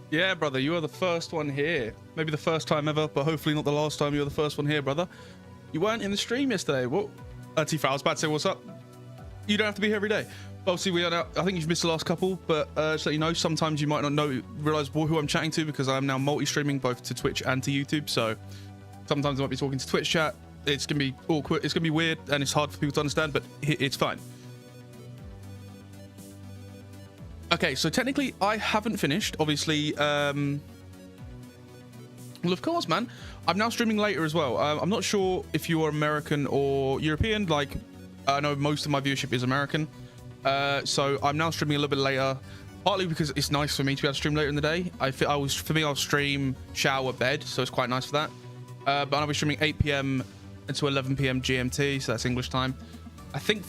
Yeah, brother, you are the first one here. Maybe the first time ever, but hopefully not the last time. You're the first one here, brother. You weren't in the stream yesterday. What? Tifa, I was about to say, what's up? You don't have to be here every day. Obviously, we are now, I think you've missed the last couple, but just so you know, sometimes you might not realize who I'm chatting to because I'm now multi-streaming both to Twitch and to YouTube. So sometimes I might be talking to Twitch chat. It's going to be awkward. It's going to be weird and it's hard for people to understand, but it's fine. Okay, so technically I haven't finished, obviously. Well, of course, man. I'm now streaming later as well. I'm not sure if you're American or European. Like, I know most of my viewership is American. So I'm now streaming a little bit later, partly because it's nice for me to be able to stream later in the day. For me, I'll stream, shower, bed, so it's quite nice for that. But I'll be streaming 8 p.m. until 11 p.m. GMT, so that's English time. I think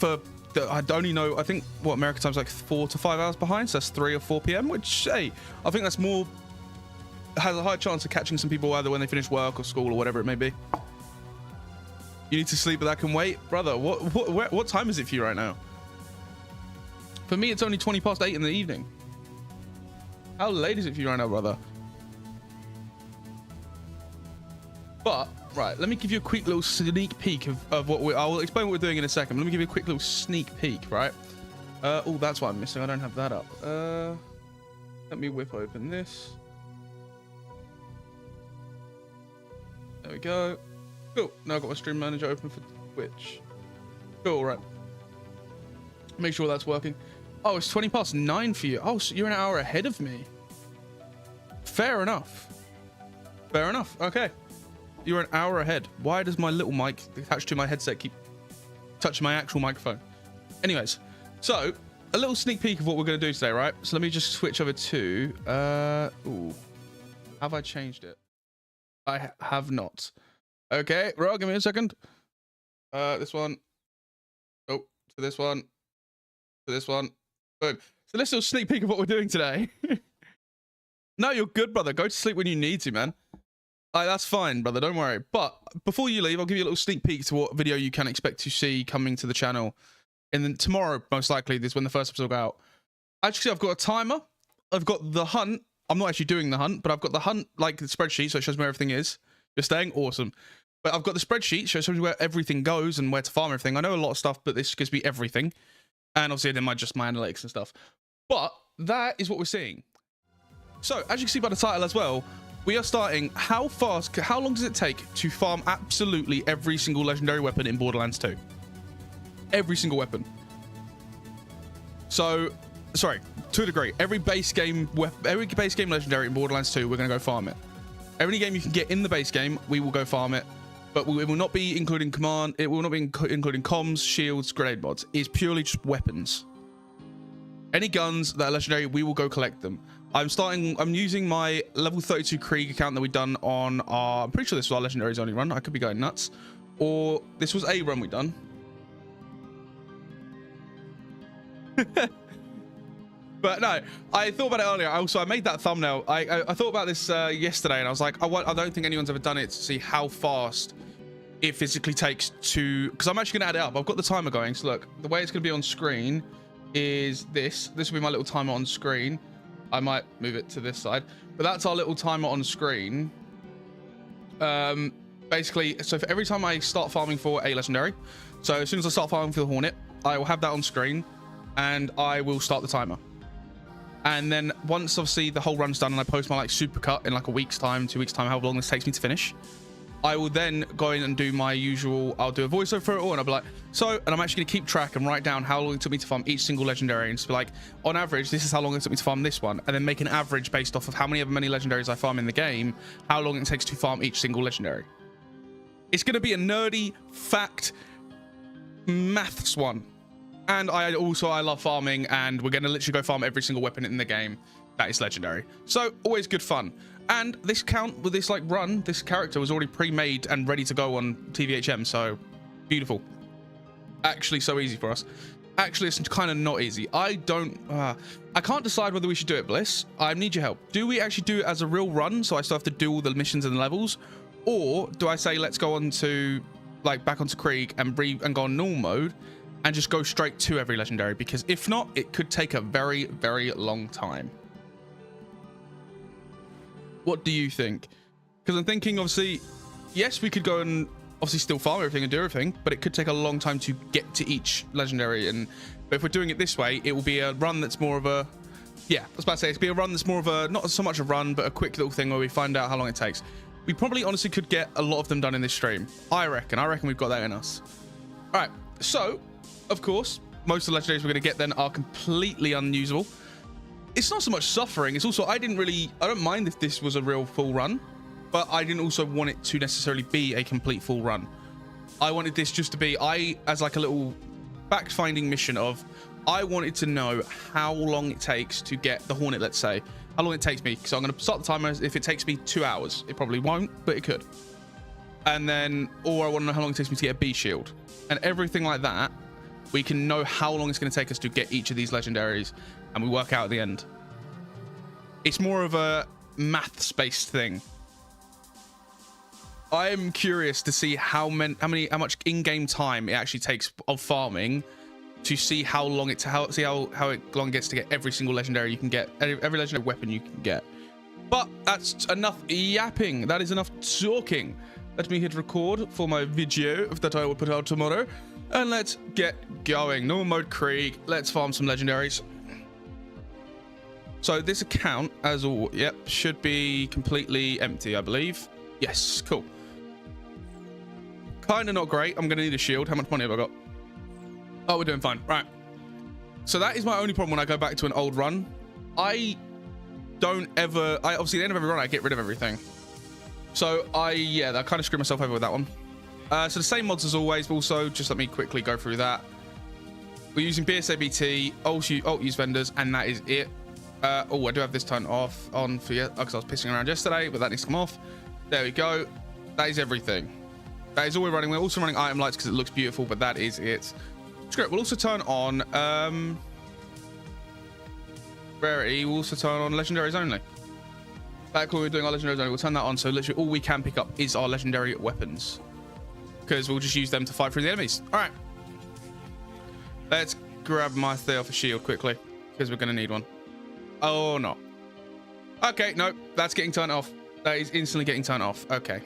I only know, I think what American time's like 4 to 5 hours behind, so that's 3 or 4 p.m. which, hey, I think that's more, has a high chance of catching some people either when they finish work or school or whatever it may be. You need to sleep, but that can wait, brother. What time is it for you right now? For me, it's only 20 past 8 in the evening. How late is it for you right now, brother? But right, let me give you a quick little sneak peek of what I will explain what we're doing in a second. Let me give you a quick little sneak peek, right? Oh, that's what I'm missing. I don't have that up. Let me whip open this. There we go. Cool. Now I've got my stream manager open for Twitch. Cool, right. Make sure that's working. Oh, it's 20 past 9 for you. Oh, so you're an hour ahead of me. Fair enough. Fair enough. Okay. You're an hour ahead. Why does my little mic attached to my headset keep touching my actual microphone? Anyways, so a little sneak peek of what we're going to do today, right? So let me just switch over to ooh, have I changed it? I have not. Okay, right, give me a second. This one. Oh, to this one. To this one. Good. So let's do a sneak peek of what we're doing today. No, you're good, brother. Go to sleep when you need to, man. That's fine, brother. Don't worry. But before you leave, I'll give you a little sneak peek to what video you can expect to see coming to the channel. And then tomorrow, most likely, this is when the first episode will go out. Actually, I've got a timer. I've got the hunt. I'm not actually doing the hunt, but I've got the hunt, like the spreadsheet, so it shows me where everything is. You're staying? Awesome. But I've got the spreadsheet, so it shows me where everything goes and where to farm everything. I know a lot of stuff, but this gives me everything. And obviously, then just my analytics and stuff. But that is what we're seeing. So, as you can see by the title as well, we are starting. How long does it take to farm absolutely every single legendary weapon in Borderlands 2? Every single weapon. So, sorry, to a degree, every base game legendary in Borderlands 2, we're going to go farm it. Every game you can get in the base game, we will go farm it. But it will not be including command. It will not be including comms, shields, grenade mods. It's purely just weapons. Any guns that are legendary, we will go collect them. I'm using my level 32 Krieg account that we've done on our, I'm pretty sure this was our legendaries only run. I could be going nuts. Or this was a run we've done. But no, I thought about it earlier. I made that thumbnail. I thought about this yesterday, and I was like, I don't think anyone's ever done it to see how fast it physically takes to, because I'm actually going to add it up. I've got the timer going. So look, the way it's going to be on screen is this. This will be my little timer on screen. I might move it to this side, but that's our little timer on screen. Basically, so for every time I start farming for a legendary, so as soon as I start farming for the Hornet, I will have that on screen, and I will start the timer. And then once obviously the whole run's done and I post my like supercut in like a week's time, 2 weeks time, however long this takes me to finish, I will then go in and do my usual, I'll do a voiceover for it all, and I'll be like, so, and I'm actually gonna keep track and write down how long it took me to farm each single legendary, and just be like, on average, this is how long it took me to farm this one, and then make an average based off of how many legendaries I farm in the game, how long it takes to farm each single legendary. It's gonna be a nerdy fact maths one. And I love farming, and we're going to literally go farm every single weapon in the game that is legendary. So, always good fun. And this with this like run, this character was already pre-made and ready to go on TVHM, so beautiful. Actually, so easy for us. Actually, it's kind of not easy. I can't decide whether we should do it, Bliss. I need your help. Do we actually do it as a real run, so I still have to do all the missions and the levels? Or do I say, let's go on to, like, back onto Krieg and go on normal mode, and just go straight to every legendary? Because if not, it could take a very, very long time. What do you think? Because I'm thinking, obviously, yes, we could go and obviously still farm everything and do everything, but it could take a long time to get to each legendary. But if we're doing it this way, it will be a run that's more of a, yeah, I was about to say, it's be a run that's more of a, not so much a run, but a quick little thing where we find out how long it takes. We probably honestly could get a lot of them done in this stream. I reckon we've got that in us. All right, so of course, most of the legendaries we're going to get then are completely unusable. It's not so much suffering. It's also, I don't mind if this was a real full run, but I didn't also want it to necessarily be a complete full run. I wanted this just to be, as like a little fact-finding mission of, I wanted to know how long it takes to get the Hornet, let's say. How long it takes me. So I'm going to start the timer. If it takes me 2 hours, it probably won't, but it could. And then, or I want to know how long it takes me to get a B shield. And everything like that, we can know how long it's going to take us to get each of these legendaries, and we work out at the end. It's more of a maths-based thing. I'm curious to see how much in-game time it actually takes of farming to see how long it long it gets to get every single legendary you can get, every legendary weapon you can get. But that's enough yapping. That is enough talking. Let me hit record for my video that I will put out tomorrow. And let's get going. Normal mode Krieg. Let's farm some legendaries. So this account, as all, yep, should be completely empty, I believe. Yes, cool. Kind of not great. I'm going to need a shield. How much money have I got? Oh, we're doing fine. Right. So that is my only problem when I go back to an old run. I obviously, at the end of every run, I get rid of everything. So I kind of screwed myself over with that one. So the same mods as always, but also just let me quickly go through that. We're using BSABT, alt use vendors, and that is it. Oh, I do have this turned on for you because I was pissing around yesterday, but that needs to come off. There we go. That is everything. That is all we're running. We're also running item lights because it looks beautiful, but that is it. Script. We'll also turn on rarity will also turn on legendaries only. Back when we're doing our legendaries only, we'll turn that on. So literally all we can pick up is our legendary weapons, because we'll just use them to fight through the enemies. All right. Let's grab my Theophor shield quickly, because we're going to need one. Oh, no. Okay, no, that's getting turned off. That is instantly getting turned off. Okay.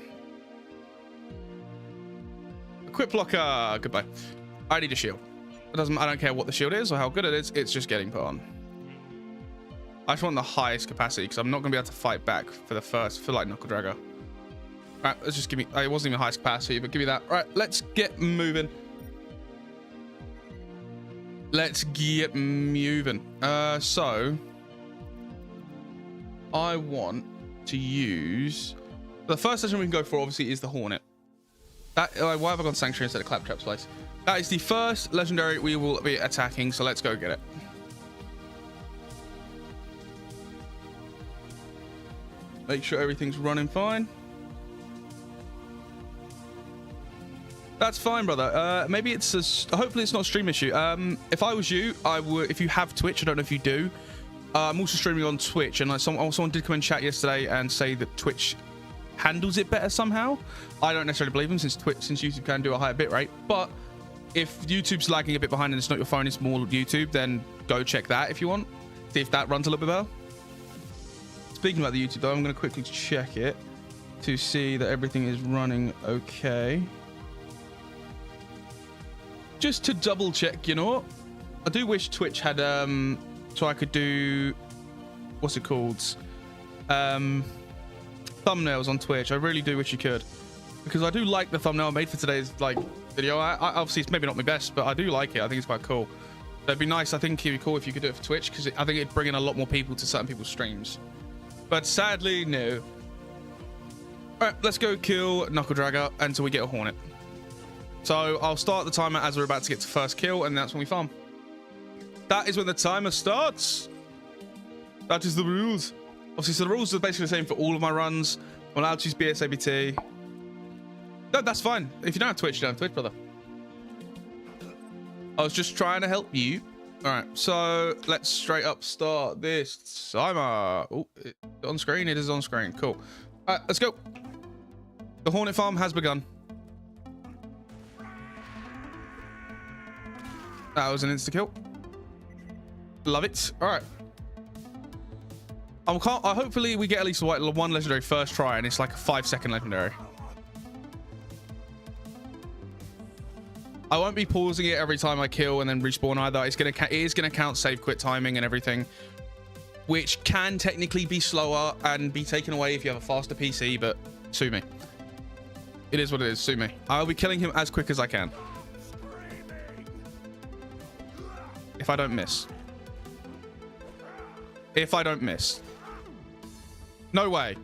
Equip blocker. Goodbye. I need a shield. I don't care what the shield is or how good it is. It's just getting put on. I just want the highest capacity, because I'm not going to be able to fight back for like Knuckle Dragger. All right, let's just give me... It wasn't even the highest capacity, but give me that. All right, let's get moving. Let's get moving. So I want to use... The first session we can go for, obviously, is the Hornet. Why have I gone Sanctuary instead of Claptrap's place? That is the first legendary we will be attacking, so let's go get it. Make sure everything's running fine. That's fine, brother. Maybe it's hopefully it's not a stream issue. If I was you, I would. If you have Twitch, I don't know if you do. I'm also streaming on Twitch, and someone did come in chat yesterday and say that Twitch handles it better somehow. I don't necessarily believe them, since YouTube can do a higher bitrate. But if YouTube's lagging a bit behind and it's not your phone, it's more YouTube, then go check that if you want. See if that runs a little bit better. Speaking about the YouTube, though, I'm going to quickly check it to see that everything is running okay. Just to double check, you know what? I do wish Twitch had, so I could do, what's it called? Thumbnails on Twitch. I really do wish you could, because I do like the thumbnail I made for today's video. I obviously, it's maybe not my best, but I do like it. I think it's quite cool. It'd be nice. I think it'd be cool if you could do it for Twitch, because I think it'd bring in a lot more people to certain people's streams. But sadly, no. All right, let's go kill Knuckle Dragger until we get a Hornet. So I'll start the timer as we're about to get to first kill, and that's when we farm. That is when the timer starts. That is the rules. Obviously, so the rules are basically the same for all of my runs. I'm allowed to use BSABT. No, that's fine. If you don't have Twitch, you don't have Twitch, brother. I was just trying to help you. All right, so let's straight up start this timer. Oh, on screen. It is on screen. Cool. All right, let's go. The Hornet farm has begun. That was an insta kill. Love it. All right. Hopefully we get at least one legendary first try, and it's like a 5-second legendary. I won't be pausing it every time I kill and then respawn either. It is gonna count save quit timing and everything, which can technically be slower and be taken away if you have a faster PC, but sue me. It is what it is. Sue me. I'll be killing him as quick as I can. If I don't miss. If I don't miss. No way.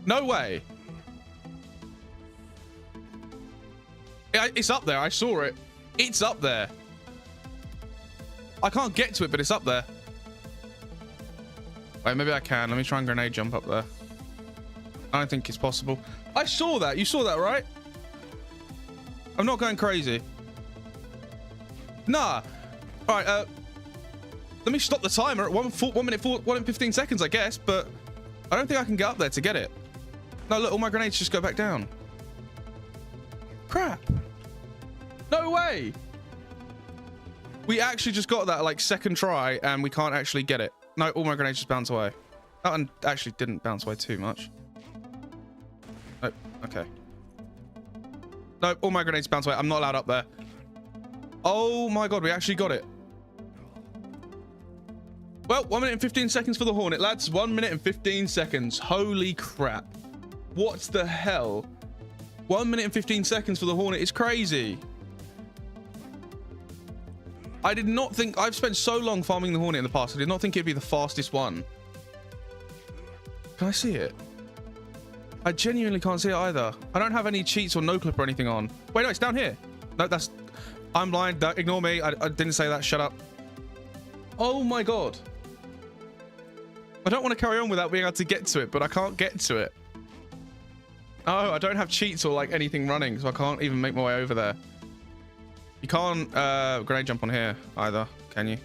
No way. It's up there. I saw it. It's up there. I can't get to it, but it's up there. Wait, maybe I can. Let me try and grenade jump up there. I don't think it's possible. I saw that. You saw that, right? I'm not going crazy. Nah. All right. Let me stop the timer at 1 minute 15 seconds, I guess. But I don't think I can get up there to get it. No, look. All my grenades just go back down. Crap. No way. We actually just got that like second try, and we can't actually get it. No, all my grenades just bounce away. That one actually didn't bounce away too much. Nope. Okay. No, all my grenades bounce away. I'm not allowed up there. Oh my god, we actually got it. Well, 1 minute and 15 seconds for the Hornet, lads. 1 minute and 15 seconds. Holy crap. What the hell? 1 minute and 15 seconds for the Hornet is crazy. I did not think... I've spent so long farming the Hornet in the past. I did not think it'd be the fastest one. Can I see it? I genuinely can't see it either. I don't have any cheats or no clip or anything on. Wait, no, it's down here. No, that's... I'm blind. Ignore me. I didn't say that. Shut up. Oh my god. I don't want to carry on without being able to get to it, but I can't get to it. Oh, I don't have cheats or like anything running, so I can't even make my way over there. You can't grenade jump on here either, can you?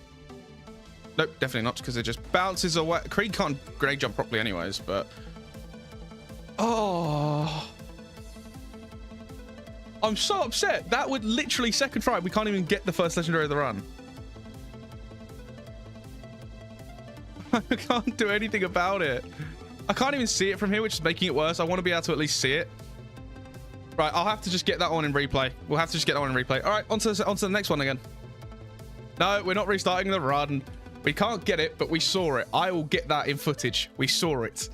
Nope, definitely not, because it just bounces away. Creed can't grenade jump properly anyways, but... Oh... I'm so upset. That would literally second try. We can't even get the first legendary of the run. I can't do anything about it. I can't even see it from here, which is making it worse. I want to be able to at least see it. Right, I'll have to just get that on in replay. We'll have to just get that on in replay. All right, on to the next one again. No, we're not restarting the run. We can't get it, but we saw it. I will get that in footage. We saw it.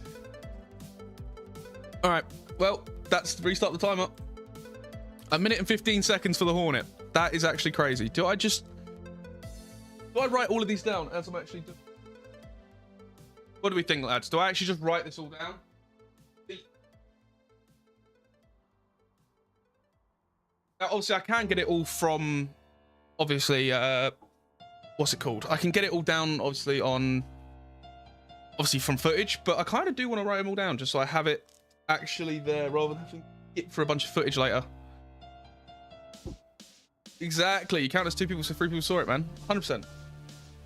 All right, well, that's restart the timer. 1 minute and 15 seconds for the Hornet. That is actually crazy. Do I write all of these down as I'm actually doing? What do we think, lads? Do I actually just write this all down? Now, obviously, I can get it all from, obviously, what's it called? I can get it all down, obviously, from footage, but I kind of do want to write them all down just so I have it actually there rather than having it for a bunch of footage later. Exactly. You count as 2 people, so 3 people saw it, man. 100%.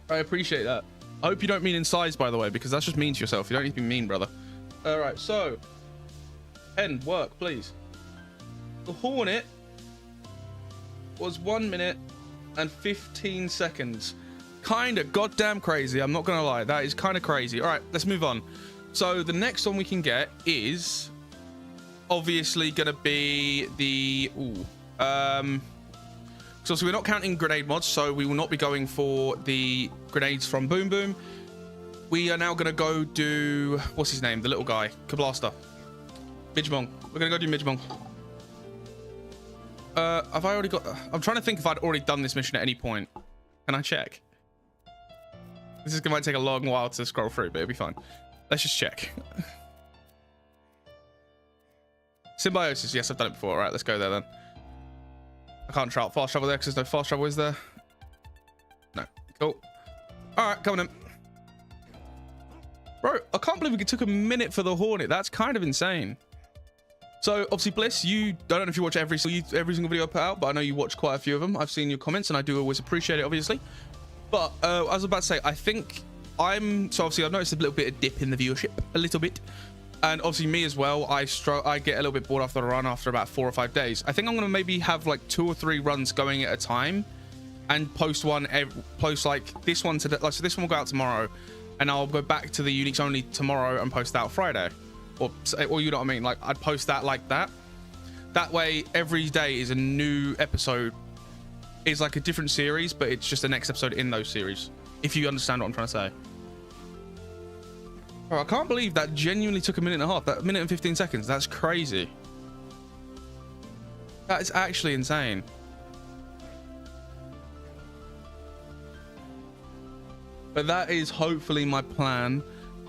I appreciate that. I hope you don't mean in size, by the way, because that's just mean to yourself. You don't need to be mean, brother. All right, so end work, please. The Hornet was 1 minute and 15 seconds. Kind of goddamn crazy. I'm not gonna lie. That is kind of crazy. All right, let's move on. So the next one we can get is obviously gonna be the so we're not counting grenade mods, so we will not be going for the grenades from Boom Boom. We are now going to go do... What's his name? The little guy. Kablaster. Midgemong. We're going to go do Midgemong. Have I already got... I'm trying to think if I'd already done this mission at any point. Can I check? This is going to take a long while to scroll through, but it'll be fine. Let's just check. Symbiosis. Yes, I've done it before. All right, let's go there then. I can't fast travel there because there's no fast travel, is there? No. Cool. All right, coming in. Bro, I can't believe it took a minute for the Hornet. That's kind of insane. So, obviously, Bliss, I don't know if you watch every single video I put out, but I know you watch quite a few of them. I've seen your comments, and I do always appreciate it, obviously. But, I was about to say, I think so obviously, I've noticed a little bit of dip in the viewership. A little bit. And obviously me as well, I get a little bit bored after the run after about 4 or 5 days. I think I'm going to maybe have like 2 or 3 runs going at a time and post like this one today. Like, so this one will go out tomorrow and I'll go back to the Uniques only tomorrow and post out Friday. Or you know what I mean? Like I'd post that like that. That way every day is a new episode. It's like a different series, but it's just the next episode in those series. If you understand what I'm trying to say. Oh, I can't believe that genuinely took 1.5 minutes. That 1 minute and 15 seconds. That's crazy. That is actually insane. But that is hopefully my plan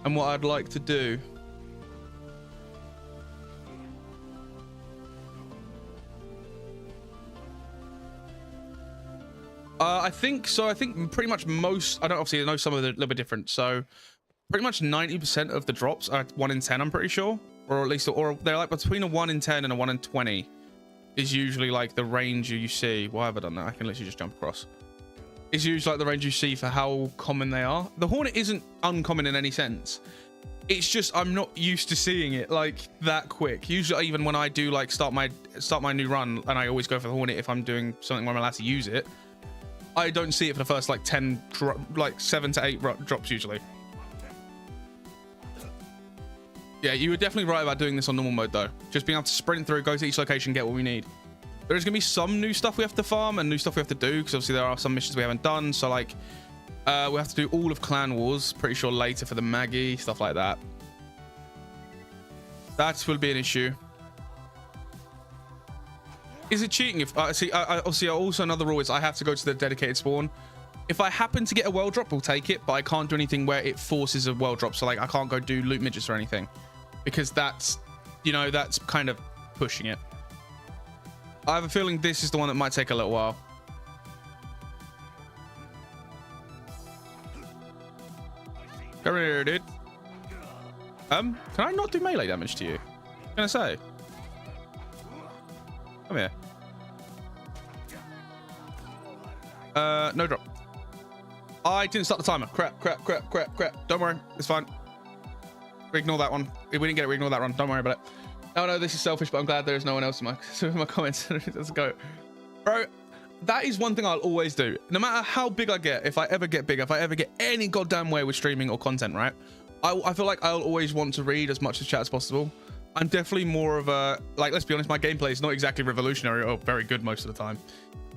and what I'd like to do. I think so. I think pretty much most, I don't obviously know some of the a little bit different. So pretty much 90% of the drops are 1 in 10, I'm pretty sure, or at least, or they're like between a 1 in 10 and a 1 in 20 is usually like the range you see. Why have I done that? I can literally just jump across. It's usually like the range you see for how common they are. The Hornet isn't uncommon in any sense. It's just I'm not used to seeing it like that quick. Usually, even when I do like start my new run, and I always go for the Hornet if I'm doing something where I'm allowed to use it, I don't see it for the first like 7 to 8 drops usually. Yeah, you were definitely right about doing this on normal mode though. Just being able to sprint through, go to each location, get what we need. There is going to be some new stuff we have to farm and new stuff we have to do, because obviously there are some missions we haven't done. So like, we have to do all of Clan Wars, pretty sure later for the Maggie, stuff like that. That will be an issue. Is it cheating if obviously also another rule is I have to go to the dedicated spawn. If I happen to get a world drop, we'll take it, but I can't do anything where it forces a world drop. So like I can't go do loot midgets or anything, because that's, you know, that's kind of pushing it. I have a feeling this is the one that might take a little while. Come here, dude. Can I not do melee damage to you? What can I say? Come here. No drop. I didn't start the timer. Crap. Don't worry. It's fine. We ignore that one. If we didn't get it, we ignore that one. Don't worry about it. Oh, no, this is selfish, but I'm glad there is no one else in my comments. Let's go. Bro, that is one thing I'll always do. No matter how big I get, if I ever get bigger, if I ever get any goddamn way with streaming or content, right? I feel like I'll always want to read as much as chat as possible. I'm definitely more of a, like, let's be honest, my gameplay is not exactly revolutionary or very good most of the time.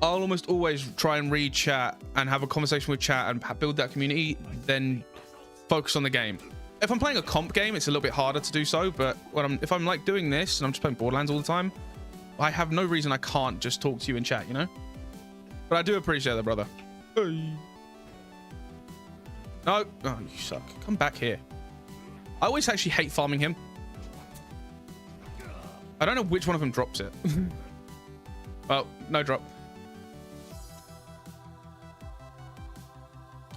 I'll almost always try and read chat and have a conversation with chat and build that community, then focus on the game. If I'm playing a comp game, it's a little bit harder to do so, but if I'm like doing this and I'm just playing Borderlands all the time, I have no reason I can't just talk to you in chat, you know? But I do appreciate that, brother. Hey. No. Oh, you suck. Come back here. I always actually hate farming him. I don't know which one of them drops it. Well, no drop.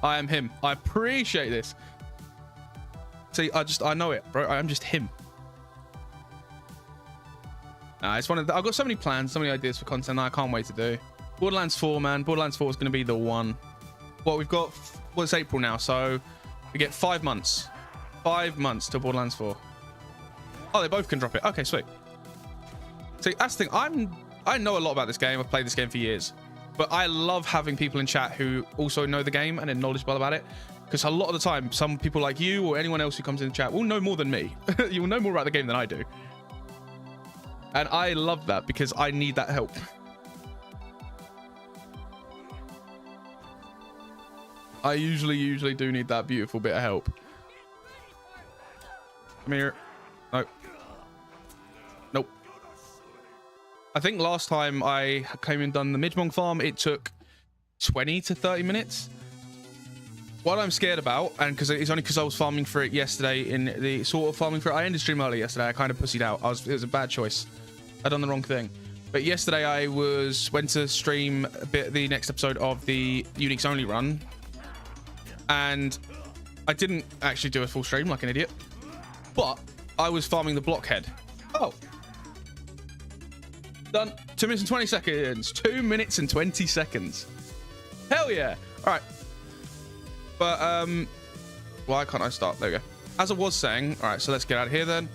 I am him. I appreciate this. See, I know it, bro. I am just him. It's one of I've got so many plans, so many ideas for content that I can't wait to do. Borderlands 4, man. Borderlands 4 is going to be the one. Well, we've got, well, it's April now, so we get 5 months. 5 months till Borderlands 4. Oh, they both can drop it. Okay, sweet. See, that's the thing. I know a lot about this game. I've played this game for years. But I love having people in chat who also know the game and are knowledgeable about it. Because a lot of the time, some people like you or anyone else who comes in the chat will know more than me. You will know more about the game than I do. And I love that because I need that help. I usually do need that beautiful bit of help. Come here. No. Nope. I think last time I came and done the Midmong farm, it took 20 to 30 minutes. What I'm scared about, and because it's only because I was farming for it yesterday, in the sort of farming for it, I ended stream early yesterday. I kind of pussied out. It was a bad choice. I done the wrong thing. But yesterday I went to stream the next episode of the Unix only run, and I didn't actually do a full stream like an idiot. But I was farming the blockhead. Oh. Done. 2 minutes and 20 seconds. 2 minutes and 20 seconds. Hell yeah. All right. But, why can't I start? There we go. As I was saying, all right, so let's get out of here then.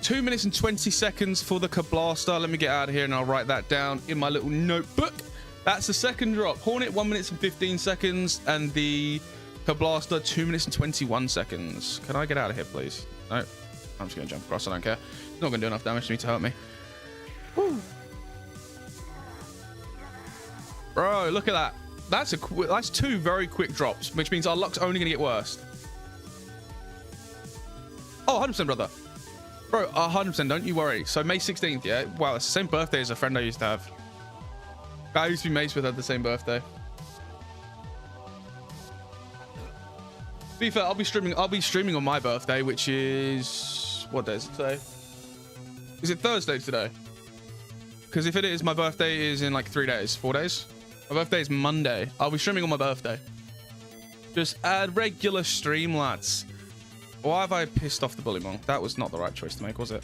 2 minutes and 20 seconds for the Kablaster. Let me get out of here and I'll write that down in my little notebook. That's the second drop. Hornet, 1 minute and 15 seconds. And the Kablaster, 2 minutes and 21 seconds. Can I get out of here, please? No. I'm just going to jump across. I don't care. It's not going to do enough damage to me to hurt me. Woo. Bro, look at that. That's 2 very quick drops, which means our luck's only going to get worse. Oh, 100%, brother. Bro, 100%, don't you worry. So May 16th, yeah? Wow, it's the same birthday as a friend I used to have. Guy I used to be mates with had the same birthday. To be fair, I'll be streaming on my birthday, which is... What day is it today? Is it Thursday today? Because if it is, my birthday is in like 3 days, 4 days. My birthday is Monday. I'll be streaming on my birthday. Just add regular stream, lads. Why have I pissed off the Bullymong? That was not the right choice to make, was it?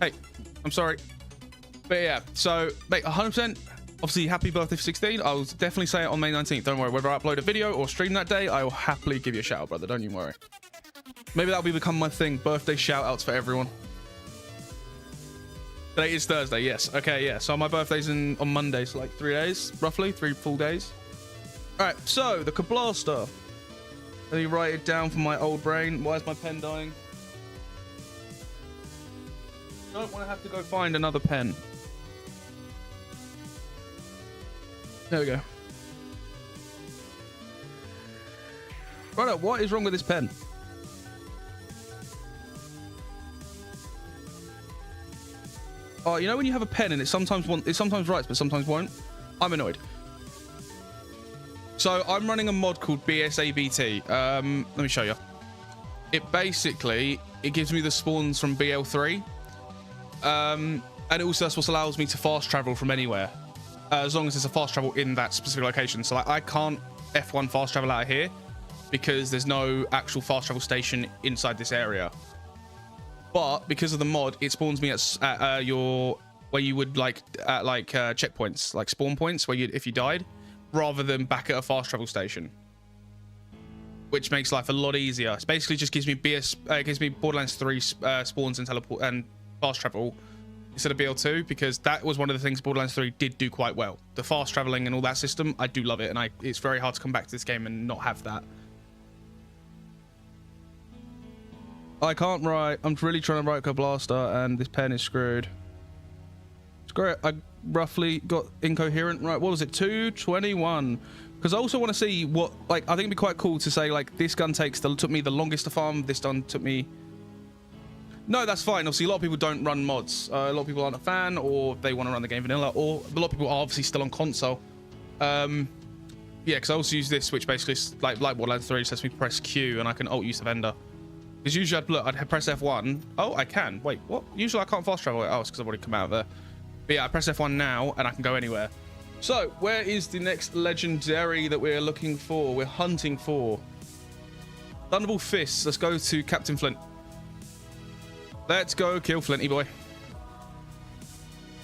Hey, I'm sorry. But yeah, so, mate, 100%. Obviously, happy birthday for 16. I'll definitely say it on May 19th. Don't worry. Whether I upload a video or stream that day, I will happily give you a shout out, brother. Don't you worry. Maybe that'll become my thing. Birthday shout outs for everyone. Today is Thursday, yes. Okay, yeah. So my birthday's on Monday, so like 3 days, roughly. 3 full days. All right, so the Kablaster. Let me write it down for my old brain. Why is my pen dying? Don't want to have to go find another pen. There we go. Right, what is wrong with this pen? Oh, you know when you have a pen and it sometimes writes but sometimes won't? I'm annoyed. So I'm running a mod called BSABT. Let me show you. It gives me the spawns from BL3. And it also that's what allows me to fast travel from anywhere. As long as there's a fast travel in that specific location. So like I can't F1 fast travel out of here because there's no actual fast travel station inside this area. But because of the mod, it spawns me at where you would checkpoints, like spawn points, where if you died, rather than back at a fast travel station, which makes life a lot easier. It basically just gives me gives me Borderlands 3 spawns and teleport and fast travel instead of BL2, because that was one of the things Borderlands 3 did do quite well. The fast traveling and all that system, I do love it, and it's very hard to come back to this game and not have that. I can't write. I'm really trying to write a blaster, and this pen is screwed. Screw it. I roughly got incoherent. Right, what was it? 221. Because I also want to see what, like, I think it'd be quite cool to say, like, this gun took me the longest to farm. This gun took me. No, that's fine. Obviously, a lot of people don't run mods. A lot of people aren't a fan, or they want to run the game vanilla, or a lot of people are obviously still on console. Yeah, because I also use this, which basically is like Borderlands 3, just lets me press Q, and I can alt use the vendor. Because usually I'd press F1. Oh, I can. Wait, what? Usually I can't fast travel it. Oh, it's because I've already come out of there. But yeah, I press F1 now, and I can go anywhere. So, where is the next legendary that we're looking for? We're hunting for. Thunderbolt Fists. Let's go to Captain Flint. Let's go kill Flinty boy.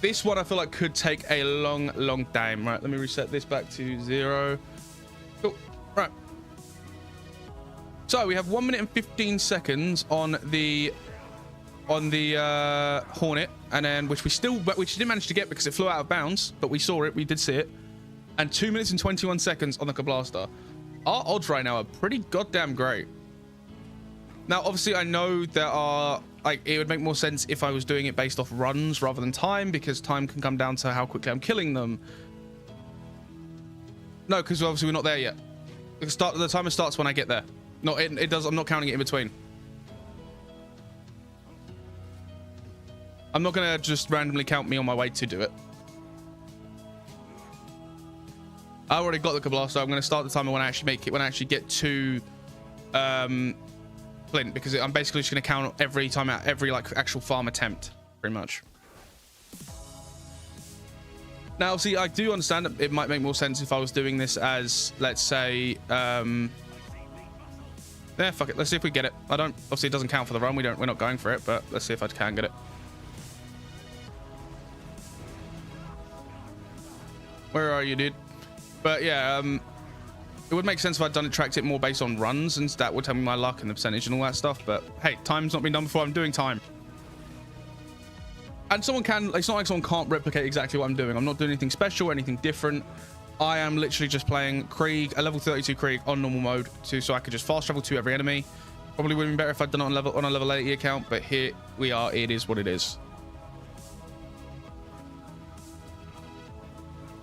This one I feel like could take a long time. Right, let me reset this back to 0. Cool. Right. So we have 1 minute and 15 seconds on the Hornet, and then which we didn't manage to get because it flew out of bounds, but we saw it. We did see it. And 2 minutes and 21 seconds on the Blaster. Our odds right now are pretty goddamn great. Now, obviously, I know there are, like, it would make more sense if I was doing it based off runs rather than time, because time can come down to how quickly I'm killing them. No, because obviously we're not there yet. The timer starts when I get there. No, it does. I'm not counting it in between. I'm not gonna just randomly count me on my way to do it. I already got the Blaster. I'm gonna start the timer when I actually make it. When I actually get to Flint, because I'm basically just going to count every time out, every like actual farm attempt, pretty much. Now, see, I do understand that it might make more sense if I was doing this as, let's say, yeah, fuck it. Let's see if we get it. Obviously it doesn't count for the run. We're not going for it, but let's see if I can get it. Where are you, dude? But yeah, it would make sense if I'd tracked it more based on runs, and that would tell me my luck and the percentage and all that stuff. But hey, time's not been done before. I'm doing time. And someone can, it's not like someone can't replicate exactly what I'm doing. I'm not doing anything special, anything different. I am literally just playing Krieg, a level 32 Krieg on normal mode, so I could just fast travel to every enemy. Probably would have been better if I'd done it on a level 80 account, but here we are. It is what it is.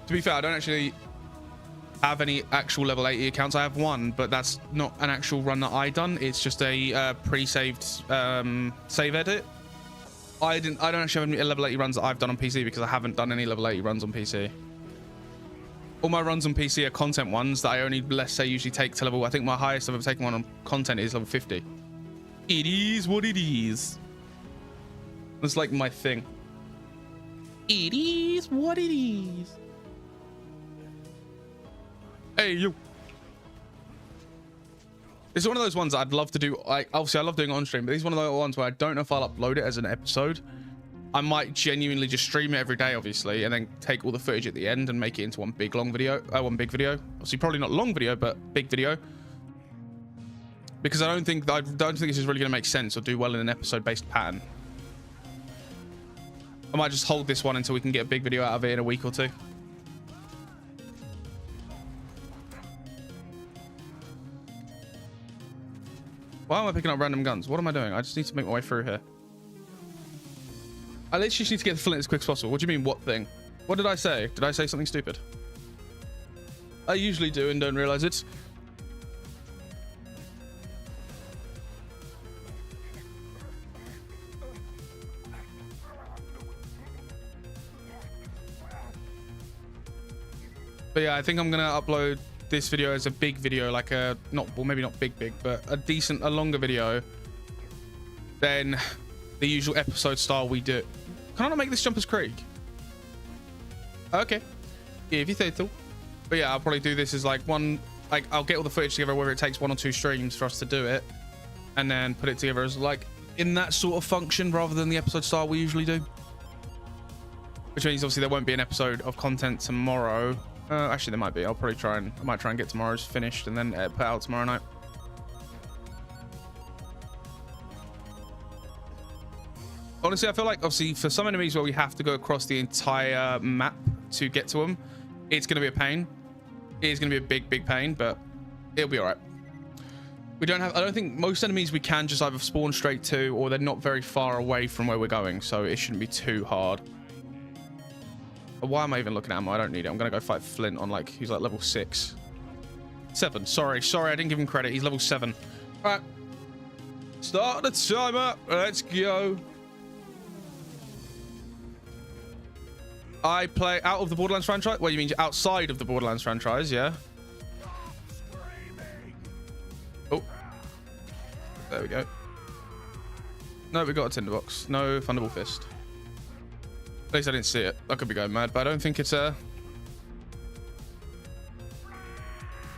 To be fair, I don't actually have any actual level 80 accounts. I have one, but that's not an actual run that I done. It's just a pre-saved save edit. I don't actually have any level 80 runs that I've done on PC, because I haven't done any level 80 runs on PC. All my runs on PC are content ones that I only, let's say, usually take to level. I think my highest I've ever taken one on content is level 50. It is what it is. That's like my thing. It is what it is. Hey, you. It's one of those ones that I'd love to do. Obviously, I love doing it on stream, but it's one of those ones where I don't know if I'll upload it as an episode. I might genuinely just stream it every day, obviously, and then take all the footage at the end and make it into one big video. Obviously, probably not long video, but big video. Because I don't think this is really going to make sense or do well in an episode-based pattern. I might just hold this one until we can get a big video out of it in a week or two. Why am I picking up random guns? What am I doing? I just need to make my way through here. I literally just need to get the Flint as quick as possible. What do you mean, what thing? What did I say? Did I say something stupid? I usually do and don't realize it. But yeah, I think I'm gonna upload this video as a big video, like a maybe not big, but a longer video than the usual episode style we do. Can I not make this jump as Krieg? Okay, yeah, if you say so. But yeah, I'll probably do this as like I'll get all the footage together, whether it takes 1 or 2 streams for us to do it, and then put it together as like in that sort of function rather than the episode style we usually do. Which means obviously there won't be an episode of content tomorrow. Actually, there might be. I'll probably I might try and get tomorrow's finished and then put out tomorrow night. Honestly, I feel like, obviously, for some enemies where we have to go across the entire map to get to them, it's going to be a pain. It is going to be a big, big pain, but it'll be all right. I don't think most enemies we can just either spawn straight to, or they're not very far away from where we're going, so it shouldn't be too hard. Why am I even looking at ammo? I don't need it. I'm going to go fight Flint on, like, he's like level 6. 7. Sorry, I didn't give him credit. He's level 7. All right. Start the timer. Let's go. I play out of the Borderlands franchise. Well, you mean outside of the Borderlands franchise, yeah? Oh. There we go. No, we got a tinderbox. No Thunderbolt Fist. At least I didn't see it. I could be going mad, but I don't think it's a...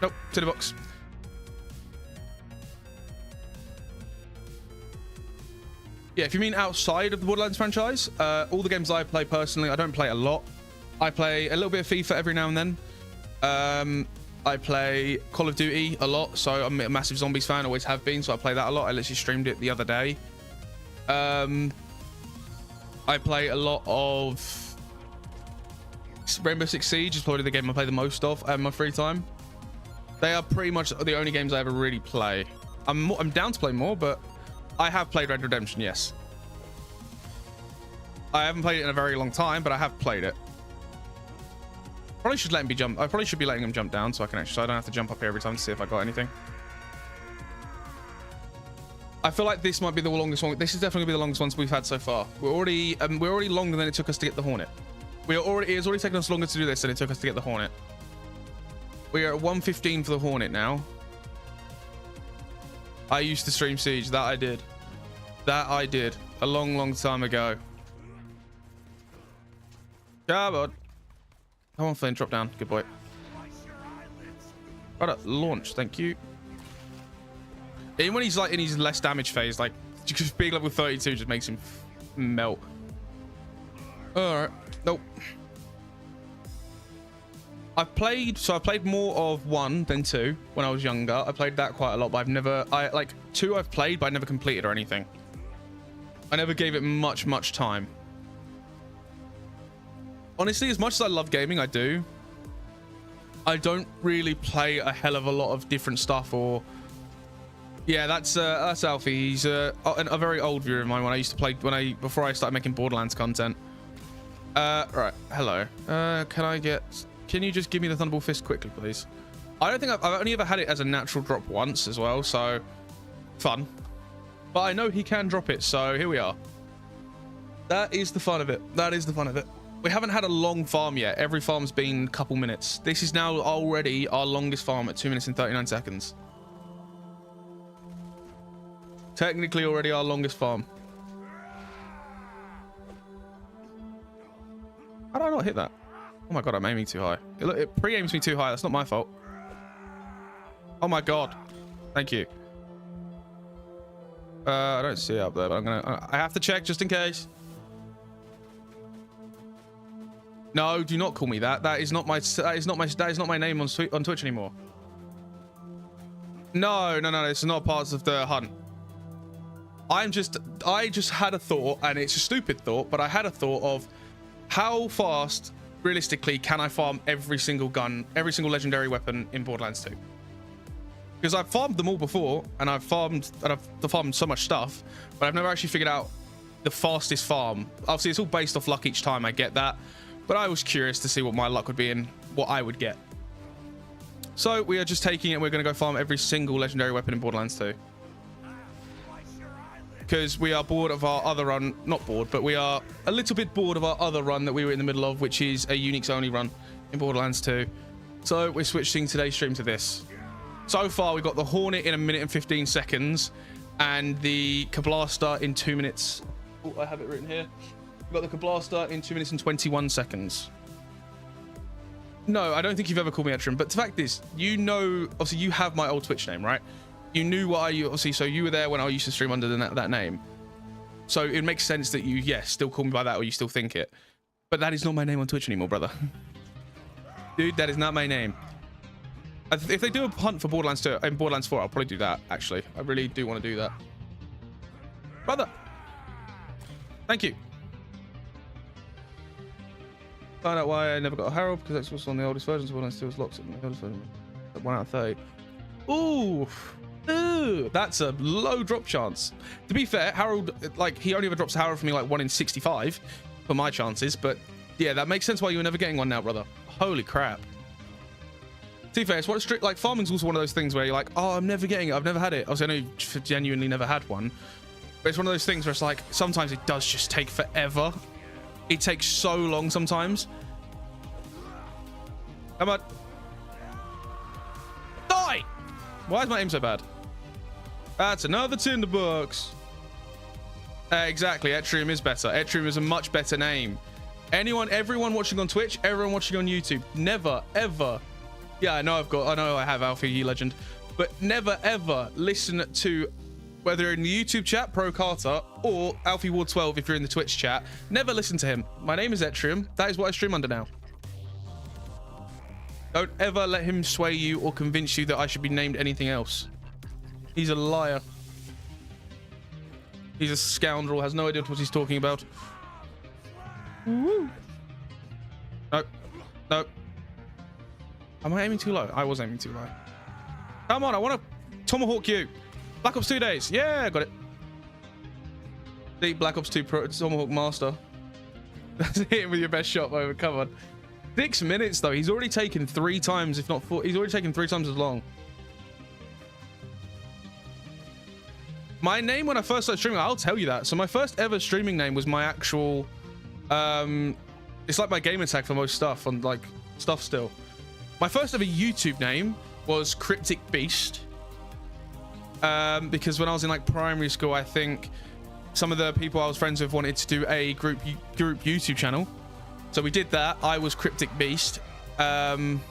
Nope, tinderbox. Yeah, if you mean outside of the Borderlands franchise, all the games I play personally, I don't play a lot. I play a little bit of FIFA every now and then. I play Call of Duty a lot, so I'm a massive Zombies fan, always have been, so I play that a lot. I literally streamed it the other day. I play a lot of Rainbow Six Siege, is probably the game I play the most of in my free time. They are pretty much the only games I ever really play. I'm down to play more, but I have played Red Redemption, yes. I haven't played it in a very long time, but I have played it. Probably should let him be jump. I probably should be letting him jump down so I can actually, so I don't have to jump up here every time to see if I got anything. I feel like this might be the longest one. This is definitely gonna be the longest ones we've had so far. We're already longer than it took us to get the Hornet. It has already taken us longer to do this than it took us to get the Hornet. We are at 1:15 for the Hornet now. I used to stream Siege. That I did. That I did. A long, long time ago. Come on. Come on, Flynn. Drop down. Good boy. Right, launch. Thank you. Even when he's like in his less damage phase, like just being level 32 just makes him melt. Alright. Nope. I played more of 1 than 2 when I was younger. I played that quite a lot, but like 2 I've played, but I never completed or anything. I never gave it much time. Honestly, as much as I love gaming, I don't really play a hell of a lot of different stuff. Or yeah, that's Alfie. He's a very old viewer of mine when I used to play before I started making Borderlands content. Right, hello. Can you just give me the Thunderbolt Fist quickly, please? I don't think I've only ever had it as a natural drop once as well, so fun. But I know he can drop it, so here we are. That is the fun of it. That is the fun of it. We haven't had a long farm yet. Every farm's been a couple minutes. This is now already our longest farm at 2 minutes and 39 seconds. Technically already our longest farm. How did I not hit that? Oh my god, I'm aiming too high. It pre-aims me too high. That's not my fault. Oh my god. Thank you. I don't see it up there, but I have to check just in case. No, do not call me that. That is not my name on Twitch anymore. No, it's not part of the hunt. I just had a thought, and it's a stupid thought, but I had a thought of how fast realistically can I farm every single gun, every single legendary weapon in Borderlands 2? Because I've farmed them all before, and I've farmed so much stuff, but I've never actually figured out the fastest farm. Obviously, it's all based off luck each time, I get that, but I was curious to see what my luck would be and what I would get. So we are just taking it. We're going to go farm every single legendary weapon in Borderlands 2. Because we are bored of our other run. Not bored, but we are a little bit bored of our other run that we were in the middle of, which is a Unix only run in Borderlands 2. So we're switching today's stream to this. So far, we got the Hornet in 1 minute and 15 seconds and the Kablaster in 2 minutes. Oh, I have it written here. We've got the Kablaster in 2 minutes and 21 seconds. No, I don't think you've ever called me Etrim, but the fact is, you know, obviously you have my old Twitch name, right? You knew what obviously, so you were there when I used to stream under that name. So it makes sense that you, yes, still call me by that, or you still think it. But that is not my name on Twitch anymore, brother. Dude, that is not my name. If they do a hunt for Borderlands 2 and Borderlands 4, I'll probably do that, actually. I really do want to do that. Brother! Thank you. Find out why I never got a Harold, because Xbox on the oldest versions of Borderlands 2 was locked in the oldest version. 1 out of 30. Ooh. Ooh. That's a low drop chance. To be fair, Harold, like, he only ever drops a Harold for me like 1 in 65 for my chances, but yeah, that makes sense why you were never getting one now, brother. Holy crap. To be fair, it's what strict, like, farming's also one of those things where you're like, oh, I'm never getting it. I've never had it. Obviously, I know you genuinely never had one. But it's one of those things where it's like, sometimes it does just take forever. It takes so long sometimes. Come on. Die! Why is my aim so bad? That's another tinderbox. Exactly. Etrium is better. Etrium is a much better name. Everyone watching on Twitch, everyone watching on YouTube, never, ever. Yeah, I know I have Alfie Legend, but never, ever listen to, whether in the YouTube chat, Pro Carter, or Alfie Ward 12 if you're in the Twitch chat, never listen to him. My name is Etrium. That is what I stream under now. Don't ever let him sway you or convince you that I should be named anything else. He's a liar. He's a scoundrel, has no idea what he's talking about. Woo. Nope. Nope. Am I aiming too low? I was aiming too low. Come on, I want to tomahawk you. Black Ops 2 days. Yeah, got it. The Black Ops 2 Pro Tomahawk Master. That's hit him with your best shot, over. Come on. 6 minutes, though. He's already taken 3 times, if not 4. He's already taken 3 times as long. My name when I first started streaming, I'll tell you that. So my first ever streaming name was my actual... it's like my gamer tag for most stuff, on like stuff still. My first ever YouTube name was Cryptic Beast. Because when I was in like primary school, I think some of the people I was friends with wanted to do a group YouTube channel. So we did that. I was Cryptic Beast. I'm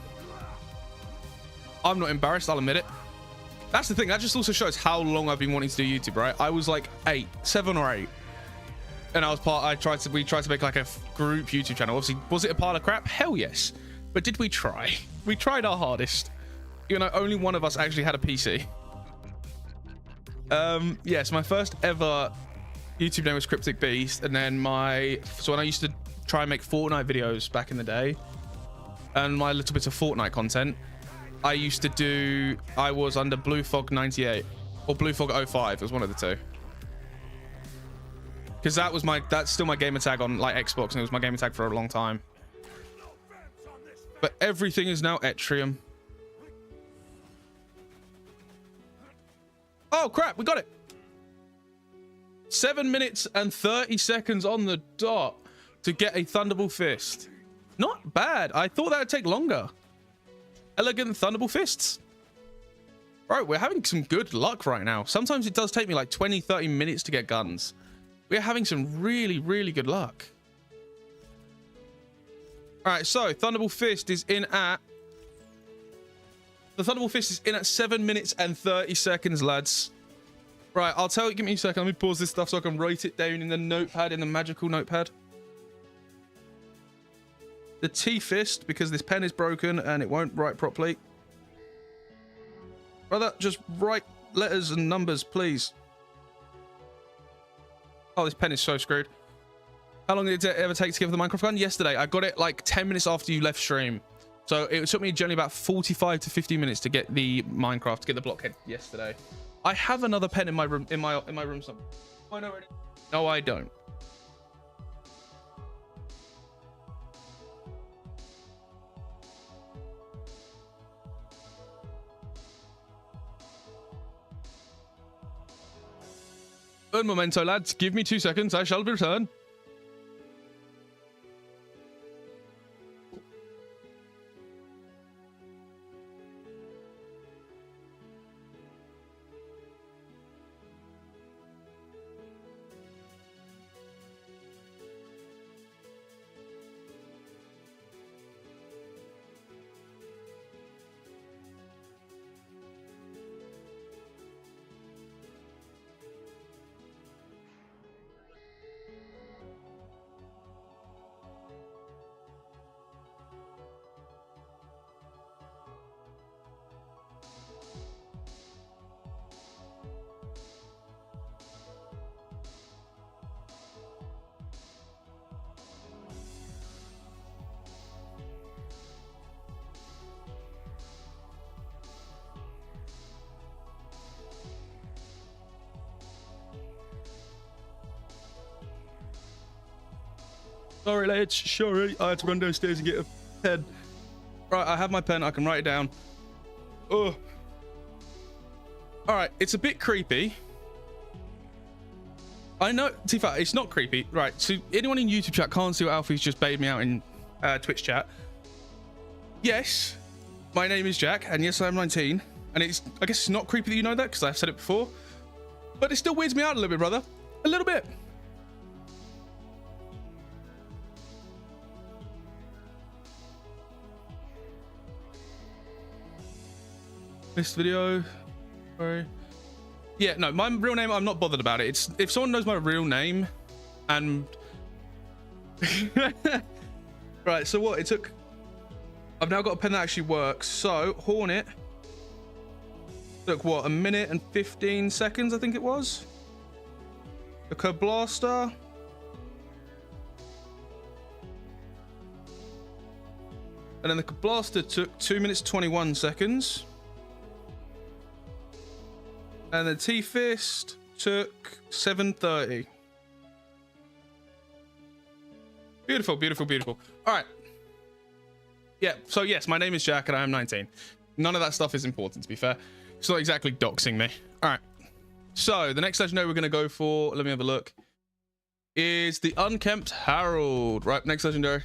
not embarrassed, I'll admit it. That's the thing, that just also shows how long I've been wanting to do YouTube, right? I was like 7 or 8. And we tried to make like a group YouTube channel. Obviously, was it a pile of crap? Hell yes. But did we try? We tried our hardest. Even though only one of us actually had a PC. Yes, my first ever YouTube name was Cryptic Beast. And then so when I used to try and make Fortnite videos back in the day, and my little bit of Fortnite content, I was under Blue Fog 98 or Blue Fog 05. It was one of the two. Because that's still my gamer tag on like Xbox, and it was my gamer tag for a long time. But everything is now Etrium. Oh crap, we got it. 7 minutes and 30 seconds on the dot to get a Thunderbolt Fist. Not bad. I thought that would take longer. Elegant Thunderbolt Fists. Bro, we're having some good luck right now. Sometimes it does take me like 20-30 minutes to get guns. We're having some really, really good luck. All right, so Thunderbolt Fist is in at... The Thunderbolt Fist is in at 7 minutes and 30 seconds, lads. Right, I'll tell you, give me a second. Let me pause this stuff so I can write it down in the notepad, in the magical notepad. The T-Fist, because this pen is broken and it won't write properly. Brother, just write letters and numbers, please. Oh, this pen is so screwed. How long did it ever take to get the Minecraft gun? Yesterday. I got it like 10 minutes after you left stream. So it took me generally about 45 to 50 minutes to get the Minecraft, to get the blockhead yesterday. I have another pen in my room, in my room somewhere. Oh, no, no, I don't. Un momento, lads. Give me 2 seconds. I shall return. Sorry, Ledge. Sorry. I had to run downstairs and get a pen. Right, I have my pen. I can write it down. Oh. All right. It's a bit creepy. I know, Tifa, it's not creepy. Right, so anyone in YouTube chat can't see what Alfie's just baited me out in Twitch chat. Yes, my name is Jack, and yes, I'm 19. And I guess it's not creepy that you know that, because I've said it before. But it still weirds me out a little bit, brother. A little bit. This video, sorry. Yeah, no, my real name, I'm not bothered about it. It's if someone knows my real name and right, so what it took, I've now got a pen that actually works. So Hornet took what, 1 minute and 15 seconds, I think it was. The Curb Blaster, and then the Curb Blaster took 2 minutes 21 seconds. And the T-Fist took 7:30. Beautiful, beautiful, beautiful. All right. Yeah, so yes, my name is Jack and I am 19. None of that stuff is important, to be fair. It's not exactly doxing me. All right. So the next legendary we're going to go for, let me have a look, is the Unkempt Harold. Right, next legendary.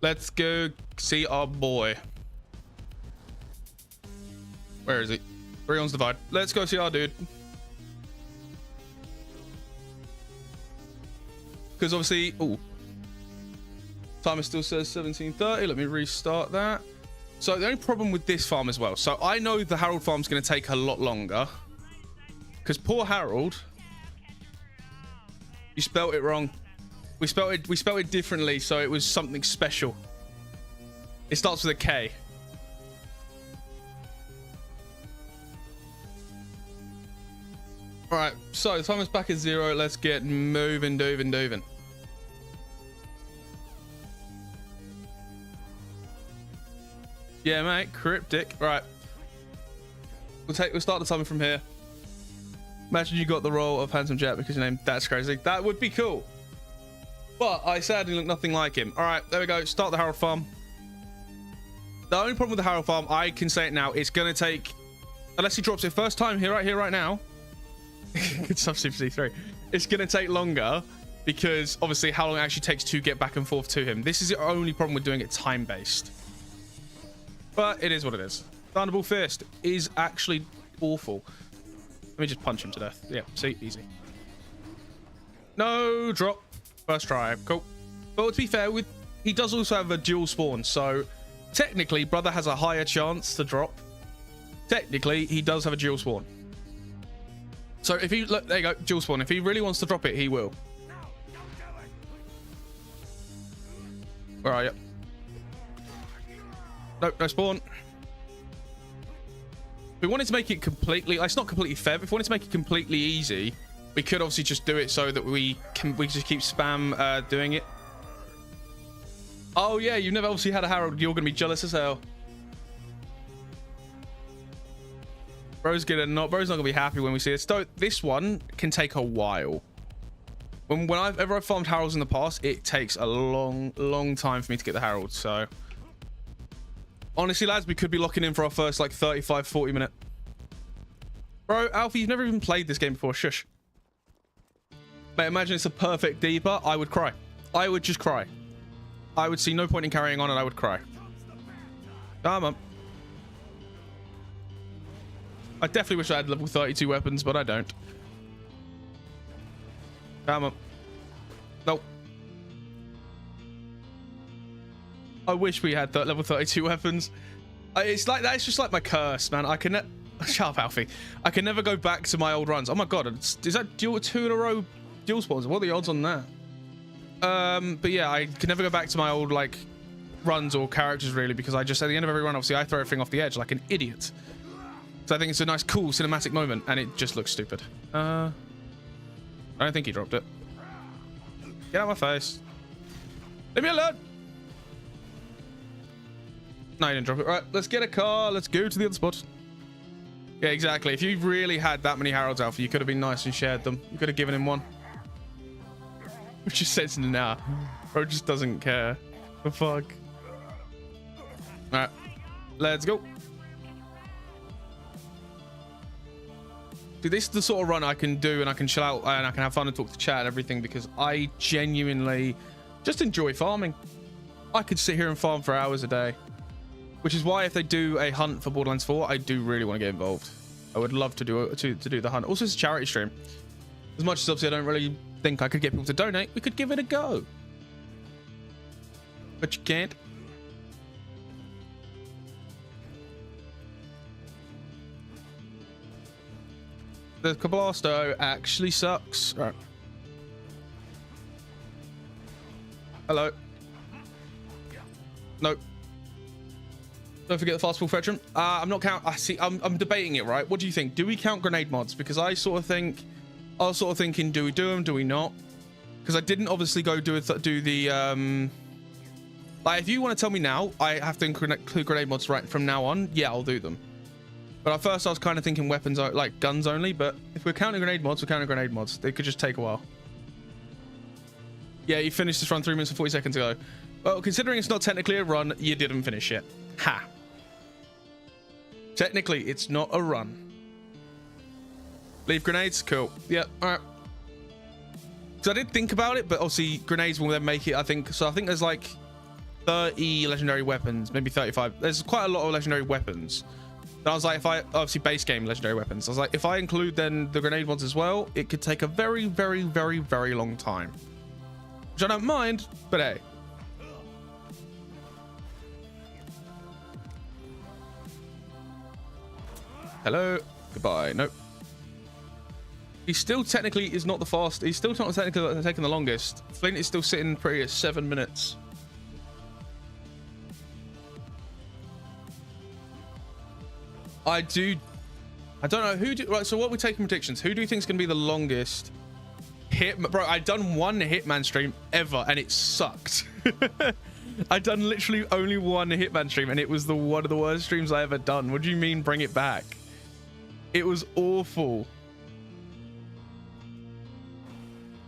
Let's go see our boy. Where is he? Brion's Divide. Let's go see our dude. Because obviously, oh, timer still says 17:30. Let me restart that. So the only problem with this farm as well. So I know the Harold farm's going to take a lot longer. Because poor Harold, you spelt it wrong. We spelt it differently, so it was something special. It starts with a K. All right, so the timer's back at 0. Let's get moving, dovin. Yeah, mate, cryptic. Right, we'll start the timer from here. Imagine you got the role of Handsome Jack because your name. That's crazy. That would be cool. But I sadly look nothing like him. All right, there we go. Start the Harold farm. The only problem with the Harold farm, I can say it now, it's gonna take, unless he drops it first time here, right now. Good stuff, Super C3. It's gonna take longer because obviously how long it actually takes to get back and forth to him. This is the only problem with doing it time based, but it is what it is. Thunderbolt Fist is actually awful. Let me just punch him to death. Yeah, see, easy. No drop, first try, cool. But to be fair, he does also have a dual spawn, so technically brother has a higher chance to drop. Technically he does have a dual spawn. So if he, look, there you go, dual spawn. If he really wants to drop it, he will. Where are you? Nope, no spawn. If we wanted to make it completely, it's not completely fair, but if we wanted to make it completely easy, we could obviously just do it so that we just keep spam doing it. Oh yeah, you've never obviously had a Harold. You're gonna be jealous as hell. Bro's not gonna be happy when we see this. So this one can take a while. Whenever I've farmed Harolds in the past, it takes a long time for me to get the Harold. So honestly, lads, we could be locking in for our first like 35-40 minute. Bro, Alfie, you've never even played this game before. Shush. Mate, imagine it's a perfect deeper. I would cry. I would just cry. I would see no point in carrying on, and I would cry. Come on. I definitely wish I had level 32 weapons, but I don't. Come on. Nope. I wish we had level 32 weapons. It's like that. It's just like my curse, man. I can shut up, Alfie. I can never go back to my old runs. Oh my god, is that two in a row dual spawns? What are the odds on that? But yeah, I can never go back to my old like runs or characters really, because I just at the end of every run, obviously, I throw everything off the edge like an idiot. So I think it's a nice, cool cinematic moment, and it just looks stupid. I don't think he dropped it. Get out of my face. Leave me alone. No, he didn't drop it. Right, let's get a car. Let's go to the other spot. Yeah, exactly. If you really had that many Harolds, Alpha, you could have been nice and shared them. You could have given him one. Which just says nah. Bro just doesn't care. The fuck. Alright. Let's go. Dude, this is the sort of run I can do, and I can chill out and I can have fun and talk to chat and everything, because I genuinely just enjoy farming. I could sit here and farm for hours a day, which is why if they do a hunt for Borderlands 4, I do really want to get involved. I would love to do the hunt. Also, it's a charity stream. As much as obviously I don't really think I could get people to donate, we could give it a go. But you can't. The Cablasto actually sucks. All right. Hello. Nope. Don't forget the fast ball veteran. I'm not count. I see. I'm debating it. Right. What do you think? Do we count grenade mods? Because I was sort of thinking, do we do them? Do we not? Because I didn't obviously go do the like, if you want to tell me now, I have to include grenade mods right from now on. Yeah, I'll do them. But at first I was kind of thinking weapons, like guns only. But if we're counting grenade mods, we're counting grenade mods. They could just take a while. Yeah, you finished this run 3 minutes and 40 seconds ago. Well, considering it's not technically a run, you didn't finish it. Ha. Technically, it's not a run. Leave grenades? Cool. Yeah, all right. So I did think about it, but obviously grenades will then make it, I think. So I think there's like 30 legendary weapons, maybe 35. There's quite a lot of legendary weapons. And I was like, if I, obviously base game legendary weapons, I was like, if I include then the grenade ones as well, it could take a very, very, very, very long time. Which I don't mind, but hey. Hello. Goodbye. Nope. He still technically is not the fast. He's still not technically taking the longest. Flint is still sitting pretty at 7 minutes. I don't know who do. Right. So what we're taking predictions. Who do you think is going to be the longest hit? Bro, I've done one Hitman stream ever, and it sucked. I've done literally only one Hitman stream, and it was one of the worst streams I ever done. What do you mean, bring it back? It was awful.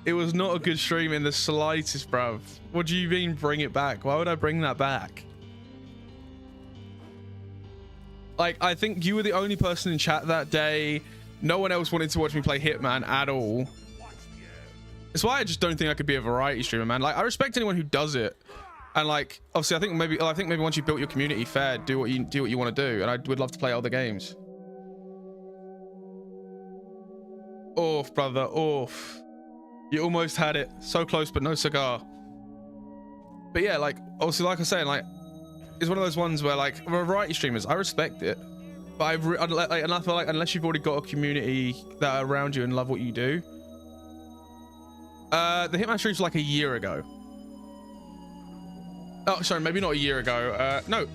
It was not a good stream in the slightest, bruv. What do you mean, bring it back? Why would I bring that back? Like, I think you were the only person in chat that day. No one else wanted to watch me play Hitman at all. That's why I just don't think I could be a variety streamer, man. Like, I respect anyone who does it. And like, obviously, I think maybe once you built your community fair, do what you want to do. And I would love to play other games. Oof, brother, oof. You almost had it. So close, but no cigar. But yeah, like, obviously, like I say, like, it's one of those ones where, like, variety streamers, I respect it. But I feel like unless you've already got a community that are around you and love what you do. The Hitman stream's like a year ago. Oh, sorry, maybe not a year ago. No,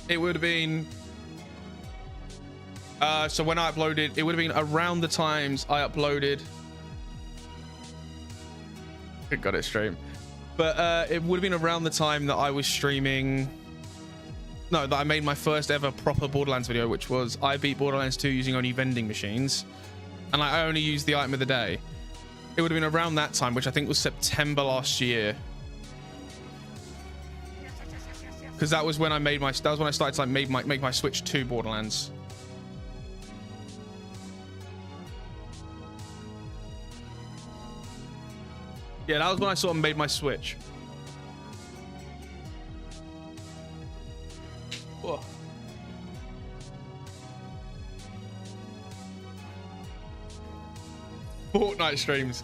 it would have been. So when I uploaded, it would have been around the times I uploaded. Good God, it's stream. But it would have been around the time that I was streaming. No, that I made my first ever proper Borderlands video, which was I beat Borderlands 2 using only vending machines. And I only used the item of the day. It would have been around that time, which I think was September last year. Because that was when I made my, that was when I started to like make my switch to Borderlands. Yeah, that was when I sort of made my switch. Whoa. Fortnite streams.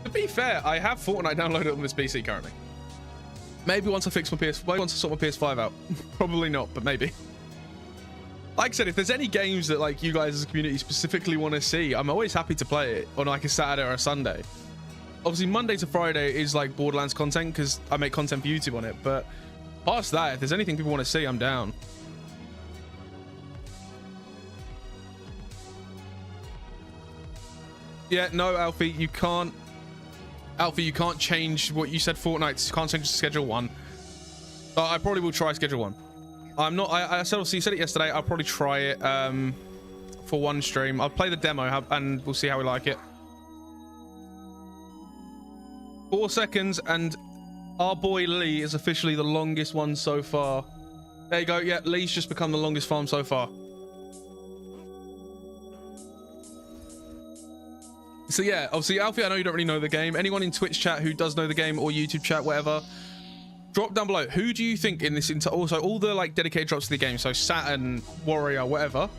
To be fair, I have Fortnite downloaded on this PC currently. Maybe once I fix my maybe once I sort my PS5 out. Probably not, but maybe. Like I said, if there's any games that like you guys as a community specifically want to see, I'm always happy to play it on like a Saturday or a Sunday. Obviously, Monday to Friday is like Borderlands content because I make content for YouTube on it. But past that, if there's anything people want to see, I'm down. Yeah, no, Alfie, you can't. Alfie, you can't change what you said. Fortnite, you can't change to schedule 1. I probably will try schedule 1. I'm not. I said, obviously, you said it yesterday. I'll probably try it for one stream. I'll play the demo and we'll see how we like it. 4 seconds, and our boy Lee is officially the longest one so far. There you go. Yeah, Lee's just become the longest farm so far. So yeah, obviously, Alfie, I know you don't really know the game. Anyone in Twitch chat who does know the game, or YouTube chat, whatever, drop down below. Who do you think in this also all the like dedicated drops to the game, so Saturn, Warrior, whatever,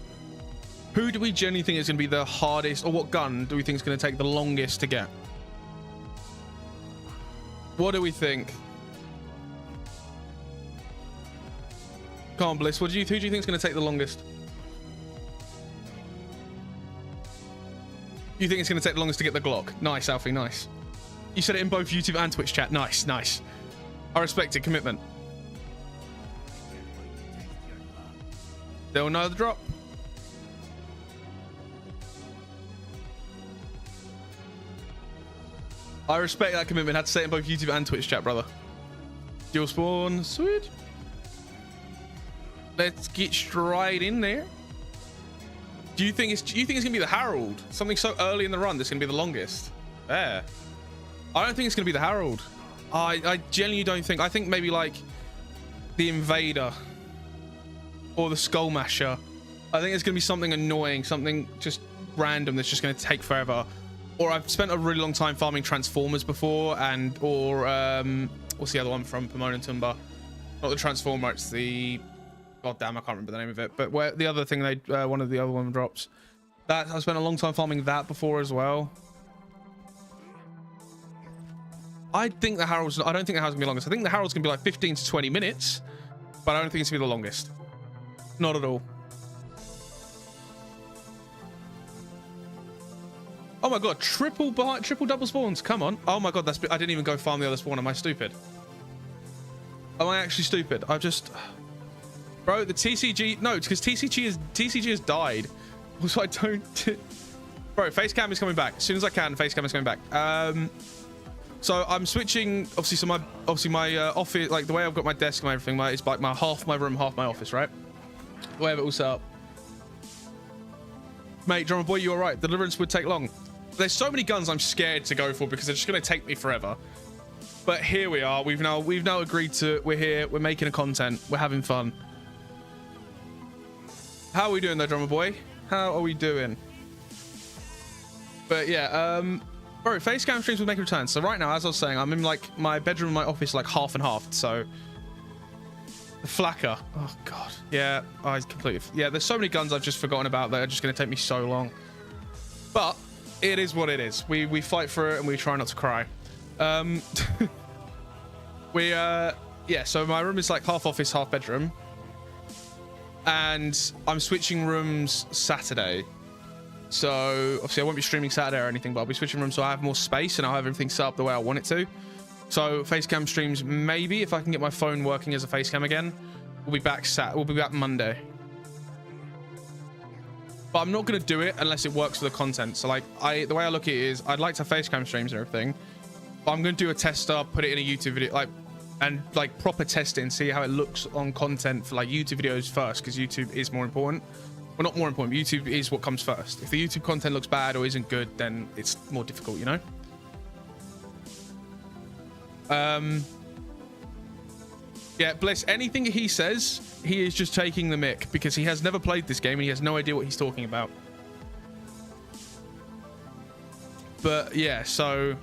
who do we genuinely think is going to be the hardest, or what gun do we think is going to take the longest to get? What do we think? Come on, Bliss, who do you think is going to take the longest? You think it's going to take the longest to get the Glock? Nice, Alfie, nice. You said it in both YouTube and Twitch chat. Nice, nice. I respect it. Commitment. They'll know the drop. I respect that commitment. Had to say it in both YouTube and Twitch chat, brother. Dual spawn. Sweet. Let's get straight in there. Do you think it's gonna be the Harold? Something so early in the run that's gonna be the longest. There. I don't think it's gonna be the Harold. I genuinely don't think. I think maybe like the Invader or the Skull Masher. I think it's gonna be something annoying, something just random that's just gonna take forever. Or I've spent a really long time farming Transformers before, or what's the other one from Pomona and Tumba? Not the Transformer, it's the, god damn, I can't remember the name of it. But where the other thing one of the other one drops. That I spent a long time farming that before as well. I don't think the Harold's gonna be longest. I think the Harold's gonna be like 15 to 20 minutes, but I don't think it's gonna be the longest. Not at all. Oh my god, triple double spawns. Come on. Oh my god, I didn't even go farm the other spawn. Am I stupid? Am I actually stupid? Bro, the TCG, no, it's because TCG has died. Also, I don't. Bro, face cam is coming back as soon as I can. Face cam is coming back. So I'm switching. Obviously, so my office, like the way I've got my desk and everything, it's like half my room, half my office, right? The way I have it all set up. Mate, drummer boy, you are right. Deliverance would take long. There's so many guns I'm scared to go for because they're just going to take me forever. But here we are. We've now agreed to. We're here. We're making a content. We're having fun. How are we doing, though, drummer boy? How are we doing? But yeah, bro, face cam streams will make a return. So right now, as I was saying, I'm in like my bedroom and my office, like half and half. So the flacker. Oh god. Yeah, I completely. Yeah, there's so many guns I've just forgotten about that are just going to take me so long. But it is what it is. We fight for it and we try not to cry. Yeah, so my room is like half office, half bedroom. And I'm switching rooms Saturday. So obviously I won't be streaming Saturday or anything, but I'll be switching rooms so I have more space and I'll have everything set up the way I want it to. So facecam streams, maybe if I can get my phone working as a facecam again, we'll be back Monday. But I'm not going to do it unless it works for the content. So like the way I look at it is I'd like to facecam streams and everything, but I'm going to do a test up, put it in a YouTube video, and proper test it and see how it looks on content for like YouTube videos first, because YouTube is more important. Well, not more important, but YouTube is what comes first. If the YouTube content looks bad or isn't good, then it's more difficult, you know? Yeah, Bliss, anything he says, he is just taking the mick because he has never played this game and he has no idea what he's talking about. But yeah, so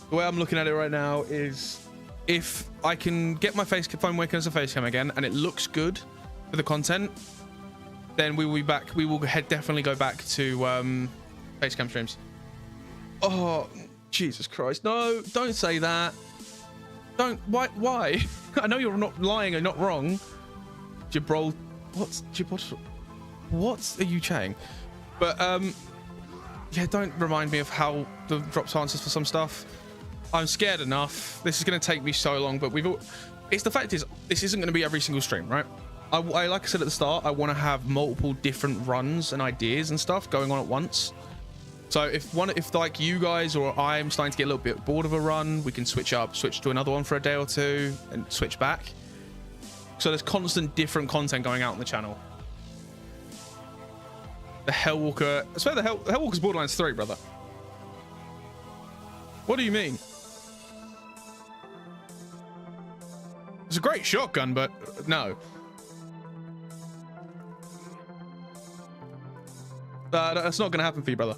the way I'm looking at it right now is if I can get my phone working as a facecam again and it looks good for the content, then we will be back. We will definitely go back to facecam streams. Oh, Jesus Christ. No, don't say that. Don't. Why? I know you're not lying and not wrong. Gibraltar. What are you saying? But yeah, don't remind me of how the drops answers for some stuff. I'm scared enough. This is going to take me so long, but it's the fact is this isn't going to be every single stream, right? I like I said at the start, I want to have multiple different runs and ideas and stuff going on at once. So if like you guys or I'm starting to get a little bit bored of a run, we can switch to another one for a day or two and switch back. So there's constant different content going out on the channel. The Hellwalker, I swear the Hellwalker's Borderlands 3, brother. What do you mean? It's a great shotgun, but no. That's not going to happen for you, brother.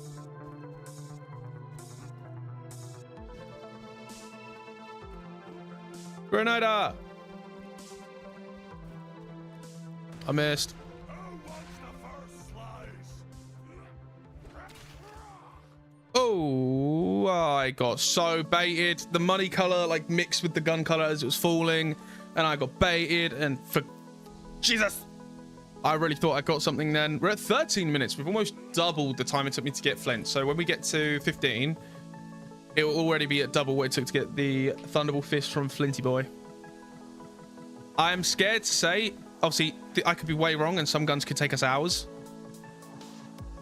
Grenada! I missed. Oh, I got so baited. The money color like mixed with the gun color as it was falling, and I got baited. And for Jesus, I really thought I got something then. We're at 13 minutes. We've almost doubled the time it took me to get Flint. So when we get to 15, it will already be at double what it took to get the Thunderbolt Fist from Flinty Boy. I am scared to say, obviously, I could be way wrong, and some guns could take us hours.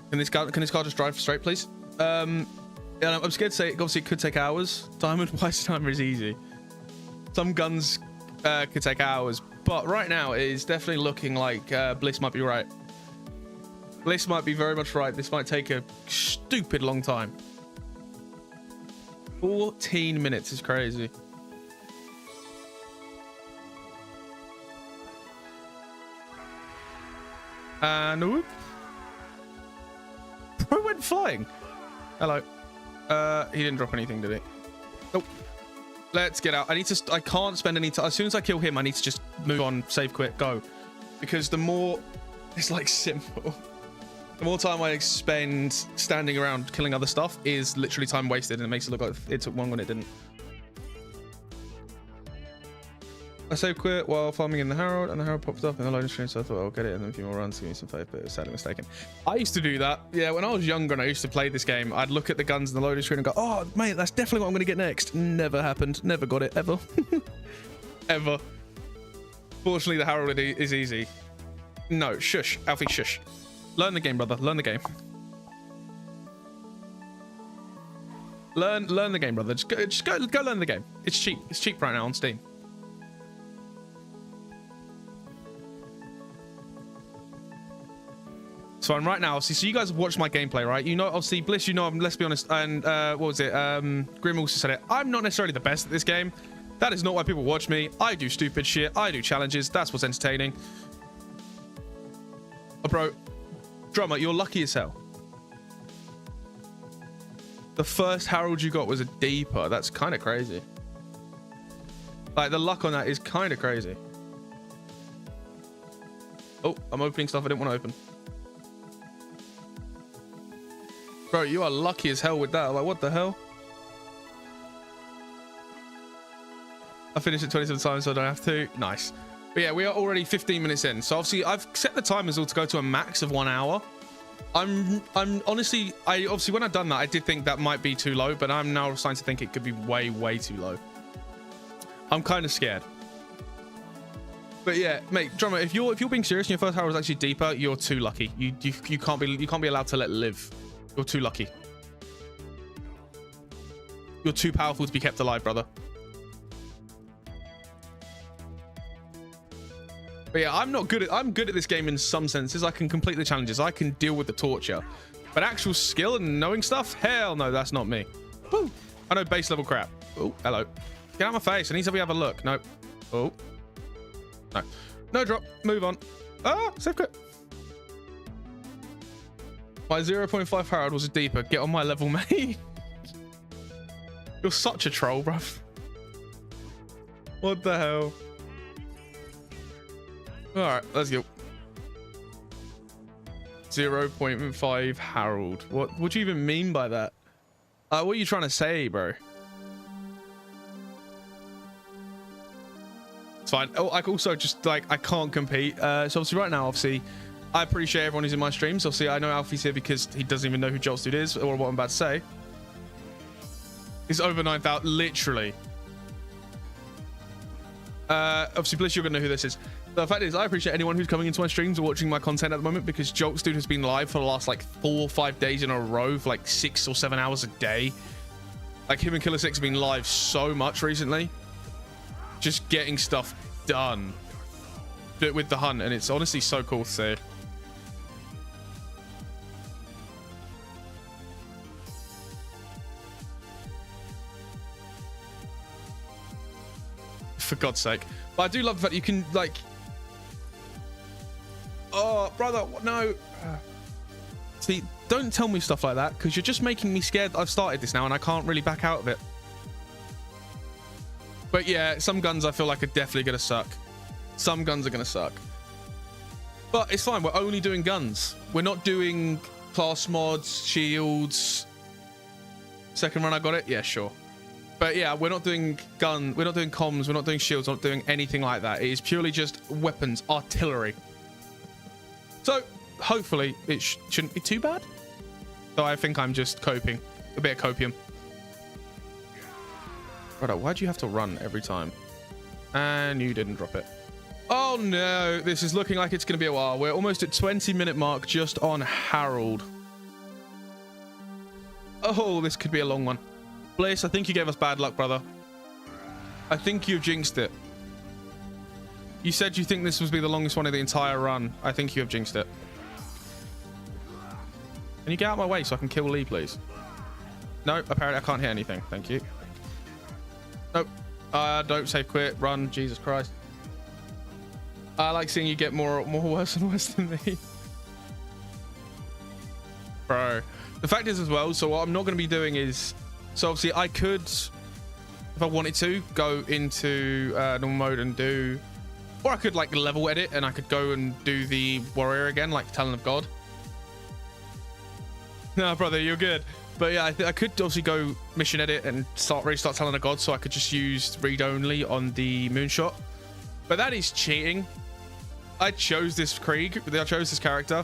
Can this car just drive straight, please? I'm scared to say, obviously, it could take hours. Diamond Wise Timer is easy. Some guns could take hours, but right now it is definitely looking like Bliss might be right. Bliss might be very much right. This might take a stupid long time. 14 minutes is crazy. And whoop. Bro went flying. Hello. He didn't drop anything, did he? Nope. Let's get out. I can't spend any time. As soon as I kill him, I need to just move on, save, quit, go. Because the more, it's like simple. The more time I spend standing around killing other stuff is literally time wasted, and it makes it look like it took one when it didn't. I saved quit while farming in the Herald, and the Herald popped up in the loading screen, so I thought I'll get it and then a few more runs to give me some faith, but it was sadly mistaken. I used to do that. Yeah, when I was younger and I used to play this game, I'd look at the guns in the loading screen and go, oh, mate, that's definitely what I'm going to get next. Never happened. Never got it, ever. Ever. Fortunately, the Herald is easy. No, shush. Alfie, shush. Learn the game, brother. Learn the game. Learn the game, brother. Just go learn the game. It's cheap. It's cheap right now on Steam. So I'm right now, obviously, so you guys have watched my gameplay, right? You know, obviously, Bliss, you know, let's be honest, and what was it? Grim also said it. I'm not necessarily the best at this game. That is not why people watch me. I do stupid shit. I do challenges. That's what's entertaining. Oh, bro, Drummer, you're lucky as hell. The first Herald you got was a deeper. That's kind of crazy. Like, the luck on that is kind of crazy. Oh, I'm opening stuff I didn't want to open. Bro, you are lucky as hell with that. Like, what the hell? I finished it 27 times, so I don't have to. Nice. But yeah, we are already 15 minutes in. So obviously, I've set the timers all to go to a max of 1 hour. I'm honestly, obviously when I've done that, I did think that might be too low, but I'm now starting to think it could be way, way too low. I'm kind of scared. But yeah, mate, Drummer, if you're being serious and your first Herald is actually deeper, you're too lucky. You can't be allowed to let it live. You're too lucky. You're too powerful to be kept alive, brother. But yeah, I'm good at this game in some senses. I can complete the challenges. I can deal with the torture. But actual skill and knowing stuff? Hell no, that's not me. Woo. I know base level crap. Oh, hello. Get out of my face. I need to have a look. Nope. Oh. No. No drop. Move on. Ah, save quit. My 0.5 Herald was a deeper. Get on my level, mate. You're such a troll, bruv. What the hell? Alright, let's go. 0.5 Herald. What do you even mean by that? What are you trying to say, bro? It's fine. Oh, I also just, like, I can't compete. So obviously right now, obviously, I appreciate everyone who's in my streams. Obviously, I know Alfie's here because he doesn't even know who Jolt's Dude is or what I'm about to say. He's over 9,000, literally. Obviously, Bliss, you're going to know who this is. The fact is, I appreciate anyone who's coming into my streams or watching my content at the moment because Jolt's Dude has been live for the last, like, 4 or 5 days in a row for, like, 6 or 7 hours a day. Like, him and Killer 6 have been live so much recently. Just getting stuff done with the hunt, and it's honestly so cool to see. for God's sake. But I do love the fact you can, like... Oh, brother, no. See, don't tell me stuff like that, because you're just making me scared that I've started this now and I can't really back out of it. But yeah, some guns I feel like are definitely going to suck. Some guns are going to suck. But it's fine. We're only doing guns. We're not doing class mods, shields. Second run, I got it? Yeah, sure. But yeah, we're not doing gun. We're not doing comms. We're not doing shields. We're not doing anything like that. It is purely just weapons, artillery. So hopefully it shouldn't be too bad. So I think I'm just coping. A bit of copium. Right, why do you have to run every time? And you didn't drop it. Oh no, this is looking like it's going to be a while. We're almost at 20-minute mark just on Harold. Oh, this could be a long one. Bliss, I think you gave us bad luck, brother. I think you've jinxed it. You said you think this would be the longest one of the entire run. I think you have jinxed it. Can you get out of my way so I can kill Lee, please? No, apparently I can't hit anything. Thank you. Nope. Don't save quit. Run. Jesus Christ. I like seeing you get more worse and worse than me. Bro. The fact is as well, so what I'm not going to be doing is... So obviously I could, if I wanted to, go into normal mode and do... Or I could like level edit and I could go and do the warrior again, like Talon of God. No, brother, you're good. But yeah, I could obviously go mission edit and restart Talon of God, so I could just use read only on the moonshot. But that is cheating. I chose this Krieg. I chose this character,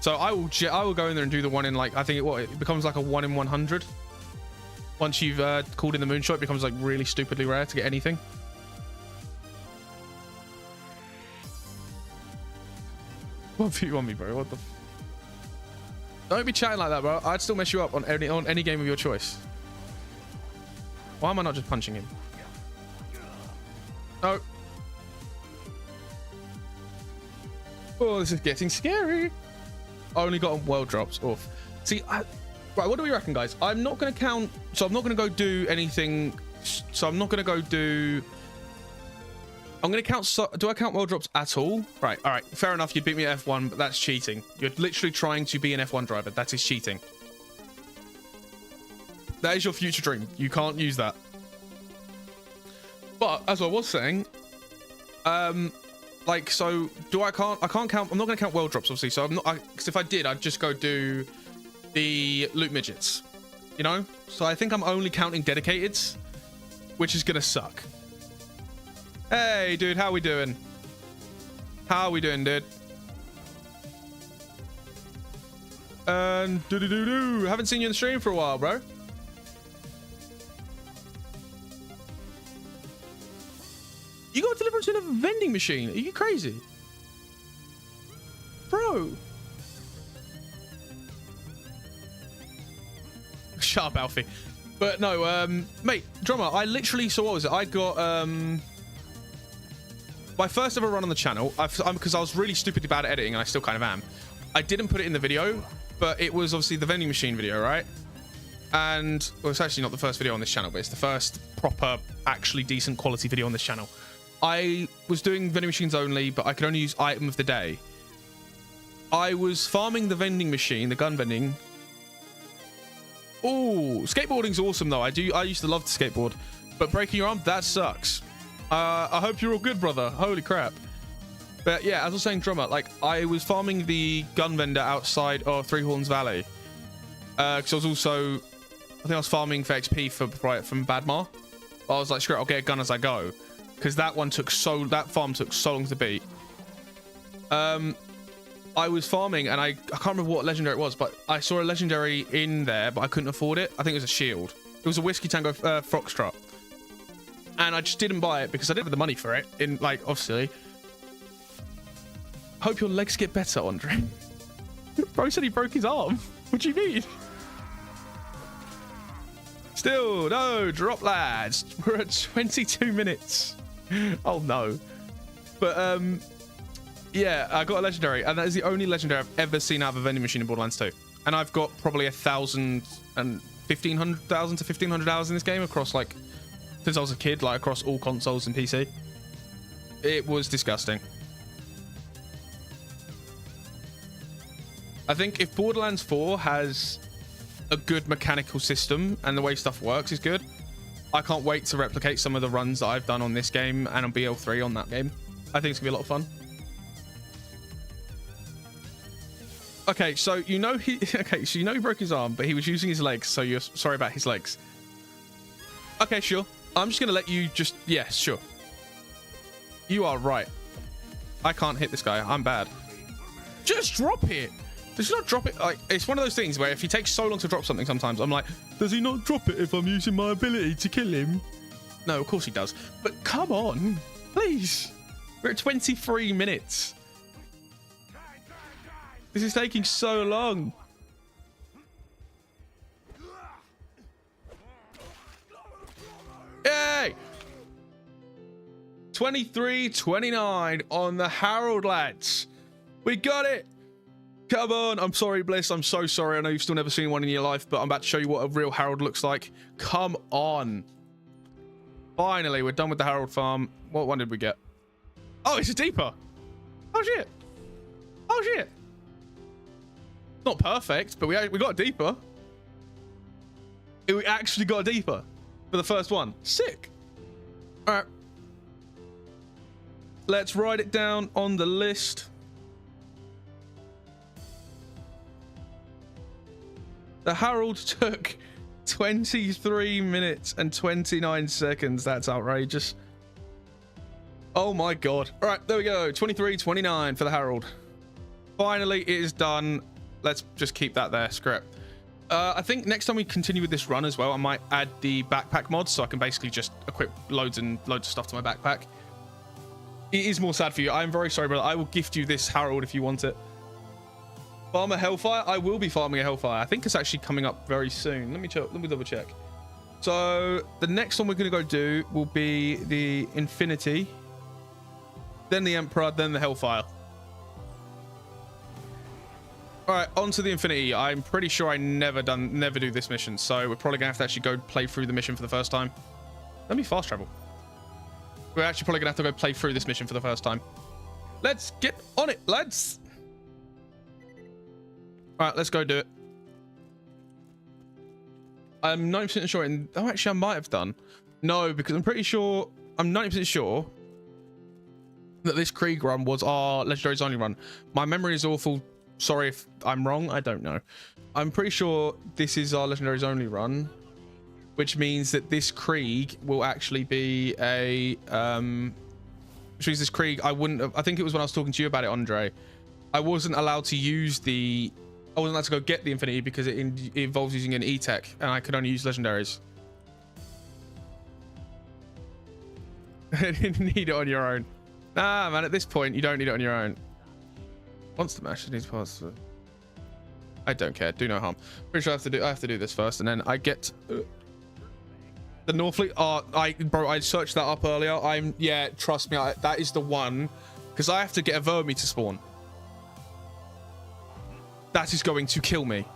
so I will go in there and do the one in like I think it becomes like a 1 in 100. Once you've called in the moonshot, it becomes like really stupidly rare to get anything. What do you want me, bro? What the? Don't be chatting like that, bro. I'd still mess you up on any game of your choice. Why am I not just punching him? No. Oh, this is getting scary. I only got on world drops off. See, right, what do we reckon, guys? I'm not going to count. So I'm not going to go do anything. So I'm not going to go do... I'm going to count... do I count world drops at all? Right, all right. Fair enough. You beat me at F1, but that's cheating. You're literally trying to be an F1 driver. That is cheating. That is your future dream. You can't use that. But as I was saying, like, so I can't count. I'm not going to count world drops, obviously. So I'm not, because if I did, I'd just go do the loot midgets, you know? So I think I'm only counting dedicateds, which is going to suck. Hey, dude, how we doing? How we doing, dude? And haven't seen you in the stream for a while, bro. You got deliverance in a vending machine? Are you crazy? Bro. Shut up, Alfie. But no, mate, drummer, I literally, so what was it? I got, my first ever run on the channel, because I was really stupidly bad at editing, and I still kind of am. I didn't put it in the video, but it was obviously the vending machine video, right? And, well, it's actually not the first video on this channel, but it's the first proper, actually decent quality video on this channel. I was doing vending machines only, but I could only use item of the day. I was farming the vending machine, the gun vending. Oh, skateboarding's awesome though. I used to love to skateboard, but breaking your arm, that sucks. I hope you're all good, brother. Holy crap. But yeah, as I was saying, drummer, like I was farming the gun vendor outside of Three Horns Valley. Because I was also, I think I was farming for XP from Badmar. I was like, screw it, I'll get a gun as I go. Because that farm took so long to beat. I was farming and I can't remember what legendary it was, but I saw a legendary in there, but I couldn't afford it. I think it was a shield. It was a Whiskey Tango Foxtrot. And I just didn't buy it because I didn't have the money for it. In like, obviously. Hope your legs get better, Andre. Bro said he broke his arm. What do you mean? Still, no, drop lads. We're at 22 minutes. Oh no. But yeah, I got a legendary, and that is the only legendary I've ever seen out of a vending machine in Borderlands 2. And I've got probably 1,000 and 1,500 to 1,500 hours in this game across like since I was a kid, like across all consoles and PC. It was disgusting. I think if Borderlands 4 has a good mechanical system and the way stuff works is good, I can't wait to replicate some of the runs that I've done on this game and on BL3 on that game. I think it's gonna be a lot of fun. Okay, so you know he broke his arm, but he was using his legs, so you're sorry about his legs. Okay, sure. I'm just gonna let you just, yeah, sure. You are right. I can't hit this guy. I'm bad. Just drop it. Does he not drop it? Like, it's one of those things where if he takes so long to drop something sometimes, I'm like, does he not drop it if I'm using my ability to kill him? No, of course he does. But come on, please. We're at 23 minutes. This is taking so long. Yay! 23-29 on the Harold, lads. We got it. Come on. I'm sorry, Bliss. I'm so sorry. I know you've still never seen one in your life, but I'm about to show you what a real Harold looks like. Come on. Finally, we're done with the Harold farm. What one did we get? Oh, it's a deeper. Oh, shit. Oh, shit. Not perfect, but we got a deeper. We actually got a deeper for the first one. Sick. All right. Let's write it down on the list. The Harold took 23 minutes and 29 seconds. That's outrageous. Oh my God. All right, there we go. 23-29 for the Harold. Finally, it is done. Let's just keep that there. Screw it. I think next time we continue with this run as well, I might add the backpack mods so I can basically just equip loads and loads of stuff to my backpack. It is more sad for you. I'm very sorry, but I will gift you this Harold if you want it. Farm a Hellfire? I will be farming a Hellfire. I think it's actually coming up very soon. Let me double check. So the next one we're going to go do will be the Infinity, then the Emperor, then the Hellfire. All right, on to the Infinity. I'm pretty sure I never do this mission, so we're probably gonna have to actually go play through the mission for the first time. Let me fast travel. We're actually probably gonna have to go play through this mission for the first time. Let's get on it, lads. All right, let's go do it. I'm 90% sure. Oh, actually, I might have done. No, because I'm pretty sure. I'm 90% sure that this Krieg run was our Legendaries only run. My memory is awful. Sorry if I'm wrong. I don't know. I'm pretty sure this is our Legendaries only run, which means that this Krieg will actually be a which means this Krieg I wouldn't have, I think it was when I was talking to you about it, Andre, I wasn't allowed to use the I wasn't allowed to go get the Infinity because it involves using an E-Tech and I could only use Legendaries. You didn't need it on your own. Nah, man, at this point you don't need it on your own. Once the match needs parts, I don't care. Do no harm. Pretty sure I have to do this first, and then I get the Northfleet. I searched that up earlier. Yeah, trust me, that is the one, because I have to get a Vermi to spawn. That is going to kill me.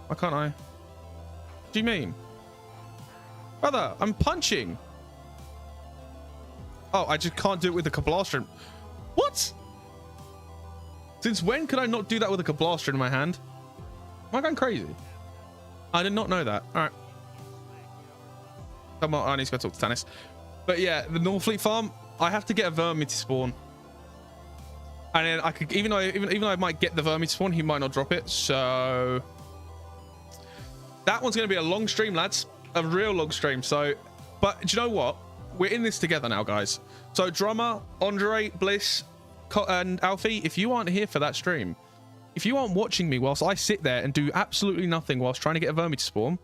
Why can't I? What do you mean, brother? I'm punching. Oh, I just can't do it with the Kablaster. What? Since when could I not do that with a Kablaster in my hand? Am I going crazy? I did not know that. All right. Come on, I need to go talk to Tannis. But yeah, the Northfleet farm, I have to get a Vermi to spawn. And then I could, even though I might get the Vermi to spawn, he might not drop it. So that one's going to be a long stream, lads. A real long stream. So, but do you know what? We're in this together now, guys. So Drummer, Andre, Bliss, and Alfie, if you aren't here for that stream, if you aren't watching me whilst I sit there and do absolutely nothing whilst trying to get a Vermi to spawn,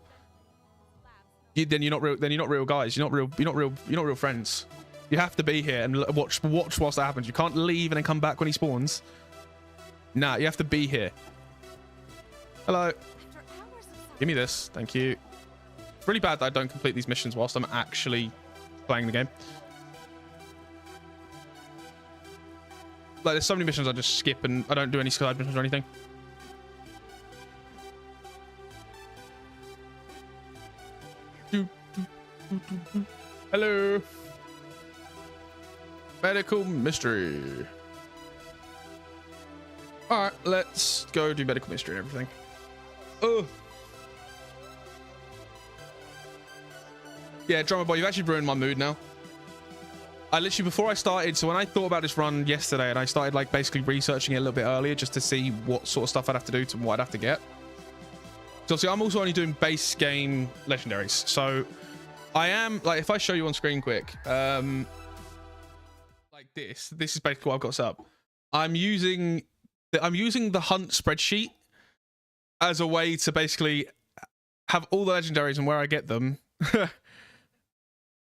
then you're not real. Then you're not real guys. You're not real friends. You have to be here and watch whilst that happens. You can't leave and then come back when he spawns. Nah, you have to be here. Hello. Give me this. Thank you. It's really bad that I don't complete these missions whilst I'm actually playing the game. Like, there's so many missions I just skip and I don't do any side missions or anything. Hello. Medical mystery. All right, let's go do medical mystery and everything. Oh. Yeah, Drummer Boy, you've actually ruined my mood now. I literally, before I started, so when I thought about this run yesterday and I started like basically researching it a little bit earlier just to see what sort of stuff I'd have to do to what I'd have to get. So obviously I'm also only doing base game legendaries. So I am like, if I show you on screen quick, like this is basically what I've got set up. I'm using the hunt spreadsheet as a way to basically have all the legendaries and where I get them.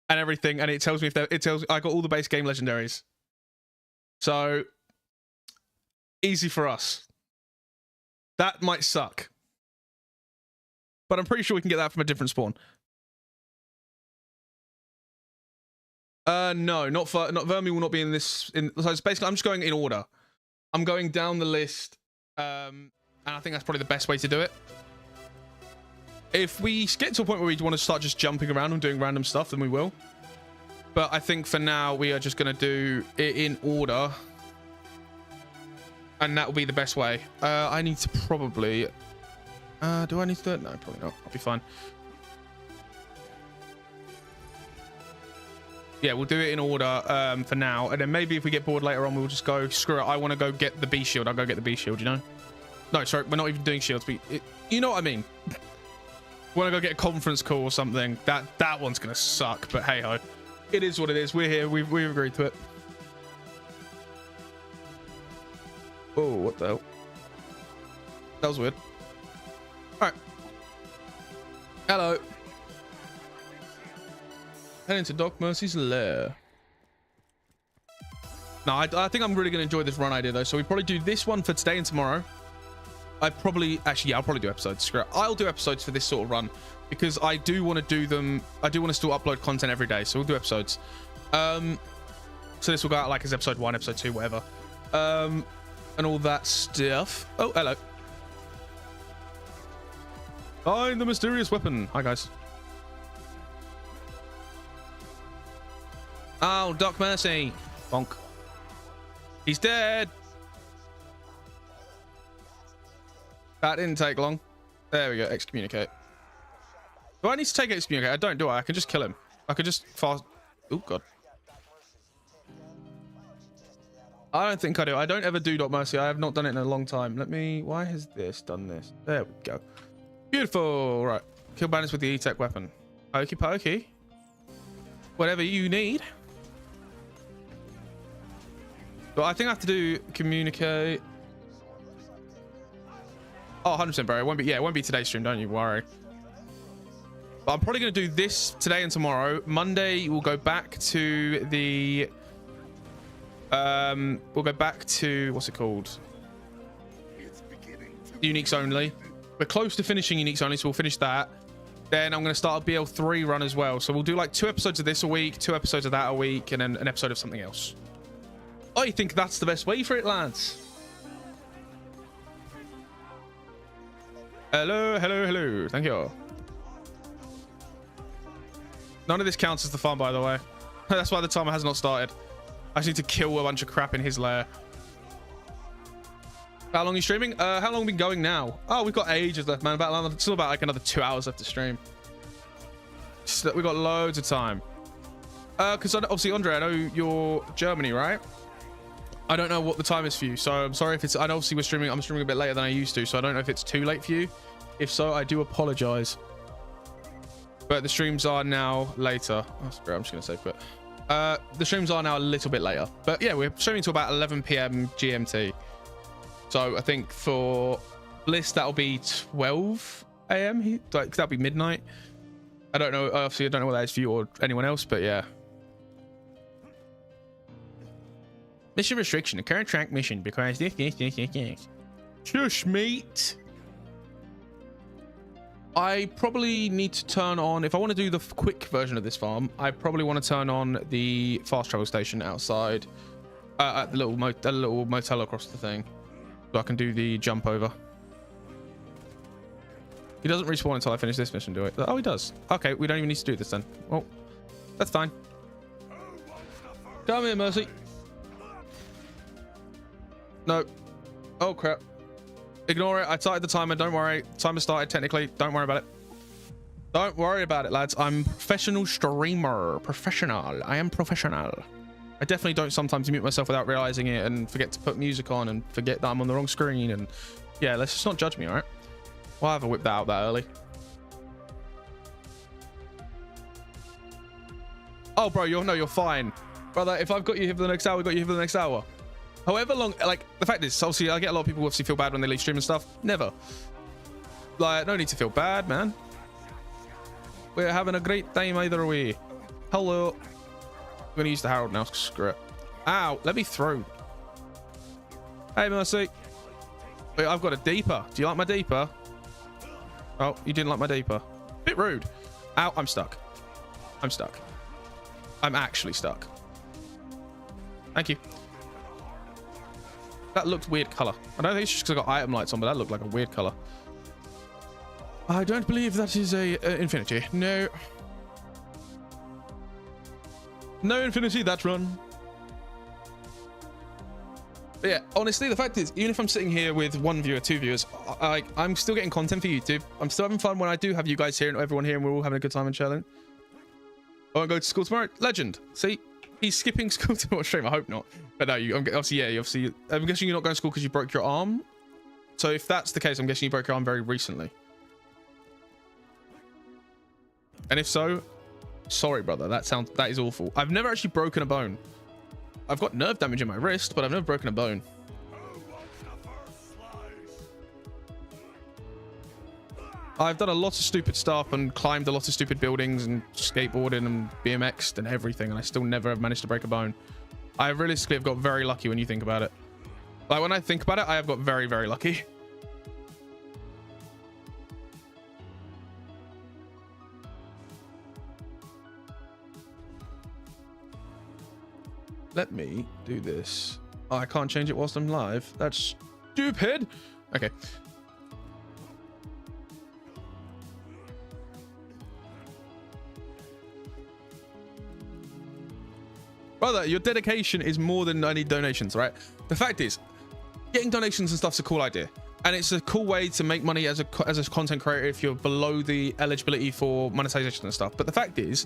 And everything, and it tells me if I got all the base game legendaries. So easy for us. That might suck, but I'm pretty sure we can get that from a different spawn. No, not Vermi will not be in this. So it's basically I'm just going in order. I'm going down the list, and I think that's probably the best way to do it. If we get to a point where we want to start just jumping around and doing random stuff, then we will. But I think for now, we are just going to do it in order. And that will be the best way. I need to probably... do I need to do it? No, probably not. I'll be fine. Yeah, we'll do it in order for now. And then maybe if we get bored later on, we'll just go, screw it. I want to go get the B shield. I'll go get the B shield, you know? No, sorry. We're not even doing shields. You know what I mean? Want to go get a conference call or something. That one's gonna suck, but hey ho, it is what it is. We're here. We've agreed to it. Oh, what the hell? That was weird. All right. Hello. Head into Doc Mercy's lair. No, I think I'm really gonna enjoy this run idea though. So we probably do this one for today and tomorrow. I'll probably do episodes. Screw it. I'll do episodes for this sort of run because I do want to do them. I do want to still upload content every day, so we'll do episodes. So this will go out like as episode 1, episode 2, whatever, and all that stuff. Oh, hello. Find the mysterious weapon. Hi guys. Oh, Doc Mercy. Bonk. He's dead. That didn't take long. There we go. Excommunicate. Do I need to take excommunicate? I don't, do I? I can just kill him. I could just fast. Oh, God. I don't think I do. I don't ever do Dot Mercy. I have not done it in a long time. Let me... Why has this done this? There we go. Beautiful. Right. Kill bandits with the E-Tech weapon. Pokey pokey. Whatever you need. But I think I have to do communicate. Oh, 100%, bro. It won't be, yeah, it won't be today's stream. Don't you worry. But I'm probably going to do this today and tomorrow. Monday, we'll go back to the... we'll go back to... What's it called? Uniques only. We're close to finishing Uniques only, so we'll finish that. Then I'm going to start a BL3 run as well. So we'll do like 2 episodes of this a week, 2 episodes of that a week, and then an episode of something else. I think that's the best way for it, lads. Hello, hello, hello. Thank you. None of this counts as the farm, by the way. That's why the timer has not started. I just need to kill a bunch of crap in his lair. How long are you streaming? How long have we been going now? Oh, we've got ages left, man. Still about like another 2 hours left to stream. We've got loads of time. Because obviously, Andre, I know you're Germany, right? I don't know what the time is for you, so I'm sorry if it's... I know obviously I'm streaming a bit later than I used to, so I don't know if it's too late for you. If so, I do apologize. But the streams are now later. Oh, sorry, I'm just going to say quit. The streams are now a little bit later. But yeah, we're streaming to about 11 p.m. GMT. So I think for Bliss, that'll be 12 a.m. That'll be midnight. I don't know. Obviously, I don't know what that is for you or anyone else, but yeah. Mission restriction. The current track mission requires this. Shush, mate. I probably need to turn on, if I want to do the quick version of this farm, I probably want to turn on the fast travel station outside at the little motel across the thing, so I can do the jump over. He doesn't respawn until I finish this mission, do it? Oh, he does. Okay, we don't even need to do this then. Well, that's fine. Come here, Mercy. No. Oh, crap. Ignore it. I started the timer. Don't worry. Timer started, technically. Don't worry about it. Don't worry about it, lads. I'm professional streamer. Professional. I am professional. I definitely don't sometimes mute myself without realizing it and forget to put music on and forget that I'm on the wrong screen. And yeah, let's just not judge me, all right? Why have I whipped that out that early? Oh, bro, you're fine. Brother, if I've got you here for the next hour, we've got you here for the next hour. However long, like, the fact is, obviously, I get a lot of people who obviously feel bad when they leave stream and stuff. Never. Like, no need to feel bad, man. We're having a great time either way. Hello. I'm going to use the Herald now. Screw it. Ow, let me through. Hey, Mercy. Wait, I've got a deeper. Do you like my deeper? Oh, you didn't like my deeper. Bit rude. Ow, I'm stuck. I'm stuck. I'm actually stuck. Thank you. That looked weird color. I don't think it's just because I got item lights on, but that looked like a weird color. I don't believe that is a infinity. No. No infinity, that run. But yeah, honestly, the fact is, even if I'm sitting here with 1 viewer, 2 viewers, I'm still getting content for YouTube. I'm still having fun when I do have you guys here and everyone here and we're all having a good time and chilling. I won't go to school tomorrow. Legend. See, he's skipping school tomorrow stream. I hope not. But no, obviously, yeah, I'm guessing you're not going to school because you broke your arm. So if that's the case, I'm guessing you broke your arm very recently. And if so, sorry, brother. That is awful. I've never actually broken a bone. I've got nerve damage in my wrist, but I've never broken a bone. I've done a lot of stupid stuff and climbed a lot of stupid buildings and skateboarded and BMX'd and everything, and I still never have managed to break a bone. I realistically have got very lucky when you think about it. Like, when I think about it, I have got very, very lucky. Let me do this. Oh, I can't change it whilst I'm live. That's stupid. Okay. Brother, your dedication is more than I need donations, right? The fact is, getting donations and stuff's a cool idea. And it's a cool way to make money as a content creator if you're below the eligibility for monetization and stuff. But the fact is,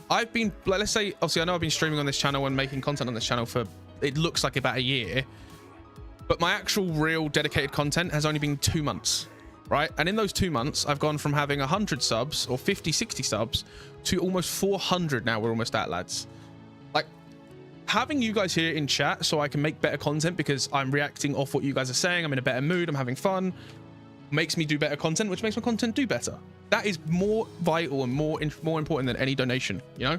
I've been, like, let's say, obviously I know I've been streaming on this channel and making content on this channel for, it looks like about a year, but my actual real dedicated content has only been 2 months, right? And in those 2 months, I've gone from having 100 subs or 50, 60 subs to almost 400 now. We're almost at, lads. Like, having you guys here in chat so I can make better content because I'm reacting off what you guys are saying. I'm in a better mood. I'm having fun. Makes me do better content, which makes my content do better. That is more vital and more important than any donation, you know?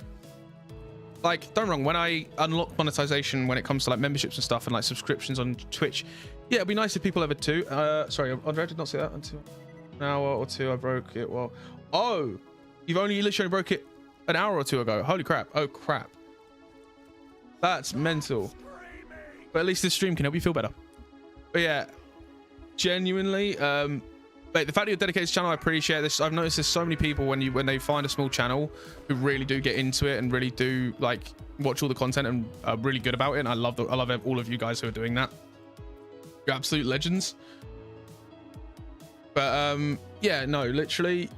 Like, don't wrong, when I unlock monetization when it comes to like memberships and stuff and like subscriptions on Twitch, yeah, it'd be nice if people ever too. Sorry, Andre, I did not say that until an hour or two. I broke it. Well, oh, you've only literally broke it an hour or two ago. Holy crap. Oh, crap. That's mental. But at least this stream can help you feel better. But yeah, genuinely, but the fact that you're dedicated to the channel, I appreciate this. I've noticed there's so many people when they find a small channel who really do get into it and really do like watch all the content and are really good about it. And I love all of you guys who are doing that. You're absolute legends. But yeah, no, literally,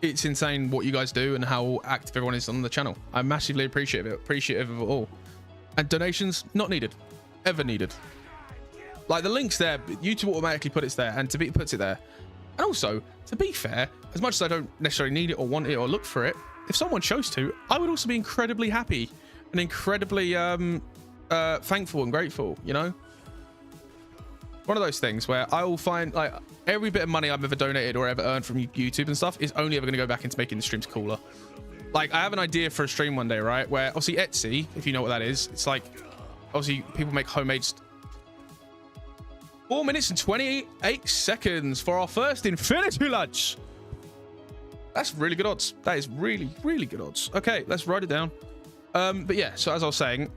it's insane what you guys do and how active everyone is on the channel. I'm massively appreciative of it all. And donations, not needed, ever needed. Like, the link's there, YouTube automatically puts it there. And also, to be fair, as much as I don't necessarily need it or want it or look for it, if someone chose to, I would also be incredibly happy and incredibly thankful and grateful, you know? One of those things where I will find, like, every bit of money I've ever donated or ever earned from YouTube and stuff is only ever going to go back into making the streams cooler. Like, I have an idea for a stream one day, right? Where, obviously, Etsy, if you know what that is, it's like, obviously, people make homemade 4 minutes and 28 seconds for our first infinity lunch. That's really good odds. That is really, really good odds. Okay, let's write it down. But yeah, so as I was saying,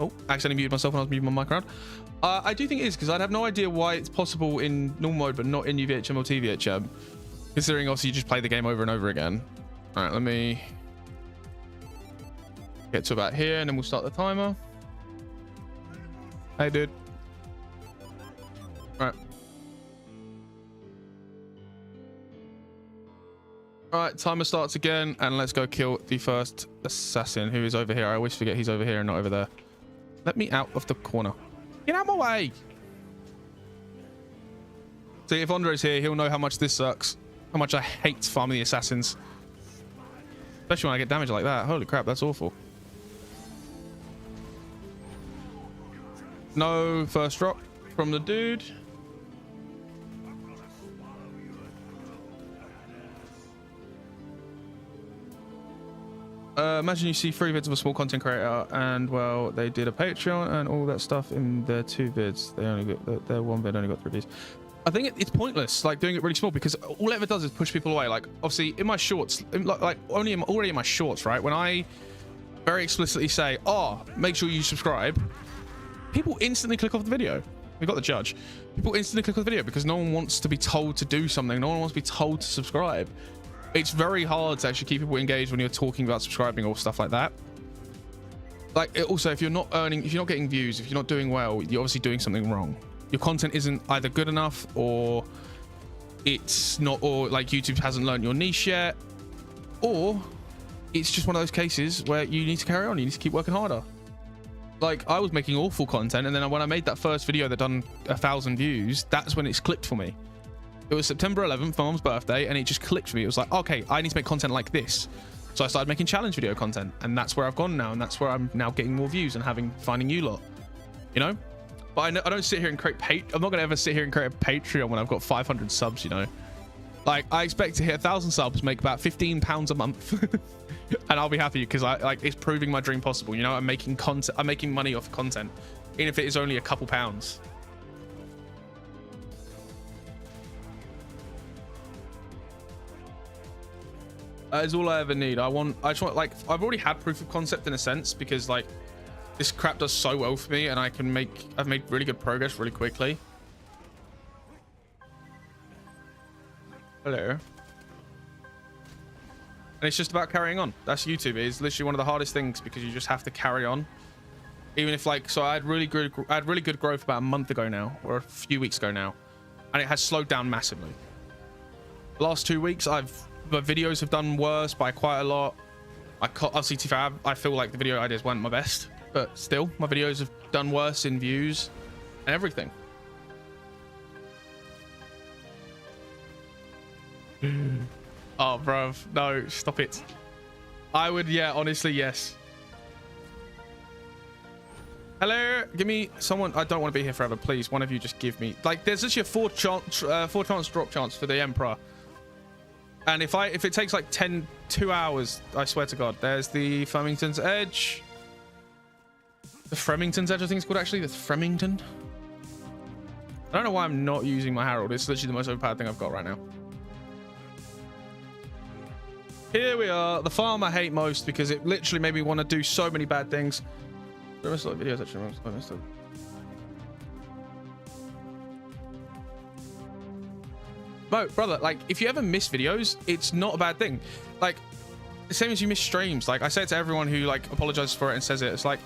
Oh, accidentally muted myself when I was muting my mic around. I do think it is, because I'd have no idea why it's possible in normal mode but not in UVHM or TVHM, considering obviously you just play the game over and over again. All right, let me get to about here and then we'll start the timer. Hey, dude. All right. All right, timer starts again, and let's go kill the first assassin, who is over here. I always forget he's over here and not over there. Let me out of the corner. Get out of my way. See, if Andre's here, he'll know how much this sucks. How much I hate farming the assassins. Especially when I get damage like that. Holy crap, that's awful. No first drop from the dude. Imagine you see 3 vids of a small content creator and, well, they did a Patreon and all that stuff in their 2 vids. They only got their 1 vid only got 3 views. I think it's pointless, like, doing it really small, because all it ever does is push people away. Like, obviously in my shorts, already in my shorts, right, when I very explicitly say, oh, make sure you subscribe, people instantly click off the video. We got the judge. People instantly click off the video because no one wants to be told to do something. No one wants to be told to subscribe. It's very hard to actually keep people engaged when you're talking about subscribing or stuff like that. Like, also, if you're not getting views, if you're not doing well, you're obviously doing something wrong. Your content isn't either good enough, or it's not, or like YouTube hasn't learned your niche yet, or it's just one of those cases where you need to carry on. You need to keep working harder. Like, I was making awful content, and then when I made that first video that done 1,000 views, that's when it's clicked for me. It was September 11th, my mom's birthday, and it just clicked for me. It was like, okay, I need to make content like this. So I started making challenge video content, and that's where I've gone now, and that's where I'm now getting more views and finding you lot, you know? But I don't sit here and I'm not gonna ever sit here and create a Patreon when I've got 500 subs, you know? Like, I expect to hit 1,000 subs, make about £15 a month, and I'll be happy, because it's proving my dream possible, you know? I'm making content, I'm making money off content, even if it is only a couple pounds. That is all I ever need. I just want, like, I've already had proof of concept in a sense, because like this crap does so well for me, and I've made really good progress really quickly. Hello. And it's just about carrying on. That's YouTube. It's literally one of the hardest things, because you just have to carry on. Even if, like, so I had really good growth about a month ago now, or a few weeks ago now, and it has slowed down massively. The last 2 weeks, the videos have done worse by quite a lot. Obviously, I feel like the video ideas weren't my best, but still, my videos have done worse in views and everything. Oh, bruv, no, stop it. I would, yeah, honestly, yes. Hello, give me someone. I don't want to be here forever, please. One of you just give me, like, there's actually a 4 chance drop chance for the Emperor. And if it takes like 2 hours, I swear to God, there's the Flemington's Edge. The Fremington's Edge, I think it's called, actually. The Fremington. I don't know why I'm not using my Herald. It's literally the most overpowered thing I've got right now. Here we are. The farm I hate most, because it literally made me want to do so many bad things. Videos actually. No, brother, like, if you ever miss videos, it's not a bad thing. Like, the same as you miss streams. Like, I say it to everyone who, like, apologizes for it and says it. It's like,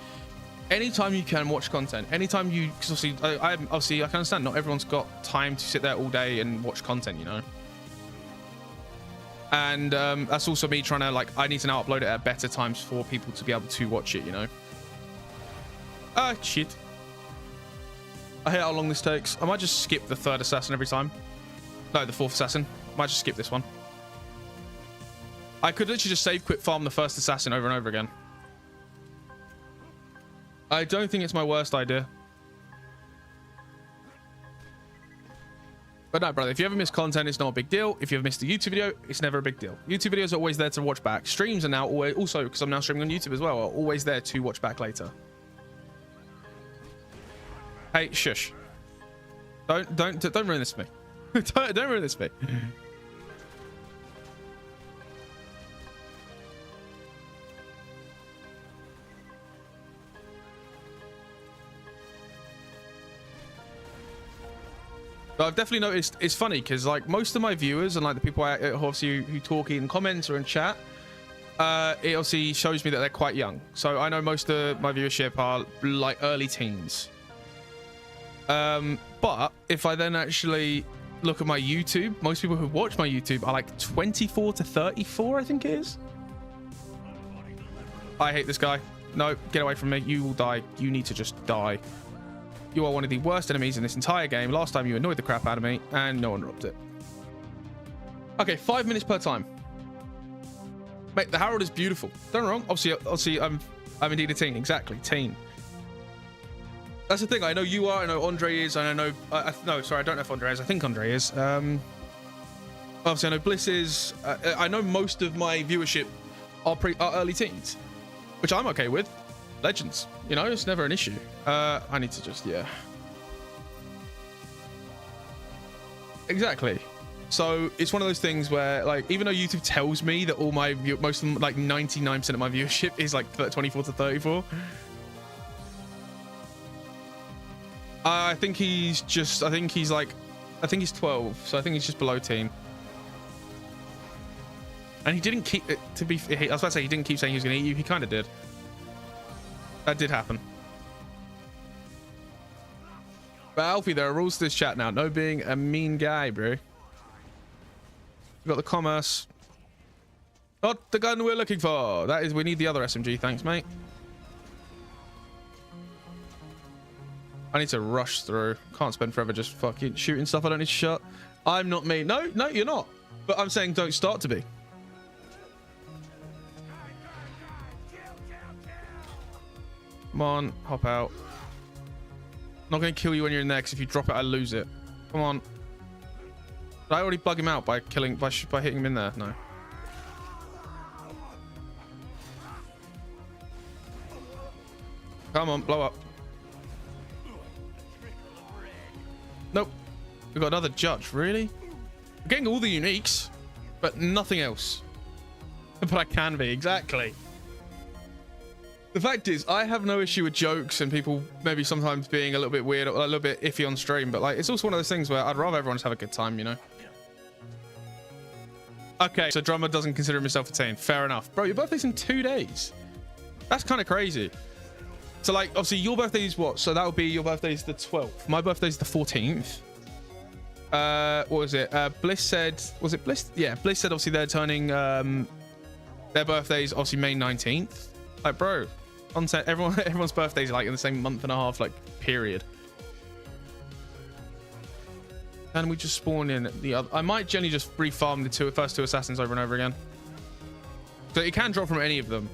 anytime you can watch content, anytime you, because obviously, I can understand not everyone's got time to sit there all day and watch content, you know? And that's also me trying to, like, I need to now upload it at better times for people to be able to watch it, you know? Ah, shit. I hate how long this takes. I might just skip the 3rd assassin every time. No, the 4th assassin. Might just skip this one. I could literally just save quit farm the 1st assassin over and over again. I don't think it's my worst idea. But no, brother, if you ever miss content, it's not a big deal. If you ever missed a YouTube video, it's never a big deal. YouTube videos are always there to watch back. Streams are now always, also, because I'm now streaming on YouTube as well, are always there to watch back later. Hey, shush. Don't ruin this for me. don't ruin this bit. But I've definitely noticed it's funny because like most of my viewers and like the people obviously who talk in comments or in chat, it obviously shows me that they're quite young. So I know most of my viewership are like early teens. But if I then actually look at my YouTube, most people who watch my YouTube are like 24 to 34, I think it is. I hate this guy. No, get away from me. You will die. You need to just die. You are one of the worst enemies in this entire game. Last time you annoyed the crap out of me and no one dropped it. Okay, 5 minutes per time. Mate, the Harold is beautiful. Don't get me wrong. Obviously, I'm indeed a teen. Exactly, teen. That's the thing. I know you are. I know Andre is. And I know. No, sorry, I don't know if Andre is. I think Andre is. Obviously, I know Bliss is. I know most of my viewership are early teens, which I'm okay with. Legends, you know, it's never an issue. I need to just, yeah. Exactly. So it's one of those things where, like, even though YouTube tells me that all my most of them, like 99% of my viewership is like 24 to 34. I think he's 12, so I think he's just below teen. And he didn't keep it to be, I was about to say he didn't keep saying he was going to eat you. He kind of did. That did happen. But Alfie, there are rules to this chat now. No being a mean guy, bro. We got the commerce. Not the gun we're looking for. That is, we need the other SMG. Thanks, mate. I need to rush through. Can't spend forever just fucking shooting stuff I don't need to shoot. I'm not me. No, you're not. But I'm saying don't start to be. Come on, hop out. I'm not going to kill you when you're in there, because if you drop it, I lose it. Come on. Did I already bug him out by hitting him in there? No. Come on, blow up. Nope. We've got another judge, really? We're getting all the uniques, but nothing else. But I can be, exactly. The fact is, I have no issue with jokes and people maybe sometimes being a little bit weird or a little bit iffy on stream, but like, it's also one of those things where I'd rather everyone just have a good time, you know? Okay, so Drummer doesn't consider himself a teen. Fair enough. Bro, your birthday's in 2 days. That's kind of crazy. So like, obviously your birthday's what? So that would be, your birthday's the 12th. My birthday's the 14th. What was it? Bliss said, was it Bliss? Yeah, Bliss said obviously they're turning, their birthday's obviously May 19th. Like, bro. Everyone's birthdays are like in the same month and a half, like, period. And we just spawn in the other. I might generally just refarm the first two assassins over and over again. So it can drop from any of them.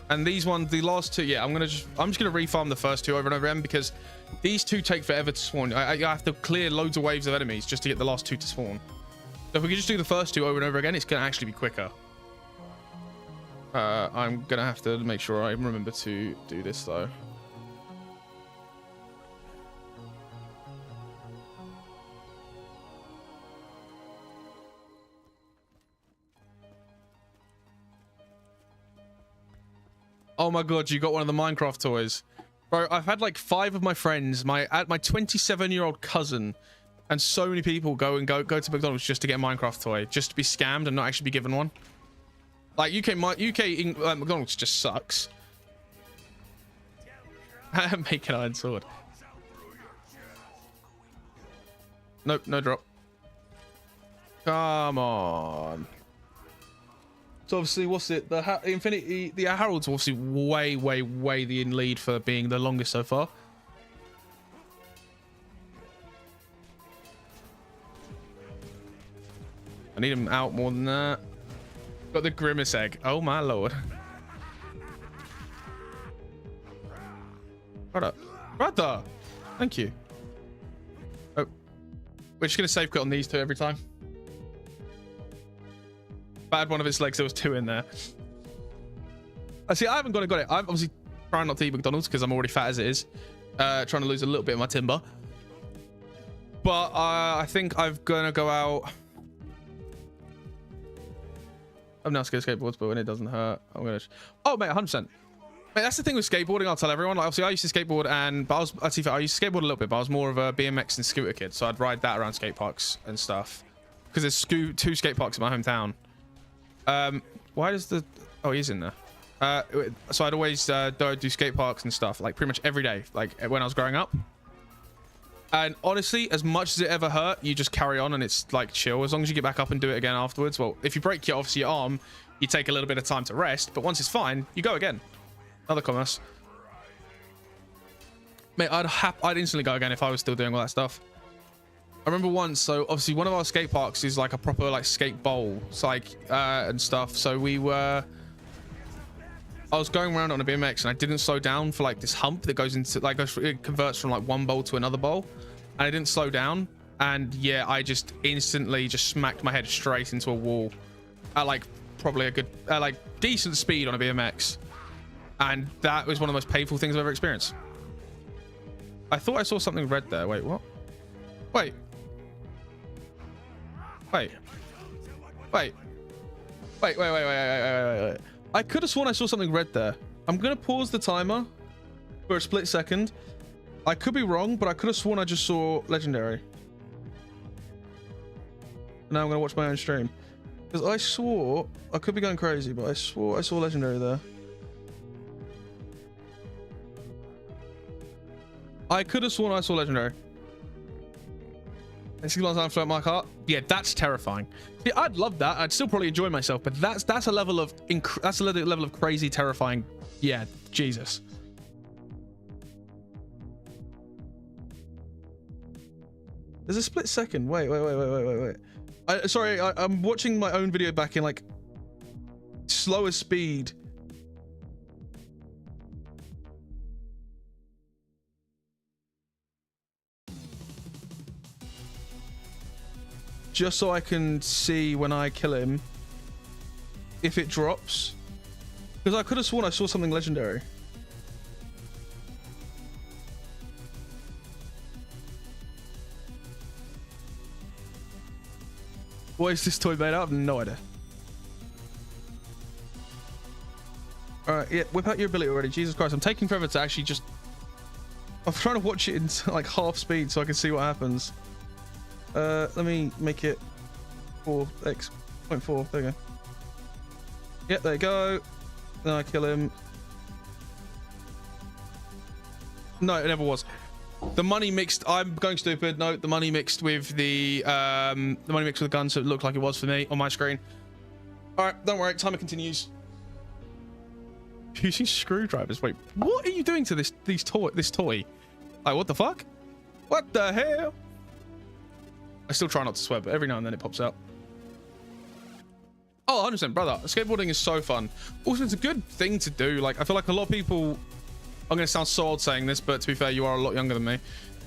And these ones, the last two, yeah, I'm just gonna refarm the first two over and over again, because these two take forever to spawn. I have to clear loads of waves of enemies just to get the last two to spawn. So if we could just do the first two over and over again, it's gonna actually be quicker. I'm gonna have to make sure I remember to do this though. Oh my god, you got one of the Minecraft toys. Bro, I've had like 5 of my friends, my 27-year-old cousin, and so many people go to McDonald's just to get a Minecraft toy, just to be scammed and not actually be given one. Like, McDonald's just sucks. Make an iron sword. Nope, no drop. Come on. So obviously, what's it? The Harold's obviously way the in lead for being the longest so far. I need him out more than that. Got the Grimace egg. Oh my lord. Brother. Thank you. Oh. We're just going to safe quit on these two every time. Bad one of its legs, there was 2 in there. I see, I haven't got it. I'm obviously trying not to eat McDonald's because I'm already fat as it is. Trying to lose a little bit of my timber. But I think I'm going to go out. I'm now scared of skateboards, but when it doesn't hurt, I'm going to... Oh, mate, 100%. Mate, that's the thing with skateboarding. I'll tell everyone. Like, obviously, I used to skateboard, I used to skateboard a little bit, but I was more of a BMX and scooter kid. So I'd ride that around skate parks and stuff. Because there's 2 skate parks in my hometown. Why does the... Oh, he's in there. So I'd always do skate parks and stuff, like pretty much every day, like when I was growing up. And honestly, as much as it ever hurt, you just carry on and it's like chill. As long as you get back up and do it again afterwards. Well, if you break obviously your arm, you take a little bit of time to rest. But once it's fine, you go again. Another commerce. Mate, I'd instantly go again if I was still doing all that stuff. I remember once, so obviously one of our skate parks is like a proper like skate bowl. It's like, and stuff. So I was going around on a BMX and I didn't slow down for like this hump that goes into like, it converts from like one bowl to another bowl. And I didn't slow down. And yeah, I just instantly just smacked my head straight into a wall at like probably a good, like decent speed on a BMX. And that was one of the most painful things I've ever experienced. I thought I saw something red there. Wait, what? Wait. Wait. Wait. Wait. I could have sworn I saw something red there. I'm going to pause the timer for a split second. I could be wrong, but I could have sworn I just saw Legendary. Now I'm going to watch my own stream. Because I swore... I could be going crazy, but I swore I saw Legendary there. I could have sworn I saw Legendary. And 61 times float my car. Yeah, that's terrifying. See, I'd love that. I'd still probably enjoy myself, but that's a level of level of crazy, terrifying. Yeah, Jesus. There's a split second. Wait. Sorry, I'm watching my own video back in like slower speed. Just so I can see when I kill him if it drops, because I could have sworn I saw something legendary. What is this toy made out of? No idea. All right, yeah, whip out your ability already. Jesus Christ, I'm taking forever to actually just... I'm trying to watch it in like half speed so I can see what happens. Let me make it 4x.4. There you go. Yep, there you go. Then I kill him. No, it never was. The money mixed. I'm going stupid. No, the money mixed with the money mixed with the gun, so it looked like it was for me on my screen. All right, don't worry. Timer continues. Using screwdrivers. Wait, what are you doing to this toy? Like, what the fuck? What the hell? I still try not to swear, but every now and then it pops out. Oh, 100%, brother. Skateboarding is so fun. Also, it's a good thing to do. Like, I feel like a lot of people... I'm going to sound so old saying this, but to be fair, you are a lot younger than me.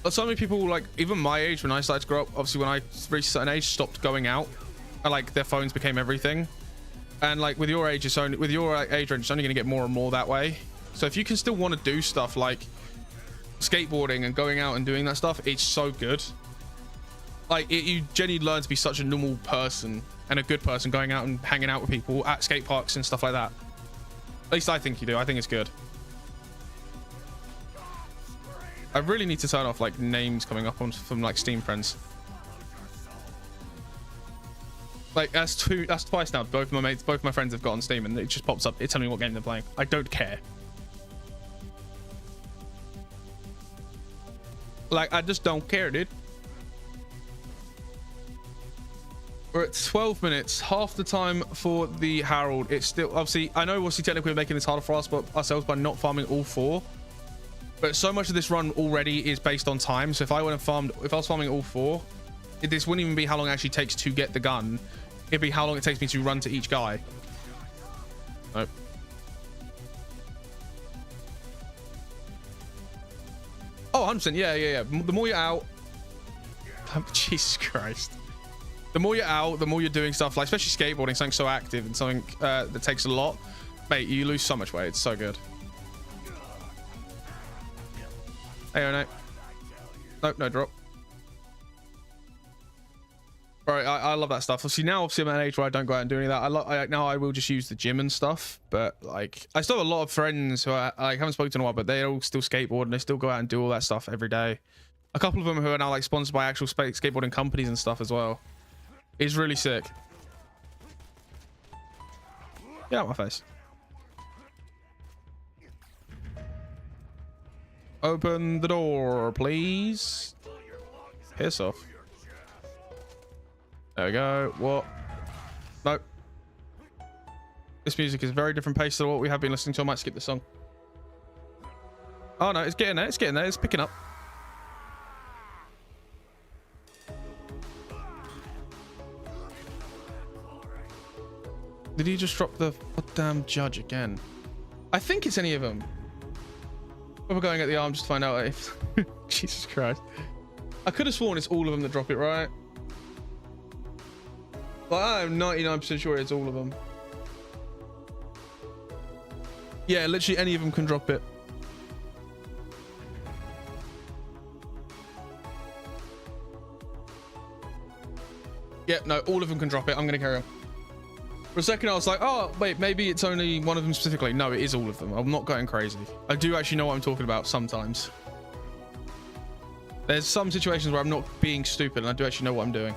But so many people, like, even my age, when I started to grow up, obviously when I reached a certain age, stopped going out. And, like, their phones became everything. And, like, with your age, age range, it's only going to get more and more that way. So if you can still want to do stuff like skateboarding and going out and doing that stuff, it's so good. Like, you genuinely learn to be such a normal person and a good person going out and hanging out with people at skate parks and stuff like that. At least I think you do. I think it's good. I really need to turn off like names coming up from like Steam friends. Like that's twice now. Both my friends have got on Steam and it just pops up. It's telling me what game they're playing. I don't care. Like, I just don't care, dude. We're at 12 minutes, half the time for the Harold. It's still, obviously, I know obviously technically we're making this harder for us, but ourselves by not farming all 4. But so much of this run already is based on time. So if I was farming all 4, this wouldn't even be how long it actually takes to get the gun. It'd be how long it takes me to run to each guy. Nope. Oh, 100%. Yeah. The more you're out, Jesus Christ. The more you're out, the more you're doing stuff like, especially skateboarding, something so active and something that takes a lot. Mate, you lose so much weight. It's so good. Hey, oh no. Nope, no drop. Right, I love that stuff. See, now obviously I'm at an age where I don't go out and do any of that. Now I will just use the gym and stuff. But like, I still have a lot of friends who I haven't spoken to in a while, but they all still skateboard and they still go out and do all that stuff every day. A couple of them who are now like sponsored by actual skateboarding companies and stuff as well. It's really sick. Get out my face. Open the door, please. Piss off. There we go. What? Nope. This music is very different pace to what we have been listening to. I might skip the song. Oh no, it's getting there. It's getting there. It's picking up. Did he just drop the goddamn judge again? I think it's any of them. We're going at the arm just to find out if... Jesus Christ. I could have sworn it's all of them that drop it, right? But I'm 99% sure it's all of them. Yeah, literally any of them can drop it. Yeah, no, all of them can drop it. I'm going to carry on. For a second, I was like, oh, wait, maybe it's only one of them specifically. No, it is all of them. I'm not going crazy. I do actually know what I'm talking about sometimes. There's some situations where I'm not being stupid and I do actually know what I'm doing.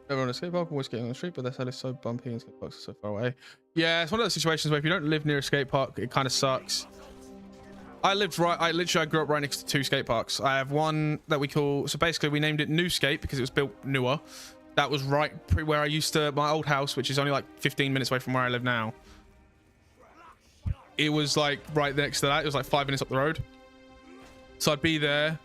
Everyone on a skate park, always skating on the street, but their side is so bumpy and skate parks are so far away. Yeah, it's one of those situations where if you don't live near a skate park, it kind of sucks. I grew up right next to 2 skate parks. I have one that we call, so basically we named it New Skate because it was built newer. That was right where I used to, my old house, which is only like 15 minutes away from where I live now. It was like right next to that. It was like 5 minutes up the road. So I'd be there.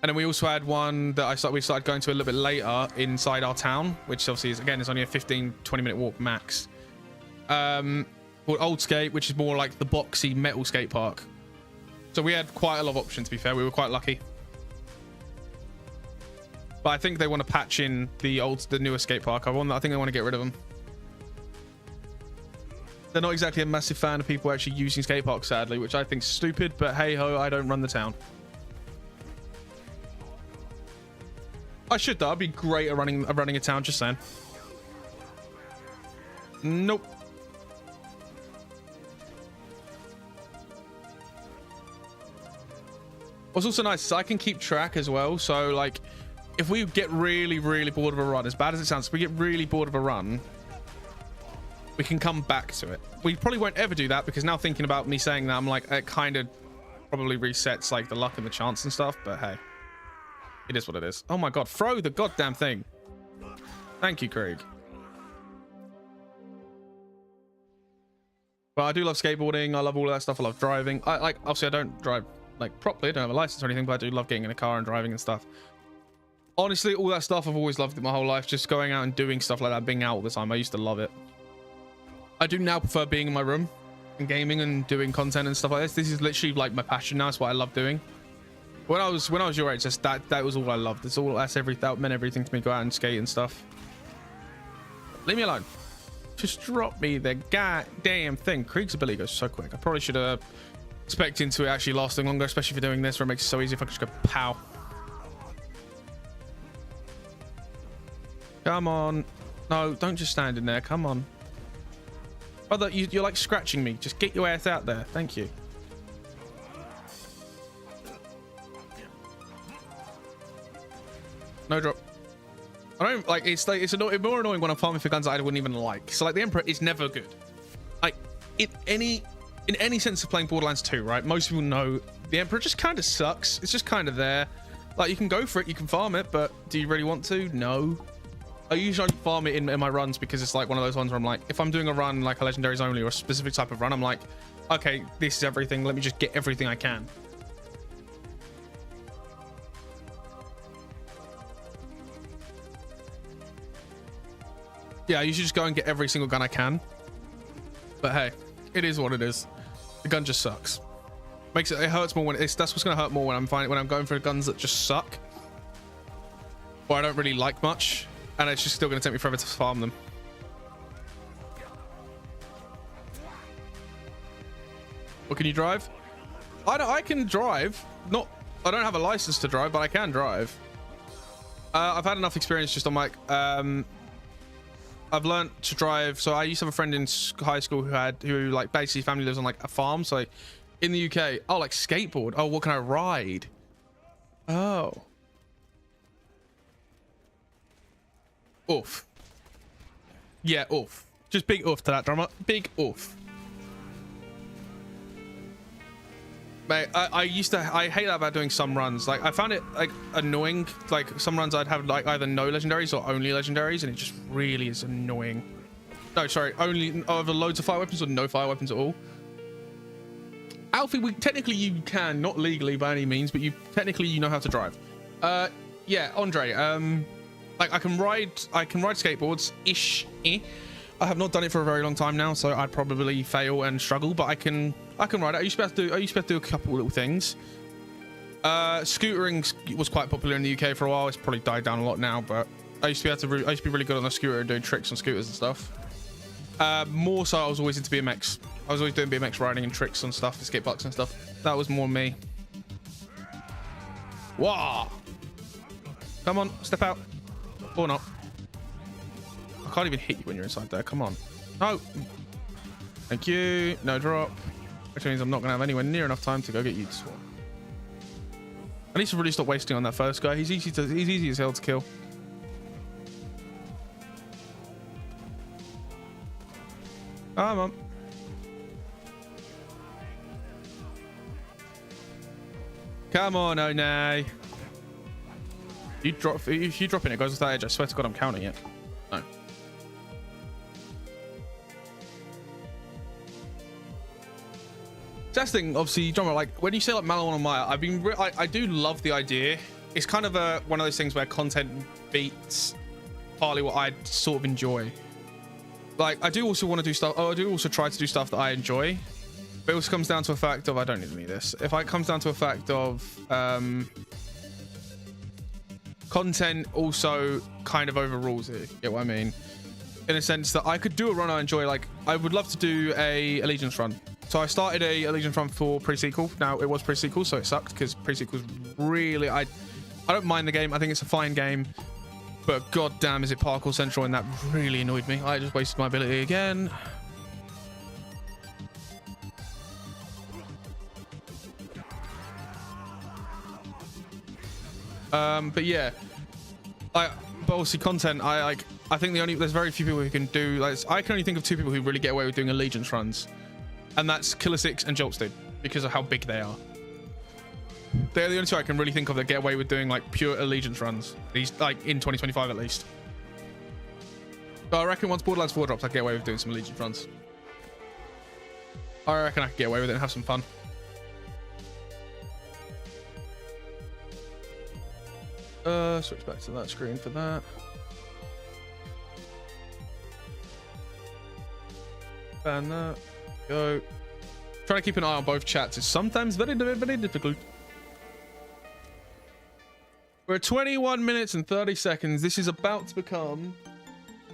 And then we also had one that we started going to a little bit later inside our town, which obviously is, again, is only a 15-20 minute walk max. Called Old Skate, which is more like the boxy metal skate park. So we had quite a lot of options, to be fair. We were quite lucky. But I think they want to patch in the newer skate park. I think they want to get rid of them. They're not exactly a massive fan of people actually using skate parks, sadly, which I think is stupid, but hey ho, I don't run the town. I should though. I'd be great at running a town, just saying. Nope. What's also nice is I can keep track as well. So like, if we get really, really bored of a run, as bad as it sounds, if we get really bored of a run, we can come back to it. We probably won't ever do that because now thinking about me saying that, I'm like, it kind of probably resets like the luck and the chance and stuff, but hey, it is what it is. Oh my God, throw the goddamn thing. Thank you, Craig. But I do love skateboarding. I love all of that stuff. I love driving. Obviously I don't drive like properly. I don't have a license or anything, but I do love getting in a car and driving and stuff. Honestly, all that stuff, I've always loved it my whole life. Just going out and doing stuff like that, being out all the time. I used to love it. I do now prefer being in my room and gaming and doing content and stuff like this. This is literally like my passion now. It's what I love doing. When I was your age, just that was all I loved. That meant everything to me. Go out and skate and stuff. Leave me alone. Just drop me the goddamn thing. Krieg's ability goes so quick. I probably should have expected into it actually lasting longer, especially for doing this, where it makes it so easy if I could just go pow. Come on. No, don't just stand in there. Come on. Brother, you're like scratching me. Just get your ass out there. Thank you. No drop. I don't like it's more annoying when I'm farming for guns that I wouldn't even like. So like the Emperor is never good. Like in any sense of playing Borderlands 2, right? Most people know the Emperor just kind of sucks. It's just kind of there. Like you can go for it, you can farm it, but do you really want to? No. I usually farm it in my runs because it's like one of those ones where I'm like, if I'm doing a run like a Legendaries only or a specific type of run, I'm like, okay, this is everything. Let me just get everything I can. Yeah, I usually just go and get every single gun I can. But hey, it is what it is. The gun just sucks. It hurts more when that's what's gonna hurt more when I'm going for guns that just suck. Or I don't really like much. And it's just still gonna take me forever to farm them. Or can you drive? I can drive. I don't have a license to drive, but I can drive. I've had enough experience just on like, I've learned to drive. So I used to have a friend in high school who like basically family lives on like a farm. So like in the UK, oh, like skateboard. Oh, what can I ride? Oh. Oof. Yeah, oof. Just big oof to that drummer. Big oof. Mate, I hate that about doing some runs. Like I found it like annoying. Like some runs I'd have like either no legendaries or only legendaries, and it just really is annoying. No, sorry, only either loads of fire weapons or no fire weapons at all. Alfie, technically you can, not legally by any means, but technically you know how to drive. Yeah, Andre. Like I can ride skateboards ish. I have not done it for a very long time now, so I'd probably fail and struggle, but I can ride it. I used to be able to do a couple little things. Scootering was quite popular in the UK for a while. It's probably died down a lot now, but I used to be really good on a scooter and doing tricks on scooters and stuff. More so I was always into BMX. I was always doing BMX riding and tricks on stuff, skate parks and stuff. That was more me. Wow. Come on, step out. Or not. I can't even hit you when you're inside there. Come on. No. Thank you. No drop. Which means I'm not going to have anywhere near enough time to go get you to swarm. I need to really stop wasting on that first guy. He's easy as hell to kill. Come on. Come on, oh no. If you drop in, it goes off that edge. I swear to God, I'm counting it. No. That's the thing, obviously, John, like when you say like Malon on Maya, I do love the idea. It's kind of one of those things where content beats partly what I sort of enjoy. Like I do also want to do stuff. Oh, I do also try to do stuff that I enjoy. But it also comes down to a fact of I don't need any of this. If it comes down to a fact of content also kind of overrules it. You get what I mean? In a sense that I could do a run I enjoy. Like I would love to do a Allegiance run. So I started a Allegiance run for pre-sequel. Now it was pre-sequel, so it sucked because pre-sequel's really I don't mind the game. I think it's a fine game, but goddamn is it parkour central, and that really annoyed me. I just wasted my ability again. But yeah, but obviously content. I think there's very few people who can do. Like I can only think of two people who really get away with doing Allegiance runs. And that's Killer 6 and Joltstein because of how big they are. They're the only two I can really think of that get away with doing like pure Allegiance runs. These like in 2025 at least. But I reckon once Borderlands 4 drops, I get away with doing some Allegiance runs. I reckon I could get away with it and have some fun. Switch back to that screen for that. Ban that. Go. Trying to keep an eye on both chats is sometimes very, very difficult. We're at 21 minutes and 30 seconds. This is about to become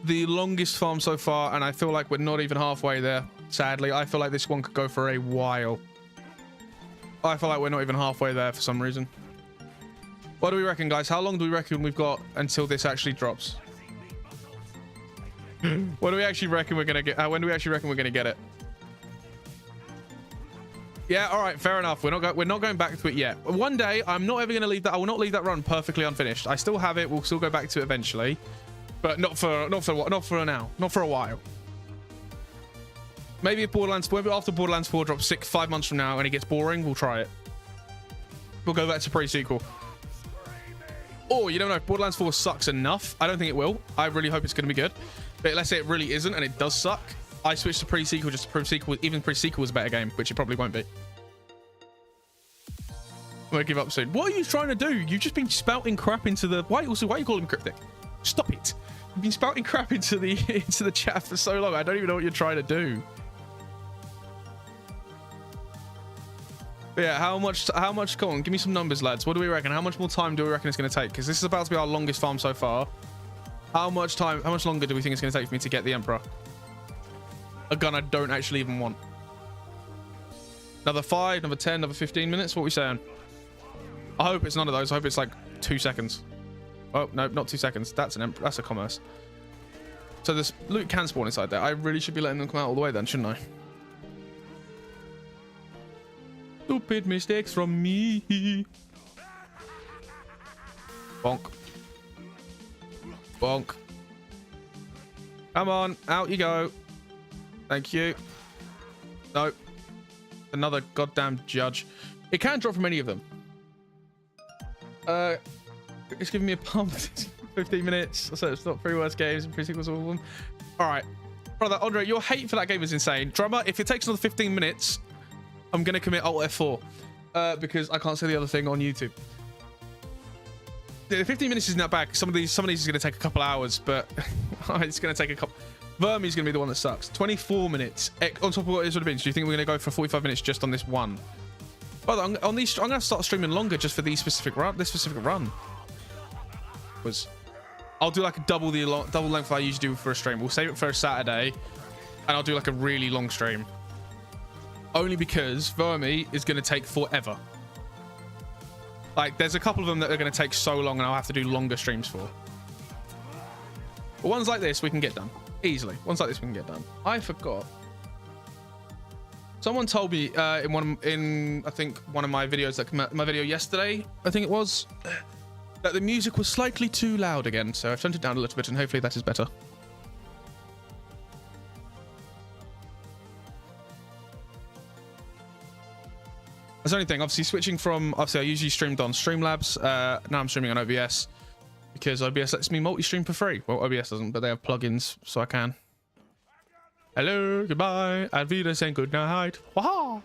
the longest farm so far, and I feel like we're not even halfway there. Sadly, I feel like this one could go for a while. I feel like we're not even halfway there for some reason. What do we reckon, guys? How long do we reckon we've got until this actually drops? What do we actually reckon we're gonna get? When do we actually reckon we're gonna get it? Yeah, all right, fair enough. We're not going back to it yet. One day, I'm not ever going to leave that. I will not leave that run perfectly unfinished. I still have it. We'll still go back to it eventually, but not for now. Not for a while. Maybe after Borderlands 4 drops 5 months from now and it gets boring, we'll try it. We'll go back to pre-sequel. Or you don't know if Borderlands 4 sucks enough. I don't think it will. I really hope it's going to be good. But let's say it really isn't and it does suck. I switched to pre-sequel just to prove sequel. Even pre-sequel is a better game, which it probably won't be. I'm gonna give up soon. What are you trying to do? You've just been spouting crap into the. Why you call him cryptic? Stop it! You've been spouting crap into the chat for so long. I don't even know what you're trying to do. But yeah, how much? Come on, give me some numbers, lads. What do we reckon? How much more time do we reckon it's gonna take? Because this is about to be our longest farm so far. How much longer do we think it's gonna take for me to get the Emperor? A gun I don't actually even want. Another 5, another 10, another 15 minutes. What are we saying? I hope it's none of those. I hope it's like 2 seconds. Oh, no, not 2 seconds. That's a commerce. So this loot can spawn inside there. I really should be letting them come out all the way then, shouldn't I? Stupid mistakes from me. Bonk. Bonk. Come on, out you go. Thank you. Nope. Another goddamn judge. It can drop from any of them. It's giving me a pump. 15 minutes. So it's not 3 worst games and 3 sequels, all of them. All right. Brother, Andre, your hate for that game is insane. Drummer, if it takes another 15 minutes, I'm going to commit Alt F4 because I can't say the other thing on YouTube. The 15 minutes isn't that bad. Some of these is going to take a couple hours, but it's going to take a couple. Vermi's going to be the one that sucks. 24 minutes on top of what it would have been. So you think we're going to go for 45 minutes just on this one? Brother, I'm going to start streaming longer just for this specific run. I'll do like a double length I usually do for a stream. We'll save it for a Saturday, and I'll do like a really long stream. Only because Vermi is going to take forever. Like, there's a couple of them that are going to take so long, and I'll have to do longer streams for. But ones like this, we can get done easily. Ones like this, we can get done. I forgot. Someone told me in I think one of my videos, like my video yesterday, I think it was, that the music was slightly too loud again. So I've turned it down a little bit, and hopefully that is better. That's the only thing. Obviously, switching from, I usually streamed on Streamlabs. Now I'm streaming on OBS because OBS lets me multi-stream for free. Well, OBS doesn't, but they have plugins, so I can. Hello, goodbye, and Vida saying good night. Waha! All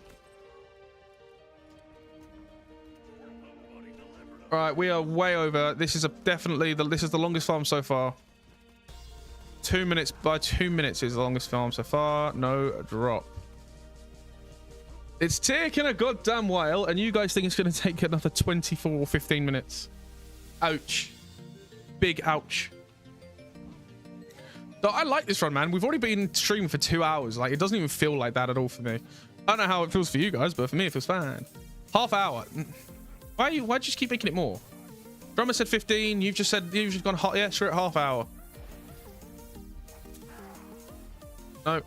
right, we are way over. This is definitely the longest farm so far. 2 minutes by 2 minutes is the longest farm so far. No drop. It's taking a goddamn while, and you guys think it's going to take another 24 or 15 minutes. Ouch. Big ouch. So I like this run, man. We've already been streaming for 2 hours. Like, it doesn't even feel like that at all for me. I don't know how it feels for you guys, but for me, it feels fine. Half hour. Why'd you just keep making it more? Drummer said 15. You've just gone hot. Yeah, sure, at half hour. No.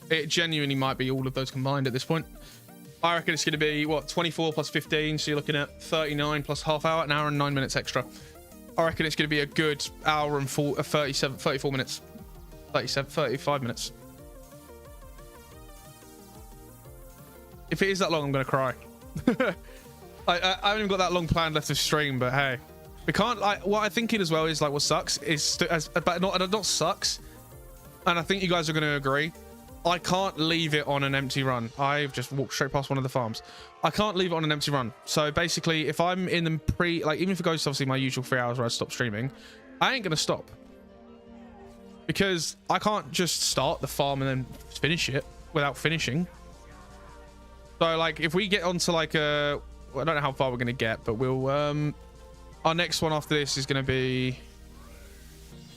It genuinely might be all of those combined at this point. I reckon it's going to be, what, 24 plus 15. So you're looking at 39 plus half hour, an hour and 9 minutes extra. I reckon it's going to be a good hour and 34 minutes. 35 minutes. If it is that long, I'm going to cry. I haven't even got that long planned left to stream, but hey. We can't, like, what I'm thinking as well is, like, what sucks is, but not sucks. And I think you guys are going to agree. I can't leave it on an empty run. I've just walked straight past one of the farms. I can't leave it on an empty run. So basically, if I'm in the even if it goes to obviously my usual 3 hours where I stop streaming, I ain't going to stop. Because I can't just start the farm and then finish it without finishing. So like, if we get onto like I don't know how far we're going to get, but we'll, our next one after this is going to be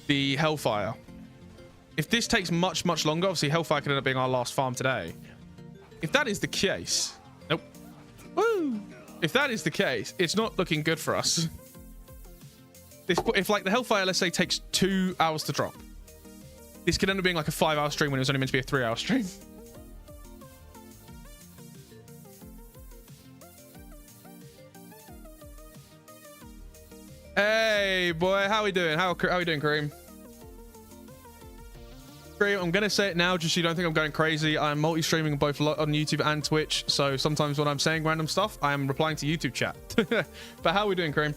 the Hellfire. If this takes much, much longer, obviously Hellfire could end up being our last farm today. If that is the case, nope. Woo! If that is the case, it's not looking good for us. If like the Hellfire, let's say, takes 2 hours to drop, this could end up being like a 5-hour stream when it was only meant to be a 3-hour stream. Hey, boy, how we doing? How we doing, Kareem? I'm gonna say it now just so you don't think I'm going crazy. I'm multi-streaming both on YouTube and Twitch, so sometimes when I'm saying random stuff, I am replying to YouTube chat. But how are we doing, Kareem?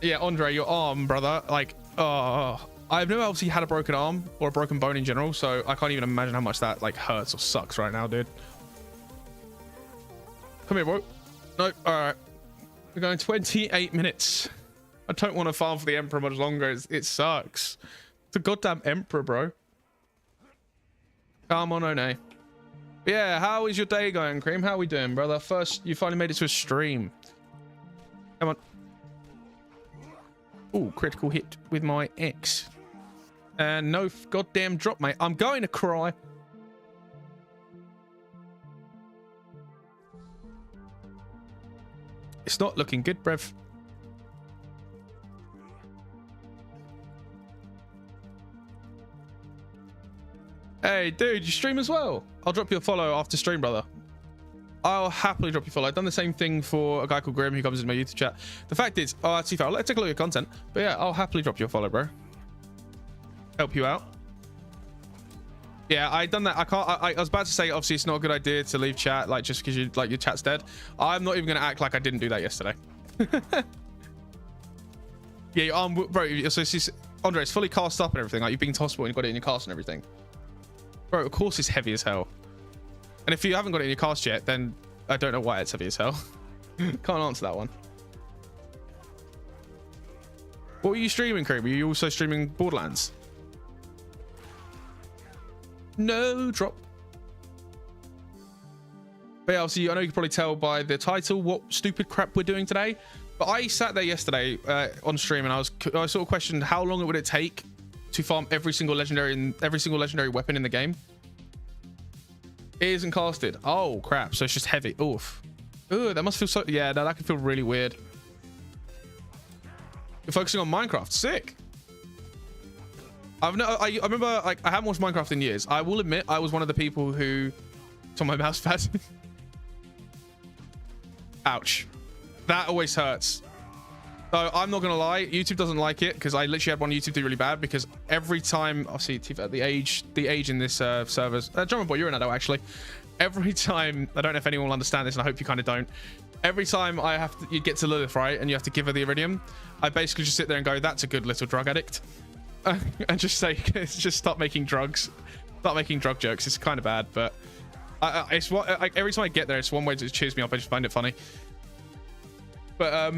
Yeah, Andre, your arm, brother, like, I've never obviously had a broken arm or a broken bone in general, so I can't even imagine how much that like hurts or sucks right now, dude. Come here, bro. No, all right, we're going 28 minutes. I don't want to farm for the Emperor much longer. It sucks. It's a goddamn Emperor, bro. Come on, One. Yeah, how is your day going, Cream? How are we doing, brother? First, you finally made it to a stream. Come on. Ooh, critical hit with my X. And no goddamn drop, mate. I'm going to cry. It's not looking good, brev. Hey, dude, you stream as well? I'll drop you a follow after stream, brother. I'll happily drop you a follow. I've done the same thing for a guy called Grim who comes in my YouTube chat. The fact is, oh, that's fair. Let's take a look at your content. But yeah, I'll happily drop you a follow, bro. Help you out. Yeah, I done that. I was about to say, obviously, it's not a good idea to leave chat, like, just because you like your chat's dead. I'm not even gonna act like I didn't do that yesterday. Yeah, your arm, bro. So it's Andre, it's fully cast up and everything. Like, you've been tossed and you got it in your cast and everything. Bro, of course it's heavy as hell. And if you haven't got it in your cast yet, then I don't know why it's heavy as hell. Can't answer that one. What were you streaming, Cream? Were you also streaming Borderlands? No drop. But yeah, obviously, I know you can probably tell by the title what stupid crap we're doing today. But I sat there yesterday on stream and I sort of questioned how long it would it take to farm every single legendary and every single legendary weapon in the game. It isn't casted. Oh crap! So it's just heavy. Oof. Ooh, that must feel so. Yeah, no, that can feel really weird. You're focusing on Minecraft. Sick. I remember, like, I haven't watched Minecraft in years. I will admit I was one of the people who saw my mouse pad. Ouch. That always hurts. So I'm not gonna lie, YouTube doesn't like it because I literally had one YouTube do really bad because every time I see the age in this servers, Drummer Boy, you're an adult actually. Every time, I don't know if anyone will understand this, and I hope you kind of don't. Every time you get to Lilith, right, and you have to give her the iridium, I basically just sit there and go, "That's a good little drug addict," and just say, just start making drug jokes. It's kind of bad, but it's what every time I get there, it's one way to cheers me up. I just find it funny. But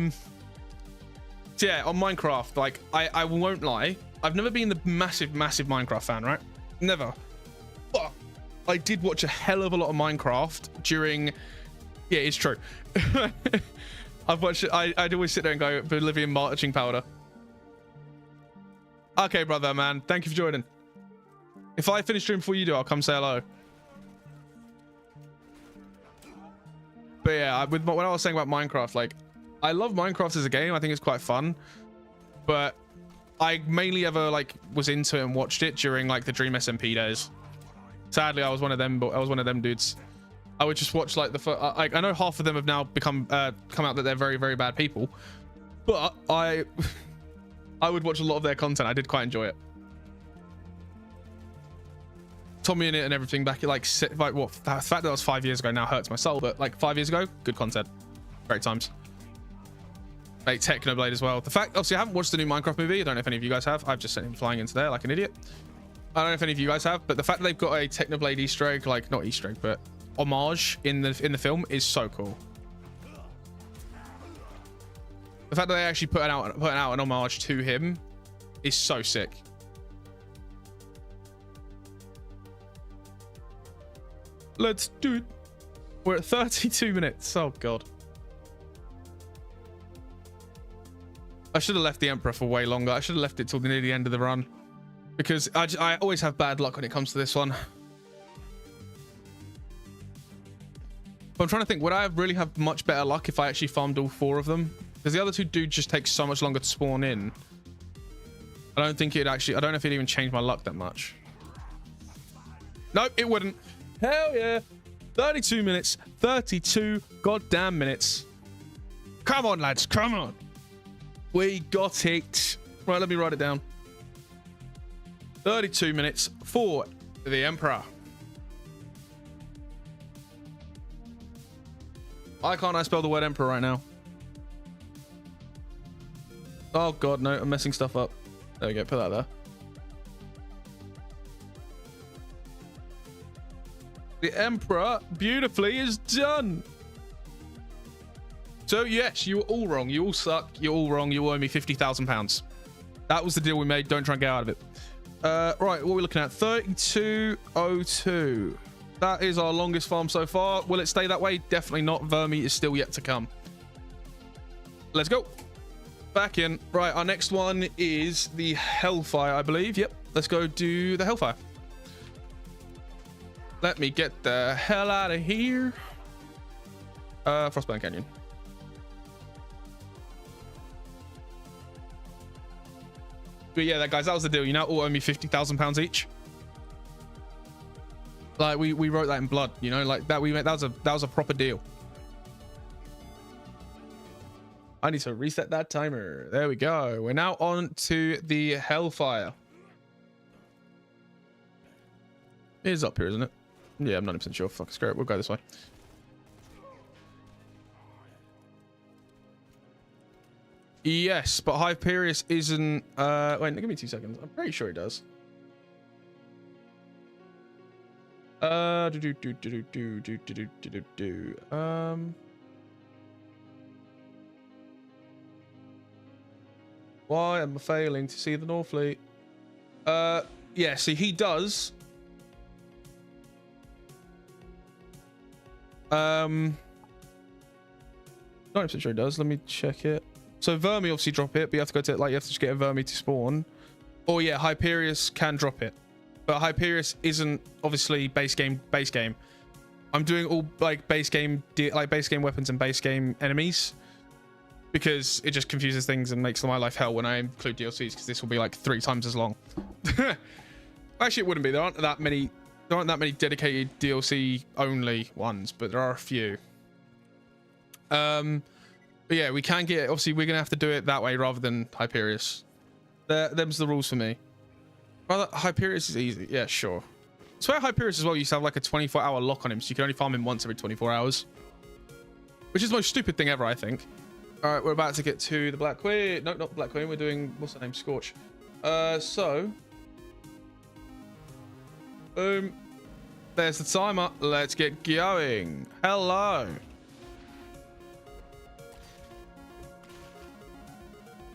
yeah, on Minecraft, like I won't lie, I've never been the massive Minecraft fan, right? Never. But I did watch a hell of a lot of Minecraft during. Yeah, it's true. I've watched. I'd always sit there and go Bolivian marching powder. Okay, brother, man. Thank you for joining. If I finish stream before you do, I'll come say hello. But yeah, with what I was saying about Minecraft, like, I love Minecraft as a game. I think it's quite fun, but I mainly ever like was into it and watched it during like the Dream SMP days. Sadly, I was one of them. But I was one of them dudes. I would just watch like I know half of them have now come out that they're very bad people, but I would watch a lot of their content. I did quite enjoy it. Tommy in it and everything back at like what, the fact that was 5 years ago now hurts my soul, but like 5 years ago, good content, great times. Like Technoblade as well. The fact, obviously, I haven't watched the new Minecraft movie. I don't know if any of you guys have. I've just sent him flying into there like an idiot. I don't know if any of you guys have, but the fact that they've got a Technoblade Easter egg, like not Easter egg, but homage in the film is so cool. The fact that they actually put out an homage to him is so sick. Let's do it. We're at 32 minutes. Oh god. I should have left the Emperor for way longer. I should have left it till near the end of the run, because I always have bad luck when it comes to this one. But I'm trying to think, would I really have much better luck if I actually farmed all 4 of them? Because the other 2 do just take so much longer to spawn in. I don't think it'd actually, I don't know if it'd even change my luck that much. Nope, it wouldn't. Hell yeah. 32 minutes. 32 goddamn minutes. Come on, lads. Come on. We got it. Right, let me write it down. 32 minutes for the Emperor. Why can't I spell the word Emperor right now? Oh god, no, I'm messing stuff up. There we go, put that there. The Emperor beautifully is done. So yes, you were all wrong. You all suck. You're all wrong. You owe me £50,000. That was the deal we made. Don't try and get out of it. Right, what are we looking at? 3202. That is our longest farm so far. Will it stay that way? Definitely not. Vermi is still yet to come. Let's go. Back in. Right, our next one is the Hellfire, I believe. Yep. Let's go do the Hellfire. Let me get the hell out of here. Frostburn Canyon. But yeah, guys, that was the deal. You now all owe me £50,000 each. Like we wrote that in blood, you know, like that. That was a proper deal. I need to reset that timer. There we go. We're now on to the Hellfire. It is up here, isn't it? Yeah, I'm 90% sure. Fuck, screw it. We'll go this way. Yes, but Hyperius isn't... wait, give me 2 seconds. I'm pretty sure it does. Why am I failing to see the North Fleet? Yeah, see, he does. 90% sure he does. Let me check it. So Vermi obviously drop it, but you have to go to like you have to just get a Vermi to spawn. Or yeah, Hyperius can drop it, but Hyperius isn't obviously base game. I'm doing all like base game weapons and base game enemies because it just confuses things and makes my life hell when I include DLCs, because this will be like 3 times as long. Actually, it wouldn't be. There aren't that many dedicated DLC only ones, but there are a few. But yeah, we can get, obviously we're gonna have to do it that way rather than Hyperius. Them's the rules for me. Rather, Hyperius is easy. Yeah, sure. I swear Hyperius as well used to have like a 24-hour lock on him, so you can only farm him once every 24 hours. Which is the most stupid thing ever, I think. All right, we're about to get to the Black Queen. No, not the Black Queen. We're doing, what's her name? Scorch. So. Boom. There's the timer. Let's get going. Hello.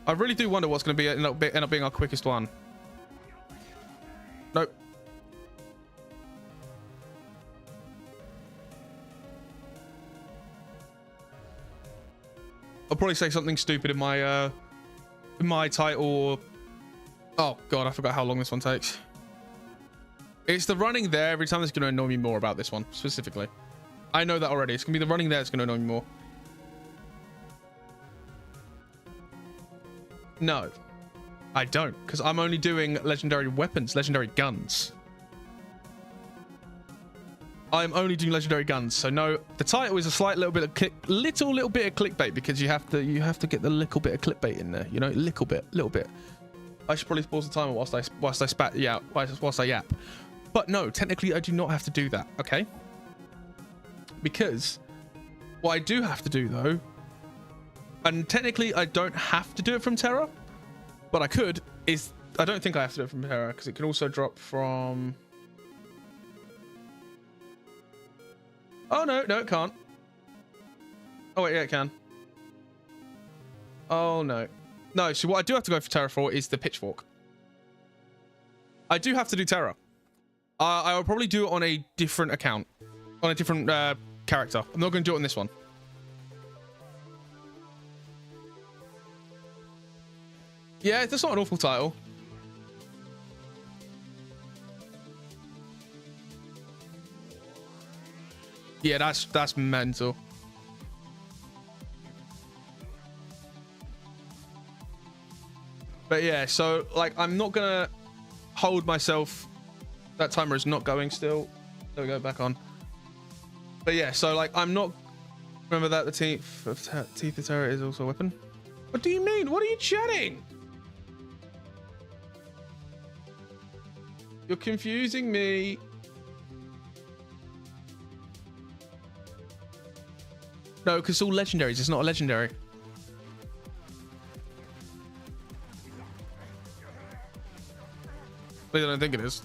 I really do wonder what's going to be end up being our quickest one. Nope. I'll probably say something stupid in my title. Oh god, I forgot how long this one takes. It's the running there every time that's going to annoy me more about this one specifically. I know that already. It's going to be the running there that's going to annoy me more. No, I don't, because I'm only doing legendary weapons, legendary guns. I'm only doing legendary guns, so no. The title is a slight little bit of little bit of clickbait, because you have to get the little bit of clickbait in there, you know, little bit. I should probably pause the timer whilst I spat, yeah, whilst I yap. But no, technically I do not have to do that, okay? Because what I do have to do though. And technically, I don't have to do it from Terra, but I could. I don't think I have to do it from Terra, because it can also drop from... Oh, no, it can't. Oh, wait, yeah, it can. Oh, no. No, so what I do have to go for Terra for is the Pitchfork. I do have to do Terra. I will probably do it on a different account, on a different character. I'm not going to do it on this one. Yeah, that's not an awful title. Yeah, that's mental. But yeah, so like I'm not gonna hold myself. That timer is not going still. There we go, back on. But yeah, so like I'm not. Remember that the teeth of Terror is also a weapon. What do you mean? What are you chatting? You're confusing me. No, because it's all legendaries. It's not a legendary. At least I don't think it is.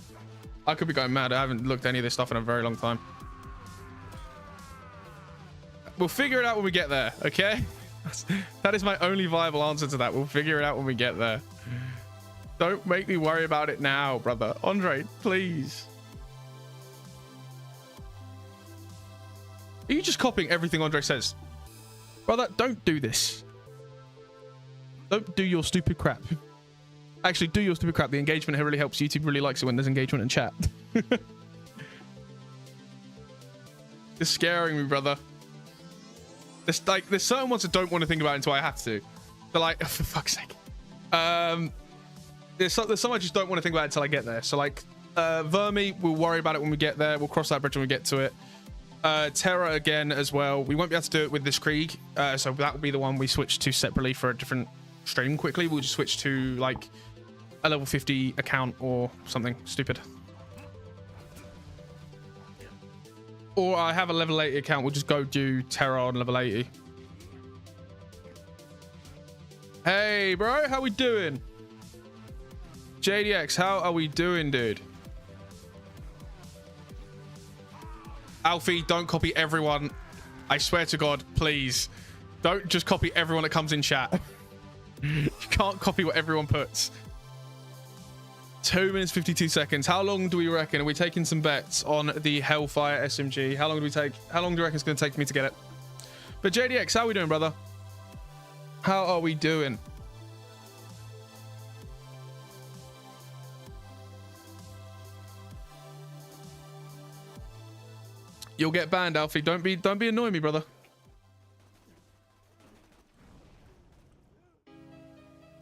I could be going mad. I haven't looked at any of this stuff in a very long time. We'll figure it out when we get there, okay? That is my only viable answer to that. We'll figure it out when we get there. Don't make me worry about it now, brother. Andre, please. Are you just copying everything Andre says? Brother, don't do this. Don't do your stupid crap. Actually, do your stupid crap. The engagement here really helps. YouTube really likes it when there's engagement in chat. You're scaring me, brother. There's certain ones I don't want to think about until I have to. But like, oh, for fuck's sake. there's some I just don't want to think about until I get there. So like Vermi, we'll worry about it when we get there. We'll cross that bridge when we get to it. Terra again as well. We won't be able to do it with this Krieg, so that will be the one we switch to separately for a different stream quickly. We'll just switch to like a level 50 account or something stupid. Or I have a level 80 account. We'll just go do Terra on level 80. Hey, bro, how we doing? JDX, how are we doing, dude? Alfie, don't copy everyone. I swear to God, please. Don't just copy everyone that comes in chat. You can't copy what everyone puts. 2 minutes, 52 seconds. How long do we reckon? Are we taking some bets on the Hellfire SMG? How long do we take? How long do you reckon it's going to take for me to get it? But JDX, how are we doing, brother? How are we doing? You'll get banned, Alfie. Don't be annoying me, brother.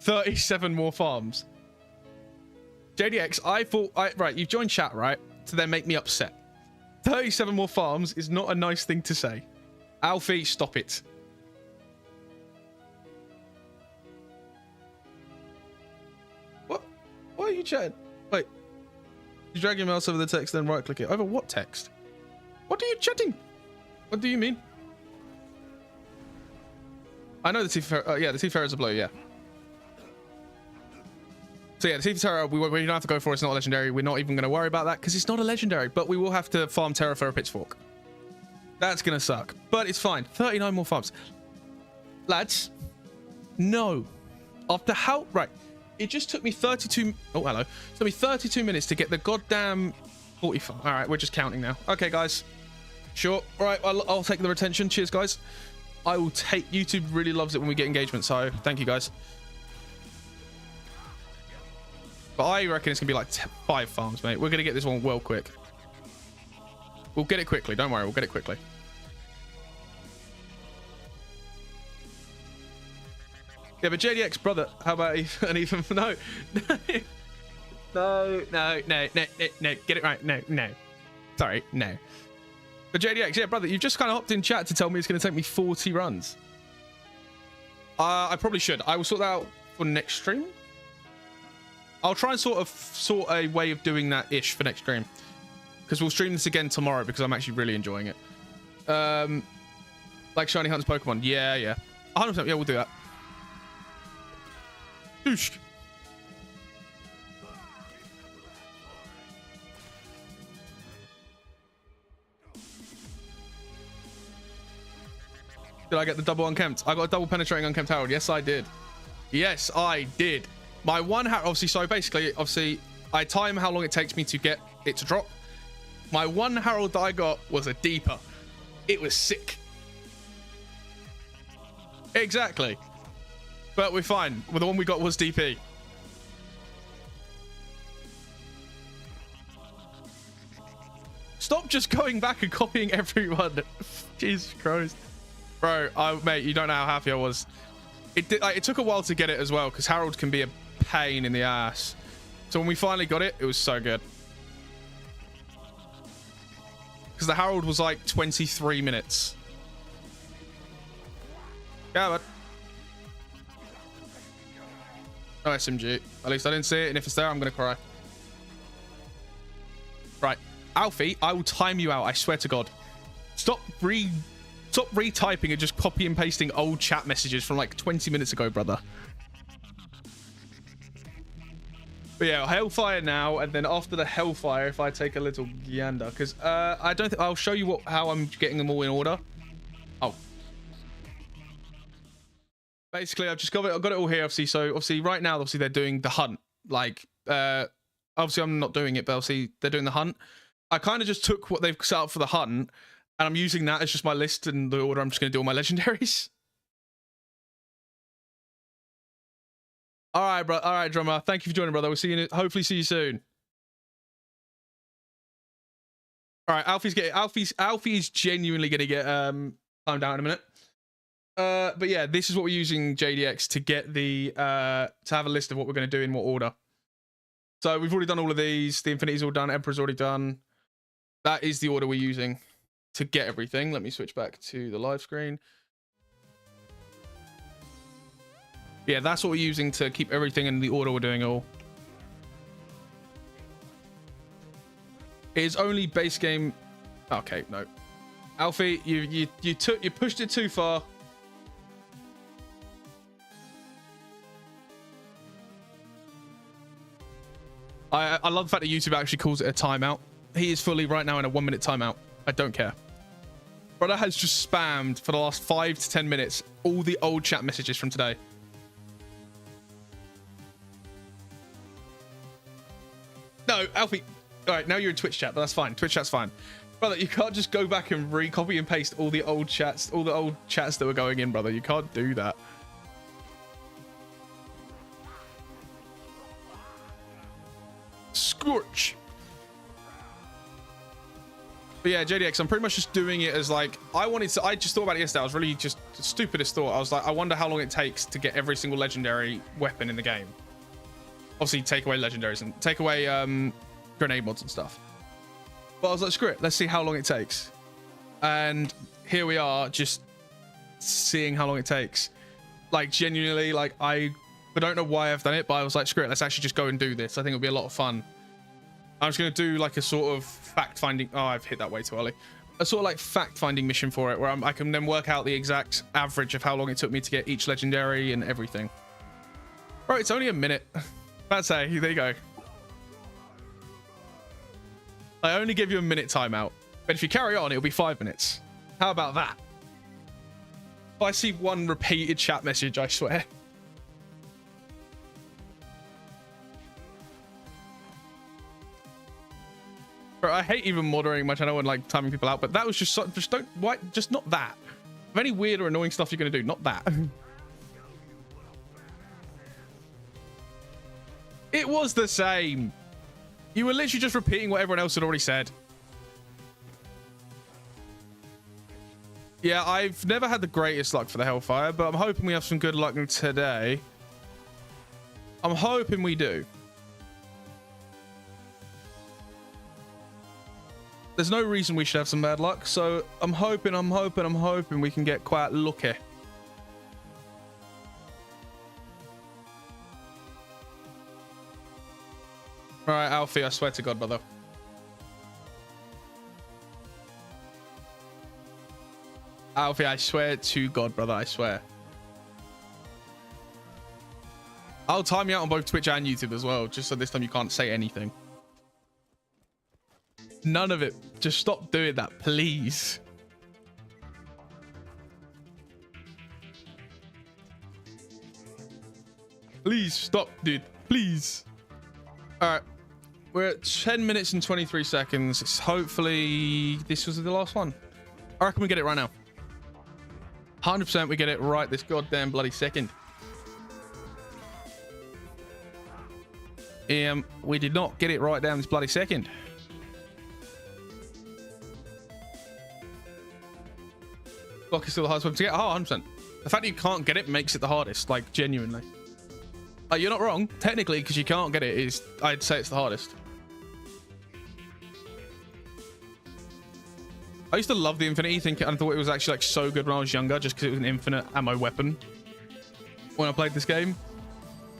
37 more farms. JDX, I thought right, you've joined chat, right? To then make me upset. 37 more farms is not a nice thing to say. Alfie, stop it. What? Why are you chatting? Wait. You drag your mouse over the text, then right click it. Over what text? What are you chatting? What do you mean? I know the Seafarer. Yeah, the Seafarers are blue. Yeah. So yeah, the Seafarer we don't have to go for. It's not a legendary. We're not even going to worry about that because it's not a legendary. But we will have to farm Terra for a pitchfork. That's going to suck. But it's fine. 39 more farms. Lads, no. After how... Right. It just took me 32... Oh, hello. It took me 32 minutes to get the goddamn 45. All right, we're just counting now. Okay, guys. Sure. All right, I'll take the retention. Cheers, guys. I will take... YouTube really loves it when we get engagement, so thank you, guys. But I reckon it's going to be like 5 farms, mate. We're going to get this one well quick. We'll get it quickly. Don't worry. We'll get it quickly. Yeah, but JDX, brother, how about even... No. No. Get it right. No. Sorry, no. But JDX, yeah, brother, you've just kind of hopped in chat to tell me it's going to take me 40 runs. I probably should. I will sort that out for next stream. I'll try and sort a way of doing that ish for next stream, because we'll stream this again tomorrow because I'm actually really enjoying it. Like Shiny Hunt's Pokemon. Yeah. 100%. Yeah, we'll do that. Oosh. Did I get the double unkempt? I got a double penetrating unkempt Harold. Yes, I did. Yes, I did. My one Harold, obviously, so basically, I time how long it takes me to get it to drop. My one Harold that I got was a deeper. It was sick. Exactly. But we're fine. Well, the one we got was DP. Stop just going back and copying everyone. Jesus Christ. Bro, mate, you don't know how happy I was. It took a while to get it as well, because Harold can be a pain in the ass. So when we finally got it, it was so good. Because the Harold was like 23 minutes. Yeah, but... No SMG. At least I didn't see it, and if it's there, I'm going to cry. Right. Alfie, I will time you out, I swear to God. Stop retyping and just copy and pasting old chat messages from like 20 minutes ago, brother. But yeah, Hellfire now, and then after the Hellfire, if I take a little gander, because I don't think I'll show you how I'm getting them all in order. Oh, basically I've got it all here. Obviously, so obviously right now, obviously they're doing the hunt. Like, obviously I'm not doing it, but obviously they're doing the hunt. I kind of just took what they've set up for the hunt, and I'm using that as just my list and the order I'm just going to do all my legendaries. All right, bro. All right, drummer. Thank you for joining, brother. We'll see you. Hopefully, see you soon. All right, Alfie is genuinely going to get timed out in a minute. But yeah, this is what we're using JDX to get the to have a list of what we're going to do in what order. So we've already done all of these. The Infinity's all done. Emperor's already done. That is the order we're using to get everything. Let me switch back to the live screen. Yeah, that's what we're using to keep everything in the order we're doing all. It is only base game. Okay, no. Alfie, you pushed it too far. I love the fact that YouTube actually calls it a timeout. He is fully right now in a 1 minute timeout. I don't care. Brother has just spammed for the last 5 to 10 minutes all the old chat messages from today. No, Alfie. All right, now you're in Twitch chat, but that's fine. Twitch chat's fine. Brother, you can't just go back and copy and paste all the old chats, that were going in, brother. You can't do that. Scorch. But yeah, JDX, I'm pretty much just doing it as like, I just thought about it yesterday. I was really just the stupidest thought. I was like, I wonder how long it takes to get every single legendary weapon in the game. Obviously, take away legendaries and take away grenade mods and stuff. But I was like, screw it. Let's see how long it takes. And here we are, just seeing how long it takes. Like, genuinely, like, I don't know why I've done it, but I was like, screw it. Let's actually just go and do this. I think it'll be a lot of fun. I'm just going to do like a sort of fact-finding. Oh, I've hit that way too early. A sort of like fact-finding mission for it, where I can then work out the exact average of how long it took me to get each legendary and everything. Right, it's only a minute. That's there you go. I only give you a minute timeout, but if you carry on, it'll be 5 minutes. How about that? If I see one repeated chat message, I swear. Bro, I hate even moderating my channel and like timing people out, but that was just just not that. If any weird or annoying stuff you're gonna do, not that. It was the same. You were literally just repeating what everyone else had already said. Yeah, I've never had the greatest luck for the Hellfire, but I'm hoping we have some good luck today. I'm hoping we do. There's no reason we should have some bad luck, so I'm hoping we can get quite lucky. All right, Alfie, I swear to God, brother. Alfie, I swear to God, brother, I swear. I'll time you out on both Twitch and YouTube as well, just so this time you can't say anything. None of it. Just stop doing that, please. Please stop, dude. Please. All right. We're at 10 minutes and 23 seconds. It's hopefully this was the last one. I reckon we get it right now. 100% we get it right this goddamn bloody second. We did not get it right down this bloody second. Block is still the hardest one to get. Oh, 100%. The fact that you can't get it makes it the hardest, like genuinely. You're not wrong. Technically, because you can't get it, I'd say it's the hardest. I used to love the Infinity, I thought it was actually like so good when I was younger, just because it was an infinite ammo weapon when I played this game.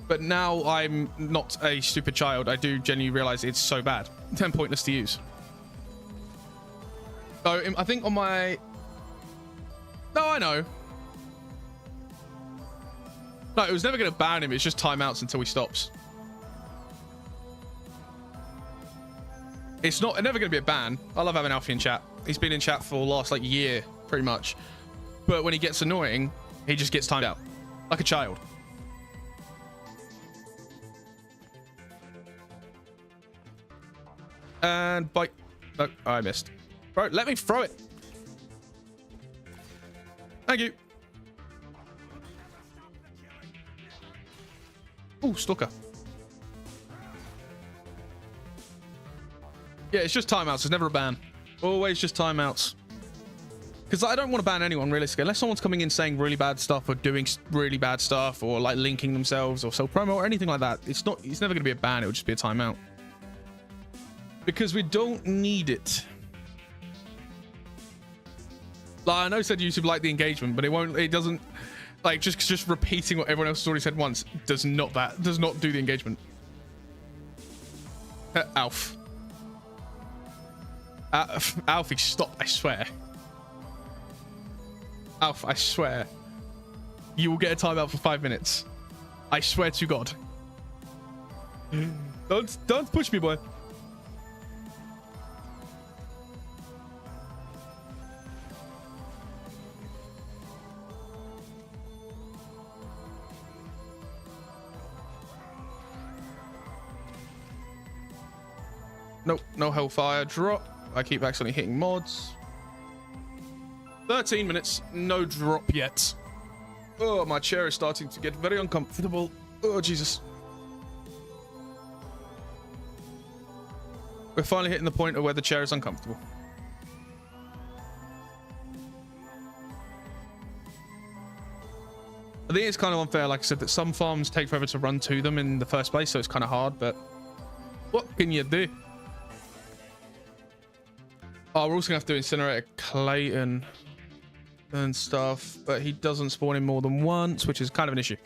But now I'm not a stupid child. I do genuinely realize it's so bad and pointless to use. So I think on my... No, I know. No, it was never going to ban him. It's just timeouts until he stops. It's never going to be a ban. I love having Alfie in chat. He's been in chat for the last like year, pretty much. But when he gets annoying, he just gets timed out. Like a child. And bite. No, I missed. Bro, let me throw it. Thank you. Ooh, stalker. Yeah, it's just timeouts. It's never a ban. Always just timeouts. Because I don't want to ban anyone realistically, unless someone's coming in saying really bad stuff or doing really bad stuff or like linking themselves or self promo or anything like that. It's never going to be a ban. It would just be a timeout. Because we don't need it. Like, I know said YouTube liked the engagement, but it doesn't, like, just repeating what everyone else has already said once does not do the engagement. Alf. Alfie, stop, I swear. Alf, I swear. You will get a timeout for 5 minutes. I swear to God. Don't push me, boy. Nope, no hellfire drop. I keep accidentally hitting mods. 13 minutes, no drop yet. Oh, my chair is starting to get very uncomfortable. Oh, Jesus. We're finally hitting the point of where the chair is uncomfortable. I think it's kind of unfair, like I said, that some farms take forever to run to them in the first place, so it's kind of hard, but what can you do? Oh, we're also gonna have to incinerate Clayton and stuff, but he doesn't spawn in more than once, which is kind of an issue.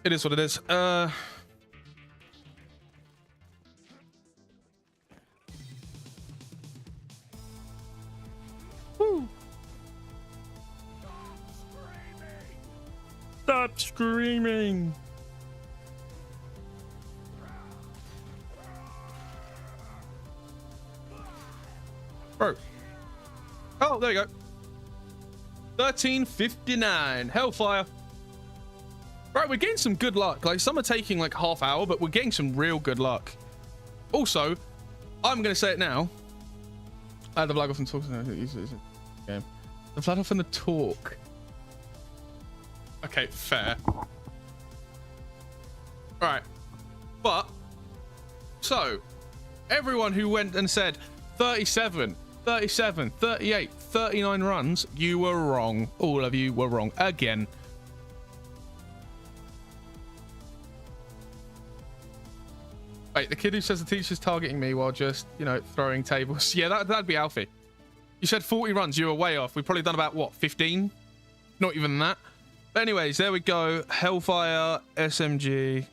It is what it is. Woo. Stop screaming. Bro. Oh, there you go. 13:59. Hellfire. Right, we're getting some good luck. Like, some are taking like half hour, but we're getting some real good luck. Also, I'm going to say it now. The flag off and talk. Okay. The flag off and the talk. Okay, fair. Alright. But, so, everyone who went and said 37, 37, 38, 39 runs, you were wrong. All of you were wrong again. Wait, the kid who says the teacher's targeting me while just, you know, throwing tables. Yeah, that'd be Alfie. You said 40 runs, you were way off. We've probably done about, what, 15? Not even that. But anyways, there we go. Hellfire SMG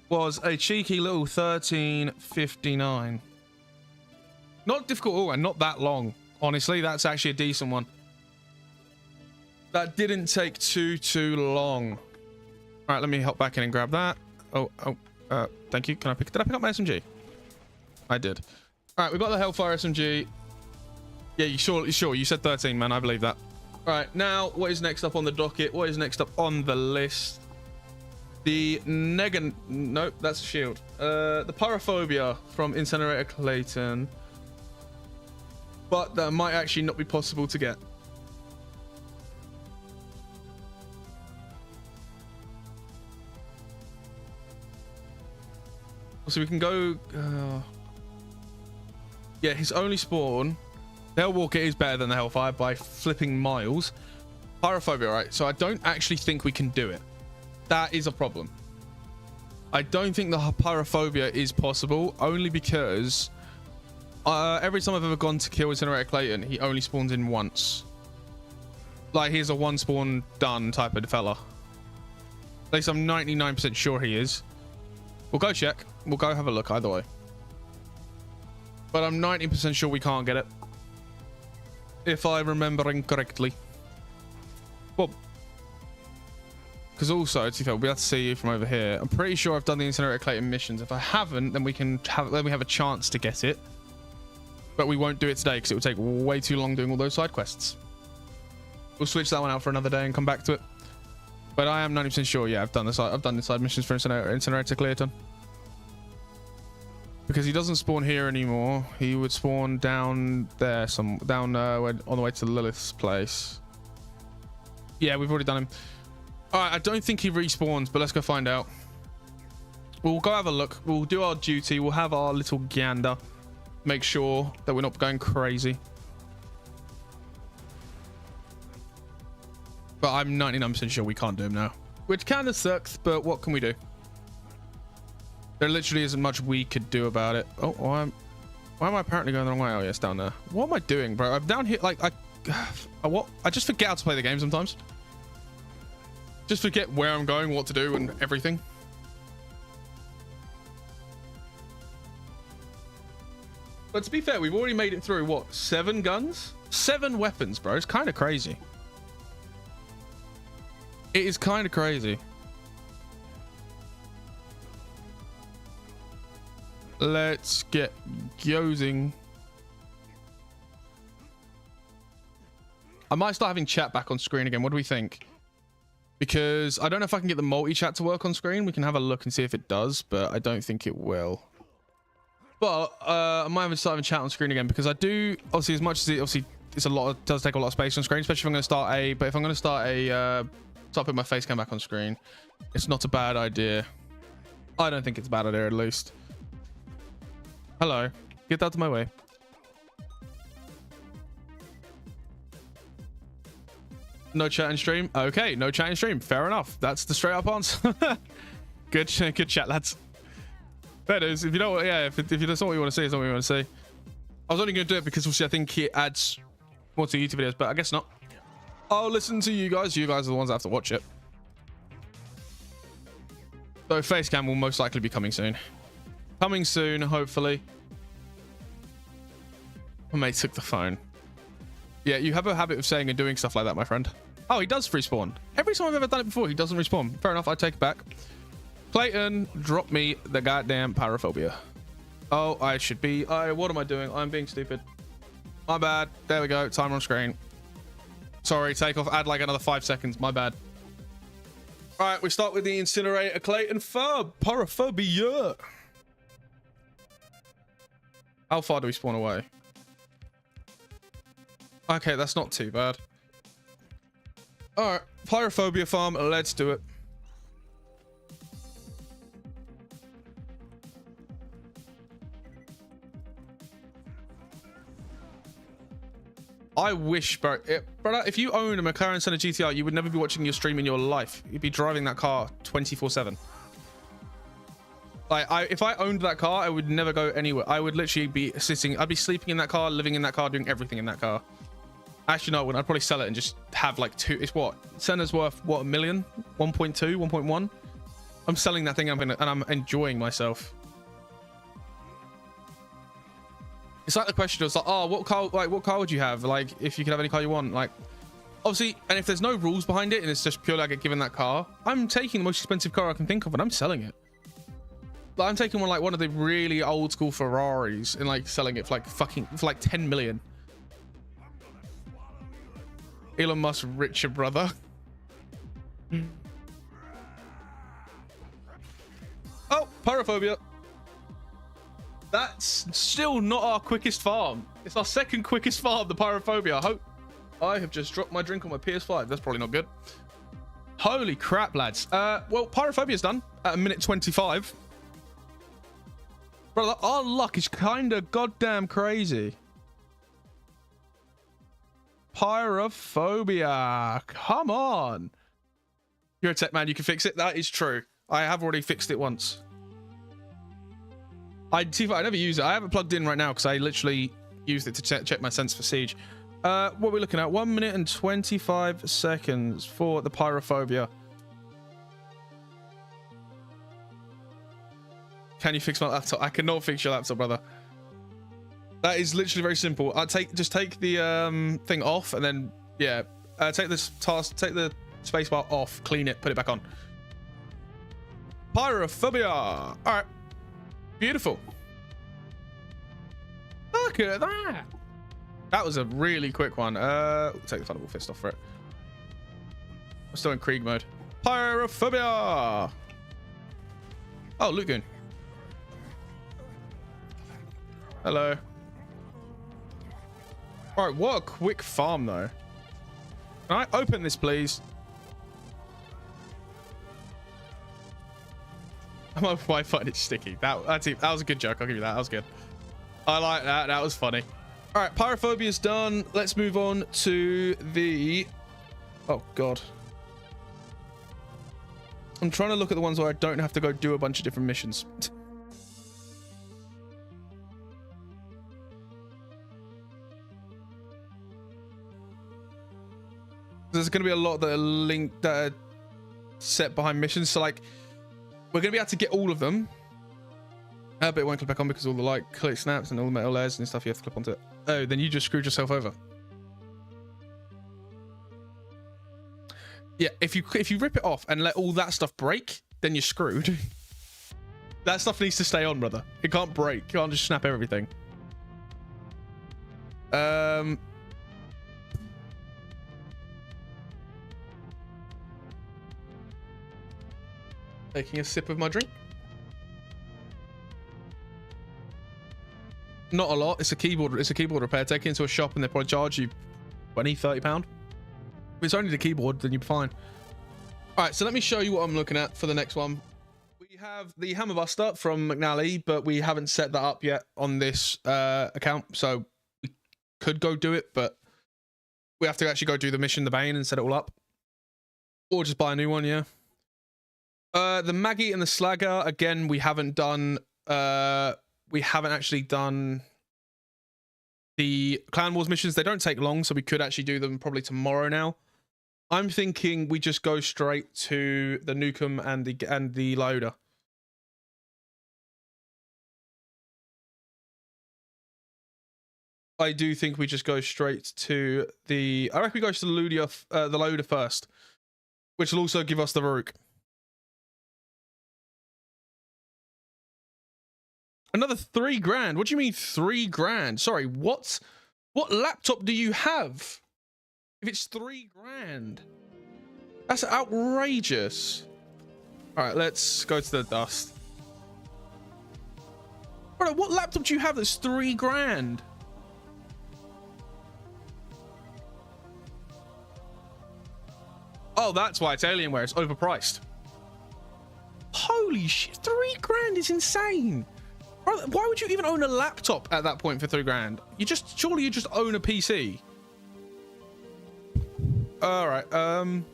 was a cheeky little 13:59. Not difficult at all, and not that long. Honestly, that's actually a decent one. That didn't take too long. All right, let me hop back in and grab that. Thank you. Did I pick up my SMG? I did. All right, we got the Hellfire SMG. Yeah, you sure? You said 13, man. I believe that. All right, now what is next up on the docket? What is next up on the list? The nope, that's a shield. The Pyrophobia from Incinerator Clayton. But that might actually not be possible to get. So we can go... yeah, his only spawn... The Hellwalker is better than the Hellfire by flipping miles. Pyrophobia, right? So I don't actually think we can do it. That is a problem. I don't think the Pyrophobia is possible, only because every time I've ever gone to kill Incinerator Clayton, he only spawns in once. Like, he's a one spawn done type of fella. At least I'm 99% sure he is. We'll go check. We'll go have a look either way. But I'm 90% sure we can't get it. If I'm remembering correctly. Well, because also, to be fair, we'll be able to see you from over here. I'm pretty sure I've done the Incinerator Clayton missions. If I haven't, then we have a chance to get it. But we won't do it today because it would take way too long doing all those side quests. We'll switch that one out for another day and come back to it. But I am 90% sure. Yeah, I've done the side missions for Incinerator Clayton. Because he doesn't spawn here anymore. He would spawn down there, on the way to Lilith's place. Yeah, we've already done him. All right, I don't think he respawns, but let's go find out. We'll go have a look. We'll do our duty. We'll have our little gander. Make sure that we're not going crazy. But I'm 99% sure we can't do them now. Which kind of sucks, but what can we do? There literally isn't much we could do about it. Oh, why am I apparently going the wrong way? Oh, yeah, it's down there. What am I doing, bro? I'm down here, like, I just forget how to play the game sometimes. Just forget where I'm going, what to do, and everything. But to be fair, we've already made it through, what, 7 guns? 7 weapons, bro. It's kind of crazy. It is kind of crazy. Let's get going. I might start having chat back on screen again. What do we think? Because I don't know if I can get the multi-chat to work on screen. We can have a look and see if it does, but I don't think it will. But I might have to start having chat on screen again, because I do, obviously, as much as it's a lot, it does take a lot of space on screen, especially if I'm going to start a, but if I'm going to start putting my face cam back on screen, it's not a bad idea. I don't think it's a bad idea, at least. Hello, get out of my way. No chat in stream. Okay, no chat in stream. Fair enough. That's the straight up answer. good chat, lads. Fair news. If you don't, yeah, if that's not what you want to see, it's not what you want to see. I was only going to do it because obviously I think it adds more to YouTube videos, but I guess not. I'll listen to you guys. You guys are the ones that have to watch it. So face cam will most likely be coming soon. Coming soon, hopefully. My mate took the phone. Yeah, you have a habit of saying and doing stuff like that, my friend. Oh, he does respawn. Every time I've ever done it before, he doesn't respawn. Fair enough, I take it back. Clayton, drop me the goddamn pyrophobia. Oh, I should be... what am I doing? I'm being stupid. My bad. There we go. Timer on screen. Sorry, take off. Add like another 5 seconds. My bad. All right, we start with the incinerator. Clayton, pyrophobia. How far do we spawn away? Okay, that's not too bad. All right, pyrophobia farm. Let's do it. I wish, bro. Brother, if you own a McLaren Senna GTR, you would never be watching your stream in your life. You'd be driving that car 24/7. Like, if I owned that car, I would never go anywhere. I would literally be sitting. I'd be sleeping in that car, living in that car, doing everything in that car. Actually, no, I wouldn't. I'd probably sell it and just have like 2. It's what? Senna's worth what? $1 million? 1.2? 1.1? I'm selling that thing. And I'm enjoying myself. It's like the question was like, oh, what car would you have? Like, if you could have any car you want, like, obviously, and if there's no rules behind it and it's just purely I get given that car, I'm taking the most expensive car I can think of and I'm selling it. Like, I'm taking one of the really old school Ferraris and like selling it for like 10 million. Elon Musk richer brother. Oh, pyrophobia. That's still not our quickest farm. It's our second quickest farm, the pyrophobia. I hope I have just dropped my drink on my PS5. That's probably not good. Holy crap, lads. Well, pyrophobia's done at 1:25. Brother, our luck is kind of goddamn crazy. Pyrophobia. Come on. You're a tech man. You can fix it. That is true. I have already fixed it once. I never use it. I have it plugged in right now because I literally used it to check my sense for siege. What are we looking at? 1 minute and 25 seconds for the pyrophobia. Can you fix my laptop? I cannot fix your laptop, brother. That is literally very simple. Just take the thing off and then yeah, take the spacebar off, clean it, put it back on. Pyrophobia. All right. Beautiful. Look at that. That was a really quick one. We'll take the Thunderbolt Fist off for it. I'm still in Krieg mode. Pyrophobia. Oh, Lugoon. Hello. All right, what a quick farm though. Can I open this, please? My Wi-Fi is sticky. That was a good joke. I'll give you that. That was good. I like that. That was funny. All right, pyrophobia is done. Let's move on to the Oh, God. I'm trying to look at the ones where I don't have to go do a bunch of different missions. There's going to be a lot that are linked, that are set behind missions. So, like, we're going to be able to get all of them. But it won't click back on because all the, like, click snaps and all the metal layers and stuff you have to clip onto it. Oh, then you just screwed yourself over. Yeah, if you rip it off and let all that stuff break, then you're screwed. That stuff needs to stay on, brother. It can't break. You can't just snap everything. Taking a sip of my drink. Not a lot. It's a keyboard. It's a keyboard repair. Take it into a shop and they'll probably charge you 20, 30 pound. If it's only the keyboard, then you're fine. All right, so let me show you what I'm looking at for the next one. We have the Hammer Buster from McNally, but we haven't set that up yet on this account. So we could go do it, but we have to actually go do the mission, the Bane, and set it all up. Or just buy a new one, yeah. The Maggie and the Slagger, again, we haven't done... we haven't actually done the Clan Wars missions. They don't take long, so we could actually do them probably tomorrow now. I'm thinking we just go straight to the Nukem and the loader. I do think we just go straight to the... I reckon we go to the loader first, which will also give us the Varuk. Another 3 grand. What do you mean 3 grand? Sorry, what laptop do you have? If it's 3 grand, that's outrageous. All right, let's go to the dust. Brother, what laptop do you have that's 3 grand? Oh, that's why it's Alienware. It's overpriced. Holy shit, 3 grand is insane. Brother, why would you even own a laptop at that point for 3 grand? Surely you just own a PC. All right. I'm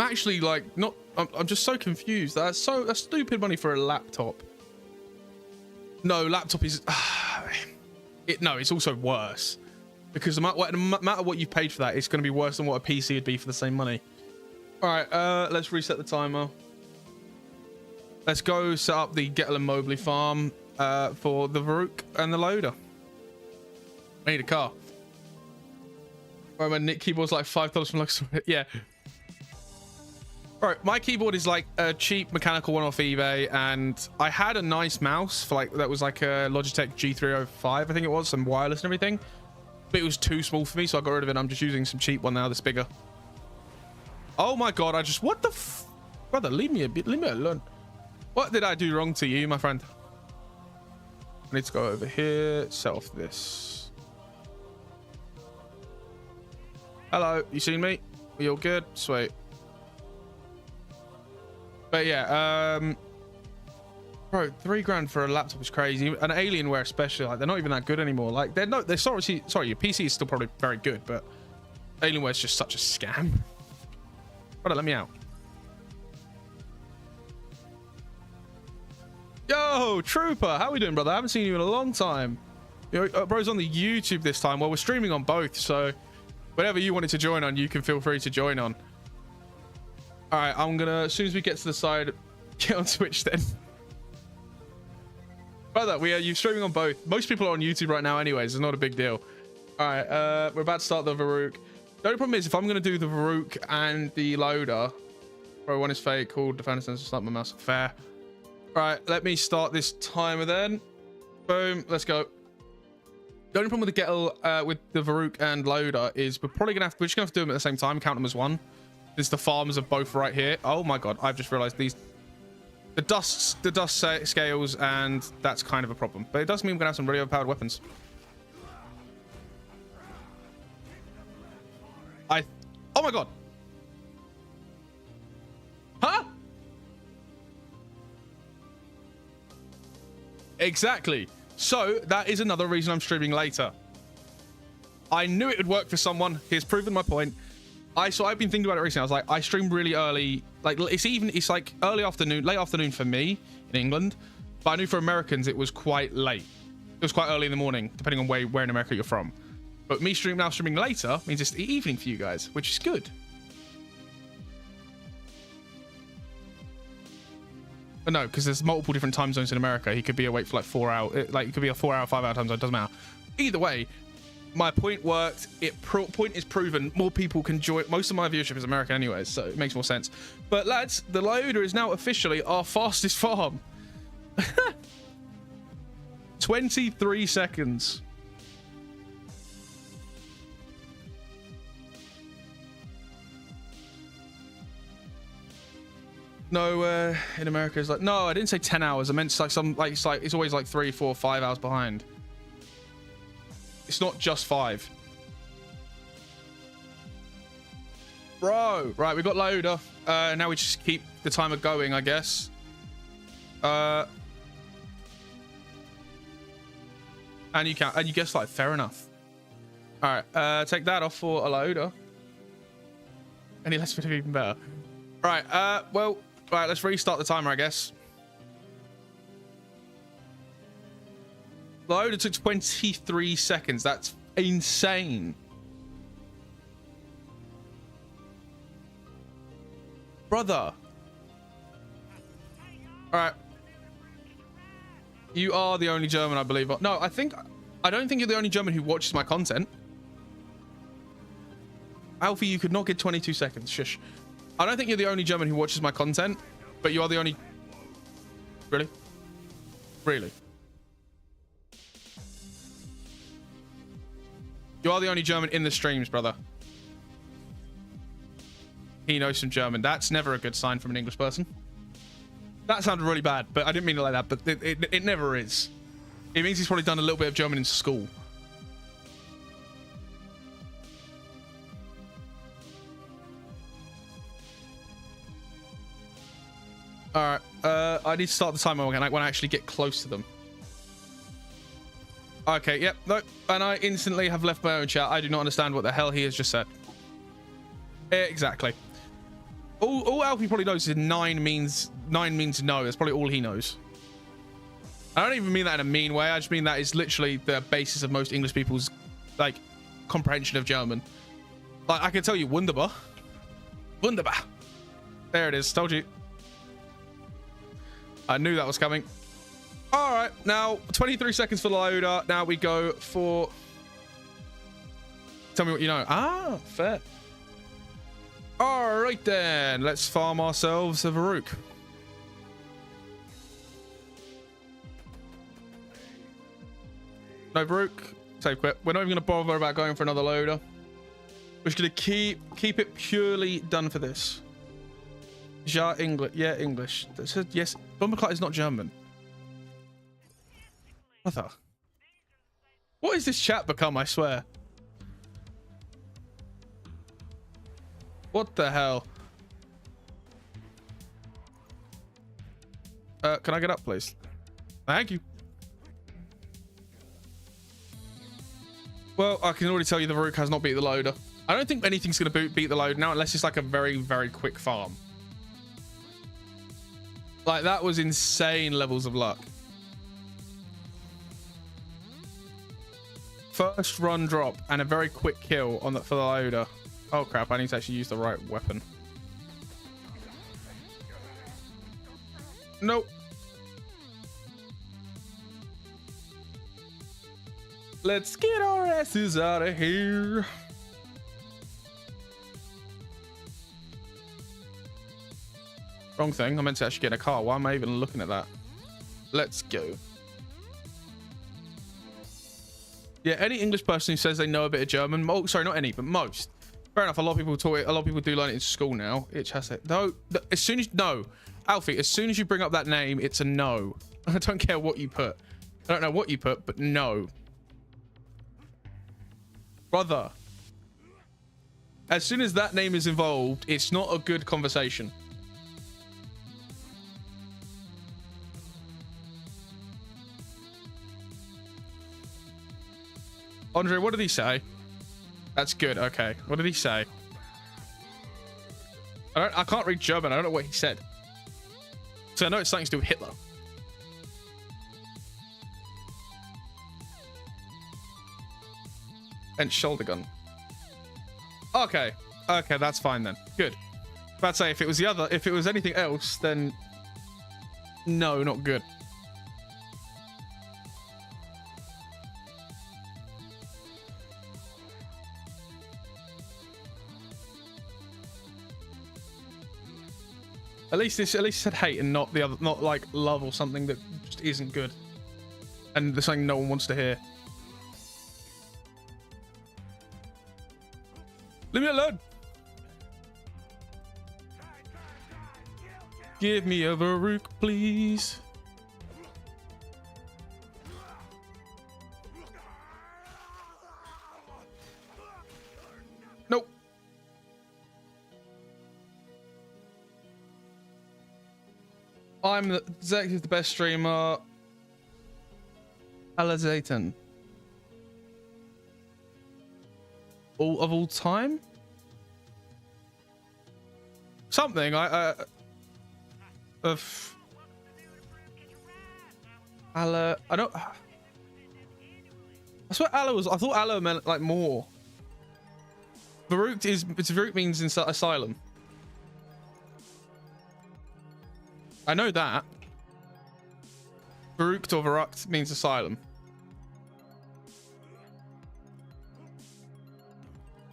actually like not. I'm just so confused. That's stupid money for a laptop. No, laptop is. No, it's also worse because no matter what you've paid for that, it's going to be worse than what a PC would be for the same money. All right. Let's reset the timer. Let's go set up the Gettle and Mobley farm for the Varuk and the loader. I need a car. Right, my Nick keyboard's like $5 from Luxor. Yeah. All right, my keyboard is like a cheap mechanical one off eBay, and I had a nice mouse for like that was like a Logitech G305, I think it was, some wireless and everything, but it was too small for me, so I got rid of it. I'm just using some cheap one now that's bigger. Oh my god, what the brother, leave me alone. What did I do wrong to you, my friend? I need to go over here, set off this. Hello, you seen me? We all good? Sweet. But yeah, bro, 3 grand for a laptop is crazy. And Alienware especially, like they're not even that good anymore. Like they're sorry, your PC is still probably very good, but Alienware is just such a scam. Brother, let me out. Yo, Trooper, how we doing, brother? I haven't seen you in a long time. You know, bro's on the YouTube this time. Well, we're streaming on both, so whatever you wanted to join on, you can feel free to join on. All right, I'm gonna, as soon as we get to the side, get on Twitch then. Brother, you're streaming on both. Most people are on YouTube right now anyways. It's not a big deal. All right, we're about to start the Varuk. The only problem is if I'm gonna do the Varuk and the loader, bro, one is fake, called defense and start my mouse. Fair. All right, let me start this timer then. Boom, let's go. The only problem with the Gettle, with the Varuk and loader is we're just gonna have to do them at the same time, count them as one. There's the farms are both right here. Oh my god, I've just realized the dust scales, and that's kind of a problem. But it does mean we're gonna have some really overpowered weapons. Oh my god. Huh? Exactly. So that is another reason I'm streaming later. I knew it would work for someone. He's proven my point. So I've been thinking about it recently. I was like, I stream really early. Like it's like early afternoon, late afternoon for me in England. But I knew for Americans it was quite late. It was quite early in the morning, depending on where in America you're from. But me streaming later means it's the evening for you guys, which is good. But no, because there's multiple different time zones in America. He could be awake for like 4 hours. Like it could be a 4 hour, 5 hour time zone. It doesn't matter. Either way, my point worked. Point is proven. More people can join. Most of my viewership is American anyways, so it makes more sense. But lads, the Leota is now officially our fastest farm. 23 seconds. No, in America it's like, no, I didn't say 10 hours. I meant it's like it's always like 3, 4, 5 hours behind. It's not just 5. Bro, right, we got Leota. Now we just keep the timer going, I guess. And you guess like, fair enough. All right, take that off for a Leota. Any less would have even better. All right, well, all right, let's restart the timer, I guess. Leota took 23 seconds. That's insane. Brother. All right. You are the only German, I believe. No, I don't think you're the only German who watches my content. Alfie, you could not get 22 seconds. Shush. I don't think you're the only German who watches my content, but you are the only... Really? Really? You are the only German in the streams, brother. He knows some German. That's never a good sign from an English person. That sounded really bad, but I didn't mean it like that, but it never is. It means he's probably done a little bit of German in school. All right, I need to start the timer when I actually get close to them. Okay, yep, no, and I instantly have left my own chat. I do not understand what the hell he has just said. Exactly. All Alfie probably knows is 9 means no. That's probably all he knows. I don't even mean that in a mean way. I just mean that is literally the basis of most English people's like comprehension of German. Like I can tell you, wunderbar, wunderbar. There it is. Told you. I knew that was coming. All right, now 23 seconds for the Leota. Now we go for... Tell me what you know. Ah, fair. All right then, let's farm ourselves a Varuk. No Varuk, save quit. We're not even gonna bother about going for another Leota. We're just gonna keep it purely done for this. Ja, English. Yeah, English. Yes, Bomberclot is not German. What is this chat become, I swear? What the hell? Can I get up, please? Thank you. Well, I can already tell you the Varuk has not beat the Leota. I don't think anything's going to beat the Leota now, unless it's like a very, very quick farm. Like, that was insane levels of luck. First run drop and a very quick kill on for the Leota. Oh crap, I need to actually use the right weapon. Nope. Let's get our asses out of here. Wrong thing. I meant to actually get in a car. Why am I even looking at that? Let's go. Yeah, any English person who says they know a bit of German, sorry, not any, but most. Fair enough. A lot of people talk it. A lot of people do learn it in school now. It has it. No, as soon as Alfie, as soon as you bring up that name, it's a no. I don't care what you put. I don't know what you put, but no. Brother. As soon as that name is involved, it's not a good conversation. Andre, what did he say? That's good. Okay. What did he say? I can't read German. I don't know what he said. So I know it's something to do with Hitler. And shoulder gun. Okay. Okay, that's fine then. Good. But I'd say if it was anything else, then no, not good. At least it said hate and not the other, not like love or something that just isn't good. And there's something no one wants to hear. Leave me alone. Give me a Varuk, please. Nope. Zach is the best streamer. Alizatan. All time? Something. I don't. I swear Allah was. I thought Allah meant like more. Varuk means asylum. I know that. Varuk or Varukt means asylum.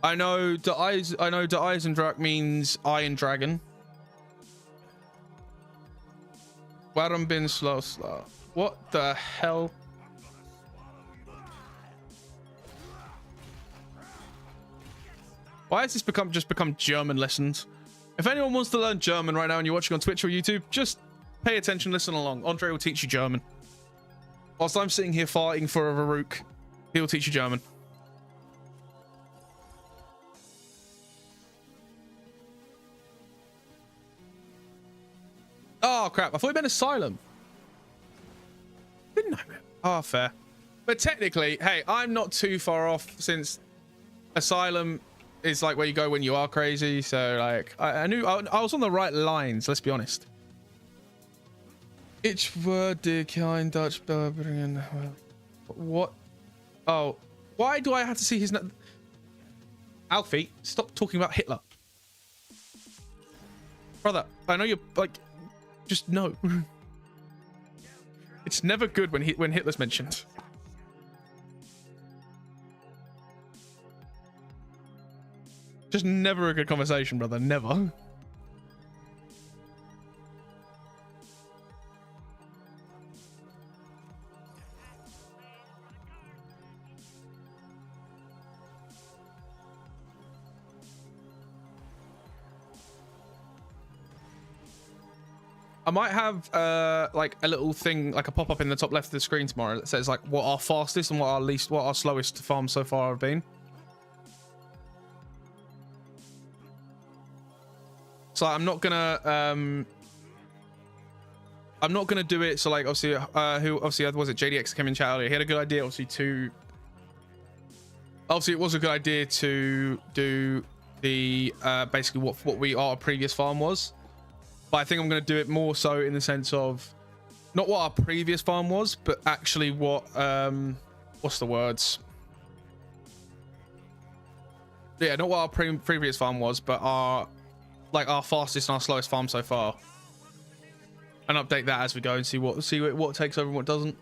I know the eyes. I know the Eisendrak means iron dragon. Waram bin slow. What the hell? Why has this just become German lessons? If anyone wants to learn German right now and you're watching on Twitch or YouTube, just pay attention, listen along. Andre will teach you German. Whilst I'm sitting here fighting for a Varuk, he'll teach you German. Oh crap, I thought you meant asylum. Didn't I? Oh, fair. But technically, hey, I'm not too far off, since asylum is like where you go when you are crazy. So like, I knew I was on the right lines, let's be honest. Ich würde kein Dutch bringen. What? Oh, why do I have to see his name? Alfie, stop talking about Hitler. Brother, I know you're like, just no. It's never good when Hitler's mentioned. Just never a good conversation, brother. Never. I might have like a little thing, like a pop-up in the top left of the screen tomorrow that says like what our fastest and what our slowest farms so far have been. So I'm not gonna do it. So like obviously was it JDX came in chat earlier. He had a good idea obviously it was a good idea to do the basically what our previous farm was. But I think I'm going to do it more so in the sense of not what our previous farm was, but actually what what's the words? Yeah, not what our previous farm was, but our fastest and our slowest farm so far. And update that as we go and see what takes over and what doesn't.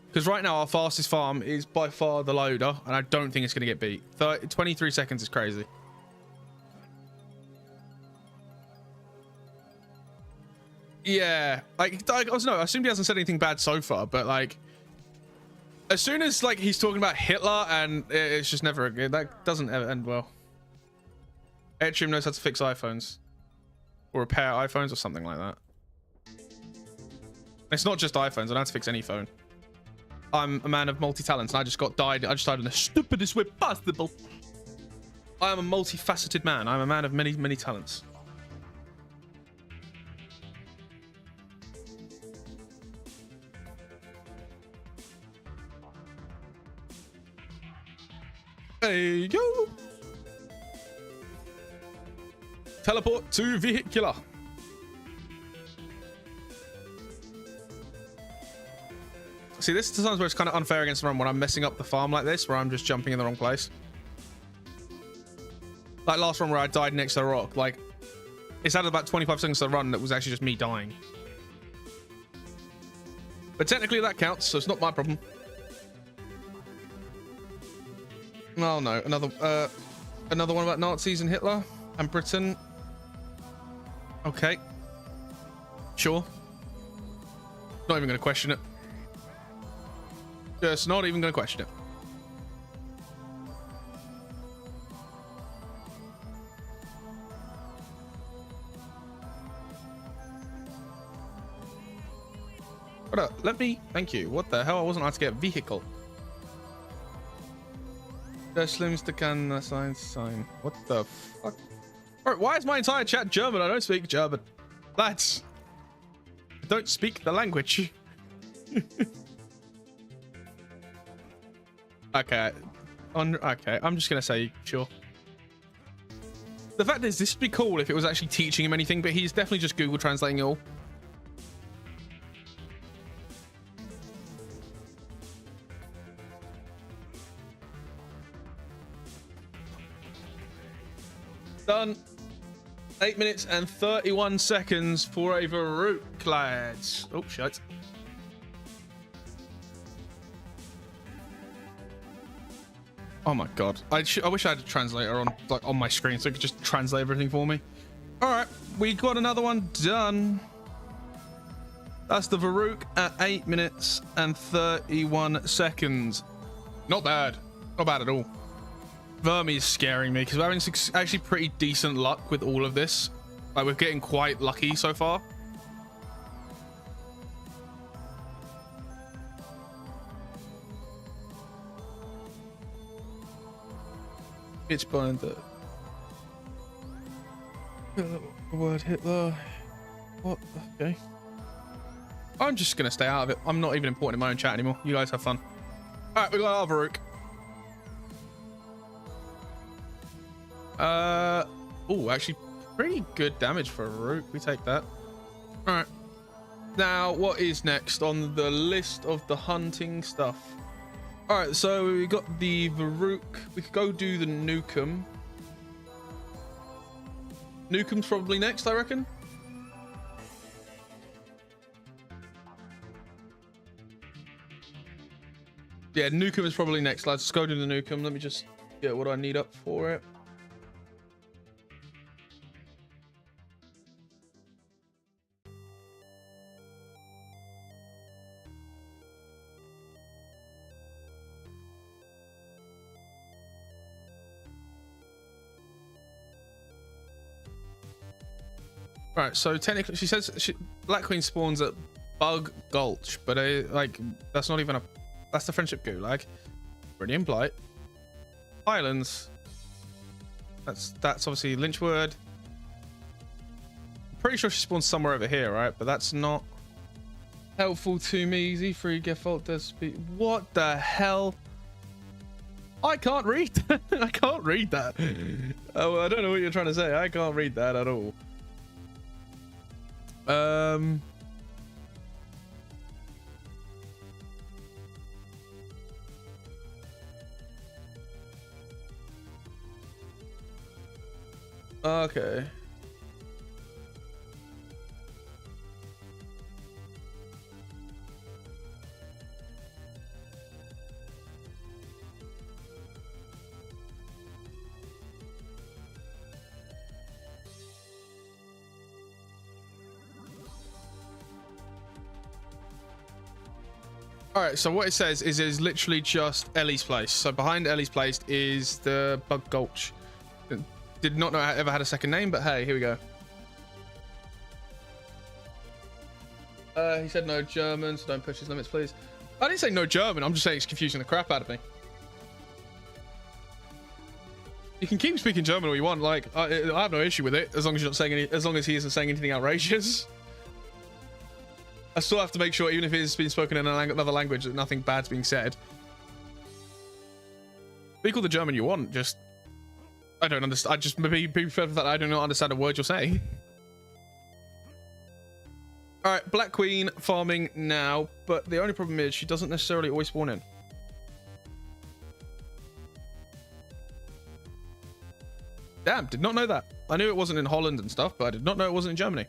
Because right now our fastest farm is by far the loader, and I don't think it's going to get beat. 23 seconds is crazy. Yeah, like I don't know. I assume he hasn't said anything bad so far, but like, as soon as like he's talking about Hitler, and it's just never that doesn't ever end well. Atrium knows how to fix iPhones, or repair iPhones, or something like that. It's not just iPhones. I know how to fix any phone. I'm a man of multi-talents, and I just died in the stupidest way possible. I am a multifaceted man. I'm a man of many talents. Hey, yo. Teleport to vehicular. See, this is times where it's kind of unfair against the run when I'm messing up the farm like this, where I'm just jumping in the wrong place. Like last run where I died next to the rock. Like, it's added about 25 seconds to the run that was actually just me dying. But technically that counts, so it's not my problem. Oh no, another one about Nazis and Hitler and Britain. Okay. Sure. Not even going to question it. Just not even going to question it. What up? Let me... Thank you. What the hell? I wasn't allowed to get a vehicle. Slims the can sign. What the fuck? Alright, why is my entire chat German? I don't speak German. Lads. I don't speak the language. Okay. Okay, I'm just gonna say sure. The fact is, this would be cool if it was actually teaching him anything, but he's definitely just Google translating it all. Done. 8 minutes and 31 seconds for a Varuk, lads. Oh, shit. Oh my god. I wish I had a translator on my screen so it could just translate everything for me. Alright, we got another one done. That's the Varuk at 8 minutes and 31 seconds. Not bad. Not bad at all. Vermi is scaring me because we're having actually pretty decent luck with all of this. Like, we're getting quite lucky so far. It's behind the word Hitler. What? Okay. I'm just gonna stay out of it. I'm not even important in my own chat anymore. You guys have fun. All right, we got our Varuk. Oh, actually pretty good damage for Varuk. We take that. All right. Now, what is next on the list of the hunting stuff? All right, so we got the Varuk. We could go do the Nukem. Nukem's probably next, I reckon. Yeah, Nukem is probably next, lads. Let's go do the Nukem. Let me just get what I need up for it. Right, so technically, she says Black Queen spawns at Bug Gulch, but like that's not even a. That's the Friendship Gulag. Brilliant Blight. Islands. That's obviously Lynchwood. I'm pretty sure she spawns somewhere over here, right? But that's not helpful to me. Z3 Gefault does speak. What the hell? I can't read that. I can't read that. Oh, I don't know what you're trying to say. I can't read that at all. Okay. All right, so what it says is literally just Ellie's place. So behind Ellie's place is the Bug Gulch. Did not know I ever had a second name, but hey, here we go. He said no German, so don't push his limits, please. I didn't say no German. I'm just saying it's confusing the crap out of me. You can keep speaking German all you want. Like, I have no issue with it as long as you're not saying any, as long as he isn't saying anything outrageous. I still have to make sure, even if it's been spoken in another language, that nothing bad's being said. Be called the German you want. Just, I don't understand. I just maybe be prepared for that. I do not understand a word you're saying. All right, Black Queen farming now, but the only problem is she doesn't necessarily always spawn in. Damn, did not know that. I knew it wasn't in Holland and stuff, but I did not know it wasn't in Germany.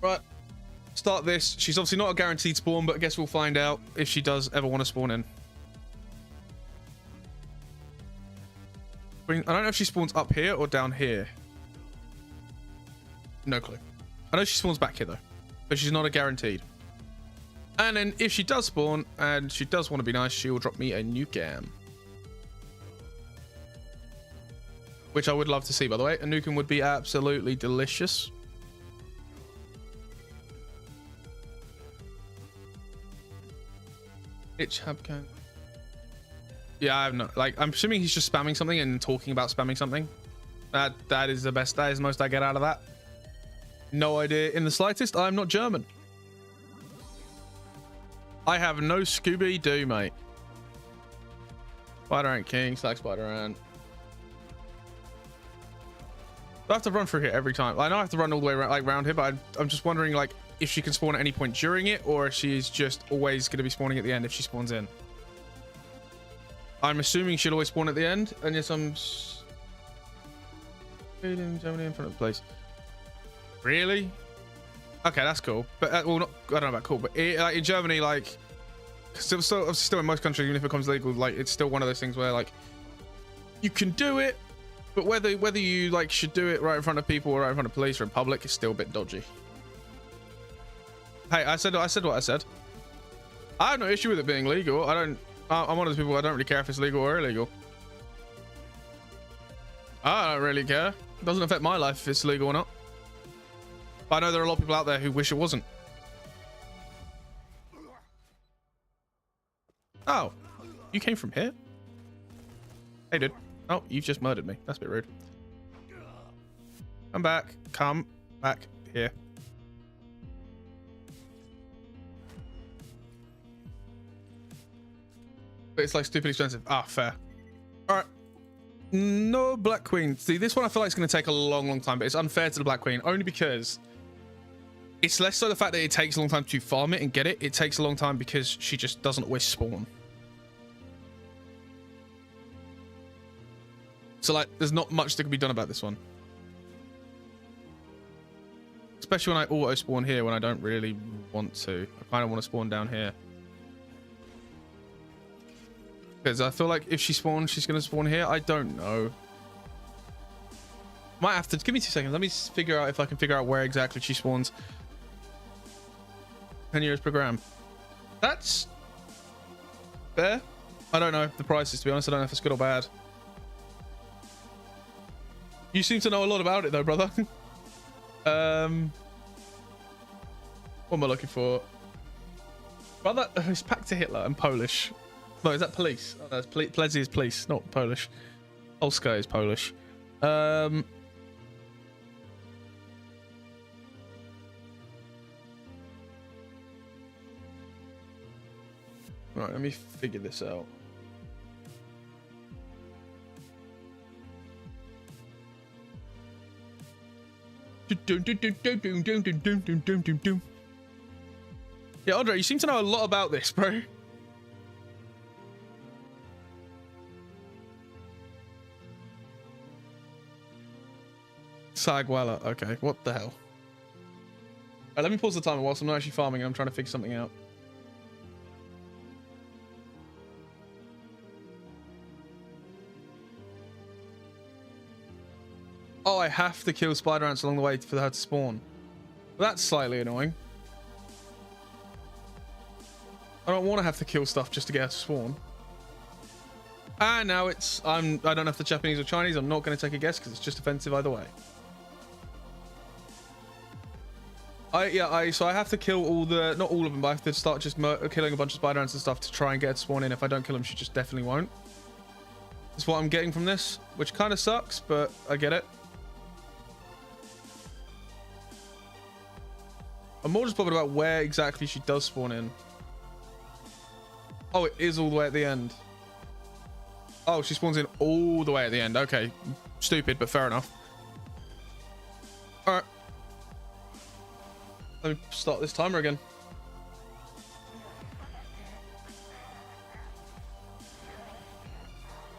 Right, start this. She's obviously not a guaranteed spawn, but I guess we'll find out if she does ever want to spawn in. I don't know if she spawns up here or down here. No clue. I know she spawns back here though, but she's not a guaranteed. And then if she does spawn and she does want to be nice, she will drop me a new cam, which I would love to see, by the way. A nukem would be absolutely delicious. Itch Habcan. Yeah, I have no, like, I'm assuming he's just spamming something and talking about spamming something. That is the best, that is the most I get out of that. No idea in the slightest. I'm not German. I have no Scooby-Doo, mate. Spider-Ant King, Slack Spider-Ant. I have to run through here every time. I know I have to run all the way around, like, around here, but I'm just wondering, like, if she can spawn at any point during it, or if she's just always going to be spawning at the end if she spawns in. I'm assuming she'll always spawn at the end, and yes, I'm Germany in front of the place. Really? Okay, that's cool. But well, not, I don't know about cool, but like in Germany, like, still in most countries, even if it becomes legal, like, it's still one of those things where, like, you can do it, but whether you, like, should do it right in front of people or right in front of police or in public is still a bit dodgy. Hey, I said what I said. I have no issue with it being legal. I'm one of those people, I don't really care if it's legal or illegal. I don't really care. It doesn't affect my life if it's legal or not. But I know there are a lot of people out there who wish it wasn't. Oh, you came from here? Hey, dude. Oh, you've just murdered me. That's a bit rude. Come back. Come back here. But it's like stupid expensive. Ah, fair. All right. No Black Queen. See, this one I feel like it's going to take a long time, but it's unfair to the Black Queen only because it's less so the fact that it takes a long time to farm it and get it. It takes a long time because she just doesn't always spawn. So, like, there's not much that can be done about this one. Especially when I auto spawn here when I don't really want to. I kind of want to spawn down here. Because I feel like if she spawns, she's going to spawn here. I don't know. Might have to... Give me 2 seconds. Let me figure out if I can figure out where exactly she spawns. 10 euros per gram. That's fair. I don't know the prices, to be honest. I don't know if it's good or bad. You seem to know a lot about it, though, brother. What am I looking for? Brother, it's packed to Hitler and Polish. No, is that police? Oh, that's Plezzy is police, not Polish. Polska is Polish. Right, let me figure this out. Yeah, Andre, you seem to know a lot about this, bro. Sagwala. Okay, what the hell? Right, let me pause the timer whilst I'm not actually farming and I'm trying to figure something out. Oh, I have to kill spider ants along the way for her to spawn. Well, that's slightly annoying. I don't want to have to kill stuff just to get her to spawn. And now it's... I don't know if the Japanese or Chinese. I'm not going to take a guess because it's just offensive either way. So I have to kill all the... Not all of them, but I have to start just killing a bunch of spider ants and stuff to try and get her to spawn in. If I don't kill them, she just definitely won't. That's what I'm getting from this, which kind of sucks, but I get it. I'm more just bothered about where exactly she does spawn in. Oh, it is all the way at the end. Oh, she spawns in all the way at the end. Okay. Stupid, but fair enough. All right. Let me start this timer again.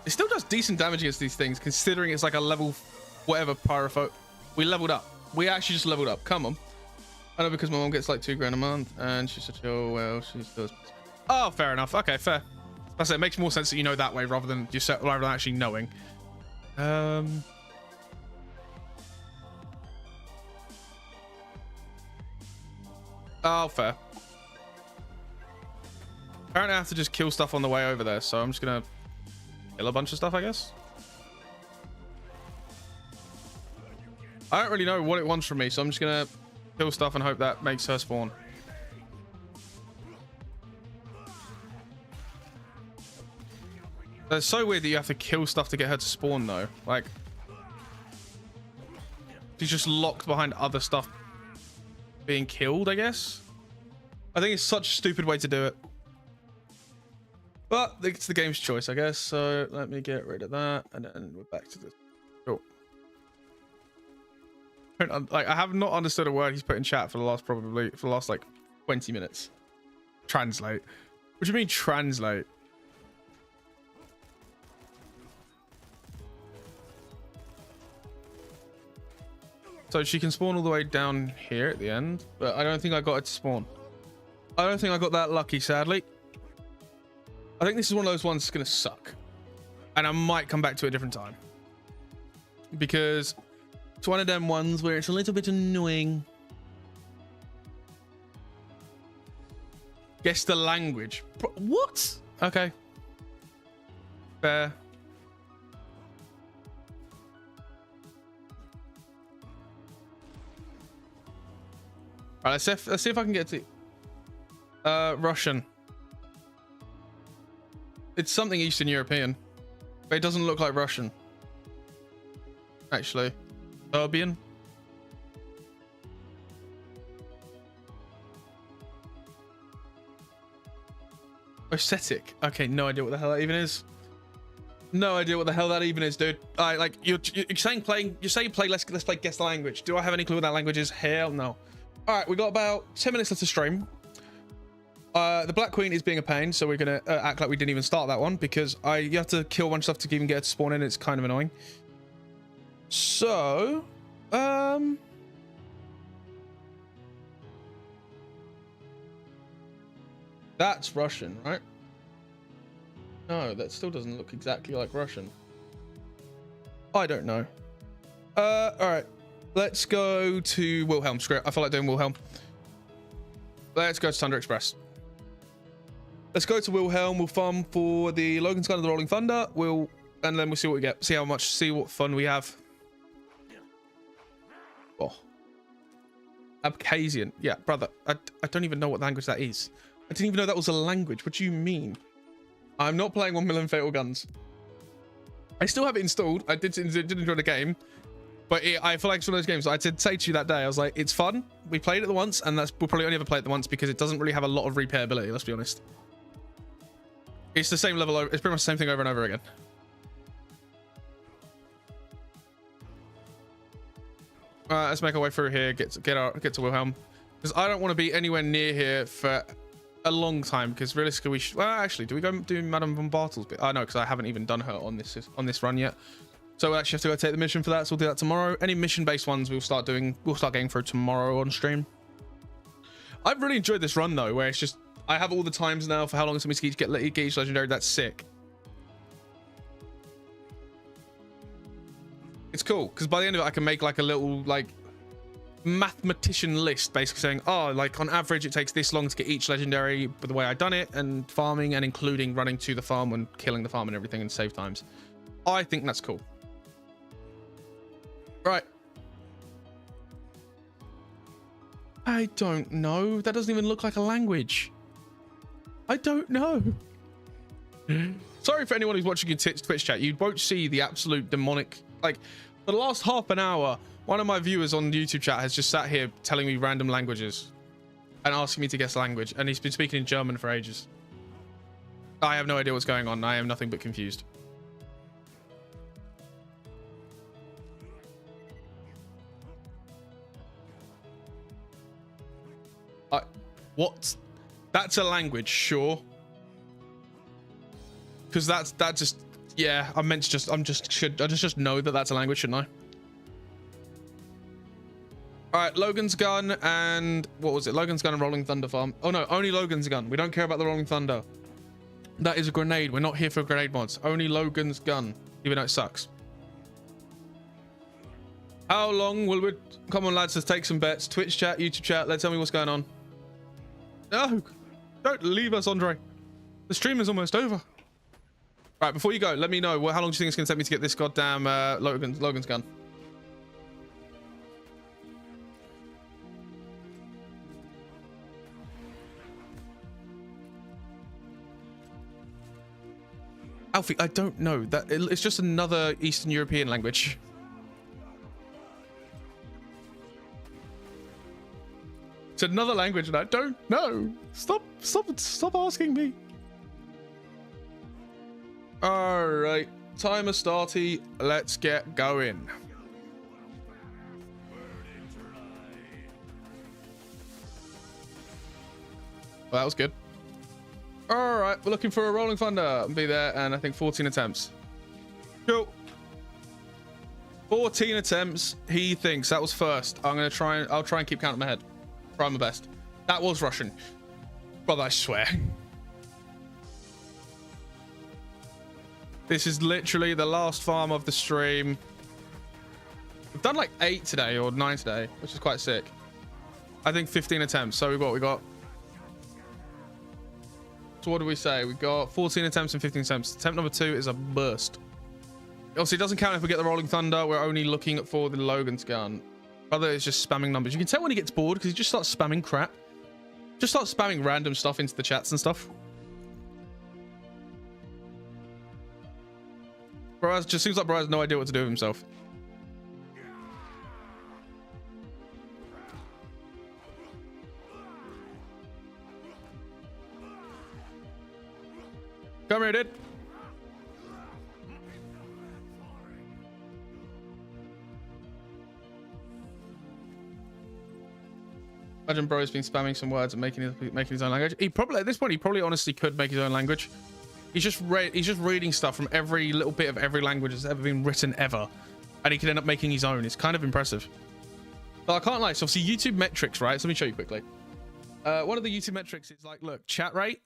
It still does decent damage against these things, considering it's like a level whatever pyrophobe. We leveled up. We actually just leveled up. Come on. I know, because my mom gets like $2 grand a month, and she said, oh, well, she does. Oh, fair enough. Okay, fair. That's it. It makes more sense that you know that way rather than yourself, rather than actually knowing. Oh, fair. Apparently I have to just kill stuff on the way over there, so I'm just gonna kill a bunch of stuff, I guess. I don't really know what it wants from me, so I'm just gonna kill stuff and hope that makes her spawn. It's so weird that you have to kill stuff to get her to spawn, though. Like, she's just locked behind other stuff being killed, I guess. I think it's such a stupid way to do it. But it's the game's choice, I guess. So let me get rid of that, and then we're back to this. Cool. Like, I have not understood a word he's put in chat for the last like 20 minutes. Translate. What do you mean translate? So she can spawn all the way down here at the end, but I don't think I got it to spawn. I don't think I got that lucky, sadly. I think this is one of those ones that's going to suck. And I might come back to it a different time. Because it's one of them ones where it's a little bit annoying. Guess the language. What? Okay. Fair. All right, let's see if I can get to Russian. It's something Eastern European, but it doesn't look like Russian. Actually, Serbian. Ossetic. Okay, no idea what the hell that even is. No idea what the hell that even is, dude. Like you're saying play. Let's play guess the language. Do I have any clue what that language is? Hell no. All right, we got about 10 minutes left to stream. The Black Queen is being a pain, so we're gonna act like we didn't even start that one, because you have to kill a bunch of stuff to even get it to spawn in. It's kind of annoying. So, that's Russian, right? No, that still doesn't look exactly like Russian. I don't know. All right. Let's go to Wilhelm. Screw it. I feel like doing Wilhelm. Let's go to Thunder Express. Let's go to Wilhelm. We'll farm for the Logan's Gun and the Rolling Thunder. And then we'll see what we get. See what fun we have. Oh. Abkhazian. Yeah, brother. I don't even know what language that is. I didn't even know that was a language. What do you mean? I'm not playing 1 million Fatal Guns. I still have it installed. I did enjoy the game. But I feel like it's one of those games. I did say to you that day, I was like, it's fun. We played it the once, and we'll probably only ever play it the once because it doesn't really have a lot of replayability, let's be honest. It's the same level. It's pretty much the same thing over and over again. Let's make our way through here, get to Wilhelm. Because I don't want to be anywhere near here for a long time, because realistically we should... Well, actually, do we go do Madame von Bartel's bit? Oh, no, because I haven't even done her on this run yet. So we'll actually have to go take the mission for that, so we'll do that tomorrow. Any mission-based ones we'll start getting through tomorrow on stream. I've really enjoyed this run, though, where it's just... I have all the times now for how long it took me to get each legendary. That's sick. It's cool, because by the end of it, I can make like a little, like, mathematician list, basically saying, oh, like, on average, it takes this long to get each legendary, but the way I've done it, and farming, and including running to the farm and killing the farm and everything, and save times. I think that's cool. Right. I don't know. That doesn't even look like a language. I don't know. Sorry for anyone who's watching your Twitch chat. You won't see the absolute demonic... Like, for the last half an hour, one of my viewers on YouTube chat has just sat here telling me random languages and asking me to guess language. And he's been speaking in German for ages. I have no idea what's going on. I am nothing but confused. What? That's a language, sure. Because that just, yeah. I meant to just, I just know that that's a language, shouldn't I? All right, Logan's gun and what was it? Logan's gun and Rolling Thunder farm. Oh no, only Logan's gun. We don't care about the Rolling Thunder. That is a grenade. We're not here for grenade mods. Only Logan's gun, even though it sucks. How long will we? Come on, lads, let's take some bets. Twitch chat, YouTube chat. Let's tell me what's going on. No, don't leave us, Andre. The stream is almost over. All right, before you go, let me know how long do you think it's going to take me to get this goddamn Logan's gun? Alfie, I don't know. It's just another Eastern European language. It's another language and I don't know. Stop asking me. All right, timer starty. Let's get going. Well, that was good. All right, we're looking for a Rolling Thunder. Be there, and I think 14 attempts. Cool. 14 attempts. He thinks that was first. I'll try and keep count in my head. Try my best. That was Russian, brother. I swear. This is literally the last farm of the stream. We've done like 8 today or 9 today, which is quite sick. I think 15 attempts. So we got. So what do we say? We got 14 attempts and 15 attempts. Attempt number 2 is a burst. Obviously, it doesn't count if we get the Rolling Thunder. We're only looking for the Logan's gun. Brother is just spamming numbers. You can tell when he gets bored because he just starts spamming crap. Just starts spamming random stuff into the chats and stuff. Bro, just seems like bro has no idea what to do with himself. Come here, dude. Imagine bro's been spamming some words and making his own language. He probably, at this point, he probably honestly could make his own language. He's just reading stuff from every little bit of every language that's ever been written ever, and he could end up making his own. It's kind of impressive. But I can't lie. So obviously YouTube metrics, right? So let me show you quickly. One of the YouTube metrics is like, look, chat rate.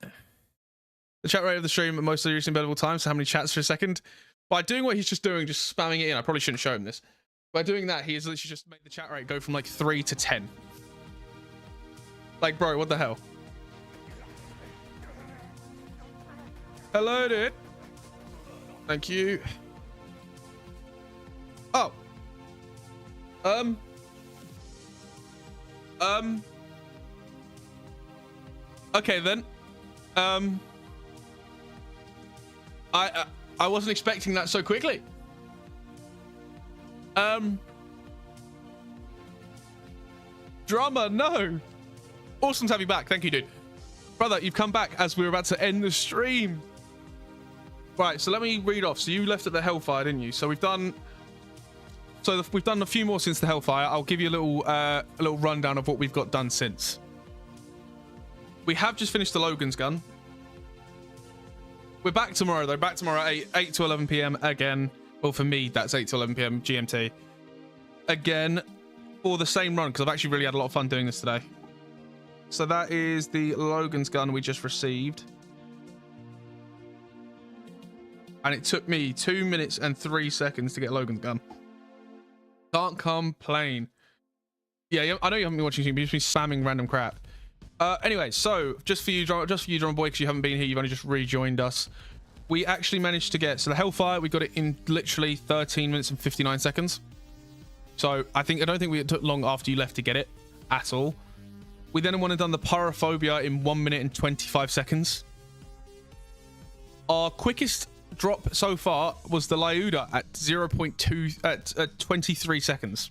The chat rate of the stream at most seriously available times. So how many chats for a second? By doing what he's just doing, just spamming it in. I probably shouldn't show him this. By doing that, he has literally just made the chat rate go from like 3 to 10. Like, bro, what the hell? Hello, dude. Thank you. Oh. Okay then. I wasn't expecting that so quickly. Drama, no. Awesome to have you back. Thank you, dude. Brother, you've come back as we were about to end the stream. Right, so let me read off. So you left at the Hellfire, didn't you? So we've done a few more since the Hellfire. I'll give you a little rundown of what we've got done since. We have just finished the Logan's gun. We're back tomorrow though. Back tomorrow at 8 to 11 p.m. again. Well, for me, that's 8 to 11 p.m. GMT. Again, for the same run, because I've actually really had a lot of fun doing this today. So that is the Logan's gun we just received. And it took me 2 minutes and 3 seconds to get Logan's gun. Can't complain. Yeah, I know you haven't been watching, you've just been spamming random crap. Anyway, so just for you, Drummer Boy, because you haven't been here, you've only just rejoined us. We actually managed to get, so the Hellfire, we got it in literally 13 minutes and 59 seconds. So I don't think it took long after you left to get it at all. We then went and done the Pyrophobia in 1 minute and 25 seconds. Our quickest drop so far was the Lyuda at 0.2 at 23 seconds,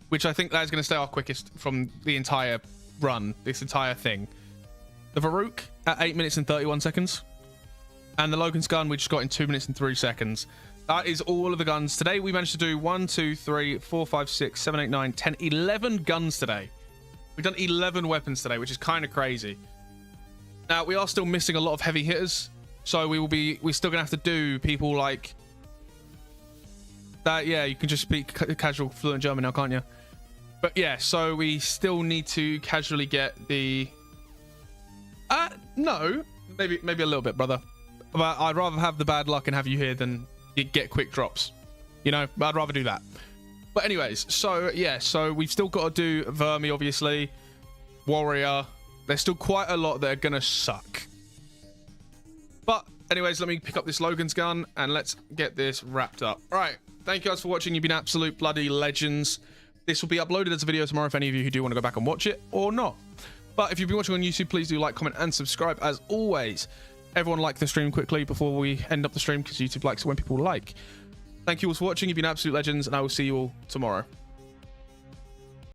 which I think that is going to stay our quickest from the entire run, this entire thing. The Varuk at 8 minutes and 31 seconds. And the Logan's gun we just got in 2 minutes and 3 seconds. That is all of the guns. Today we managed to do 1, 2, 3, 4, 5, 6, 7, 8, 9, 10, 11 guns today. We've done 11 weapons today, which is kind of crazy. Now, we are still missing a lot of heavy hitters. So we're still going to have to do people like... that. Yeah, you can just speak casual fluent German now, can't you? But yeah, so we still need to casually get the... no. Maybe a little bit, brother. But I'd rather have the bad luck and have you here than you get quick drops. You know, I'd rather do that. But anyways, so yeah, so we've still got to do Vermi, obviously. Warrior. There's still quite a lot that are going to suck. But anyways, let me pick up this Logan's gun and let's get this wrapped up. All right. Thank you guys for watching. You've been absolute bloody legends. This will be uploaded as a video tomorrow if any of you who do want to go back and watch it or not. But if you've been watching on YouTube, please do like, comment, and subscribe as always. Everyone like the stream quickly before we end up the stream because YouTube likes it when people like. Thank you all for watching. You've been absolute legends, and I will see you all tomorrow.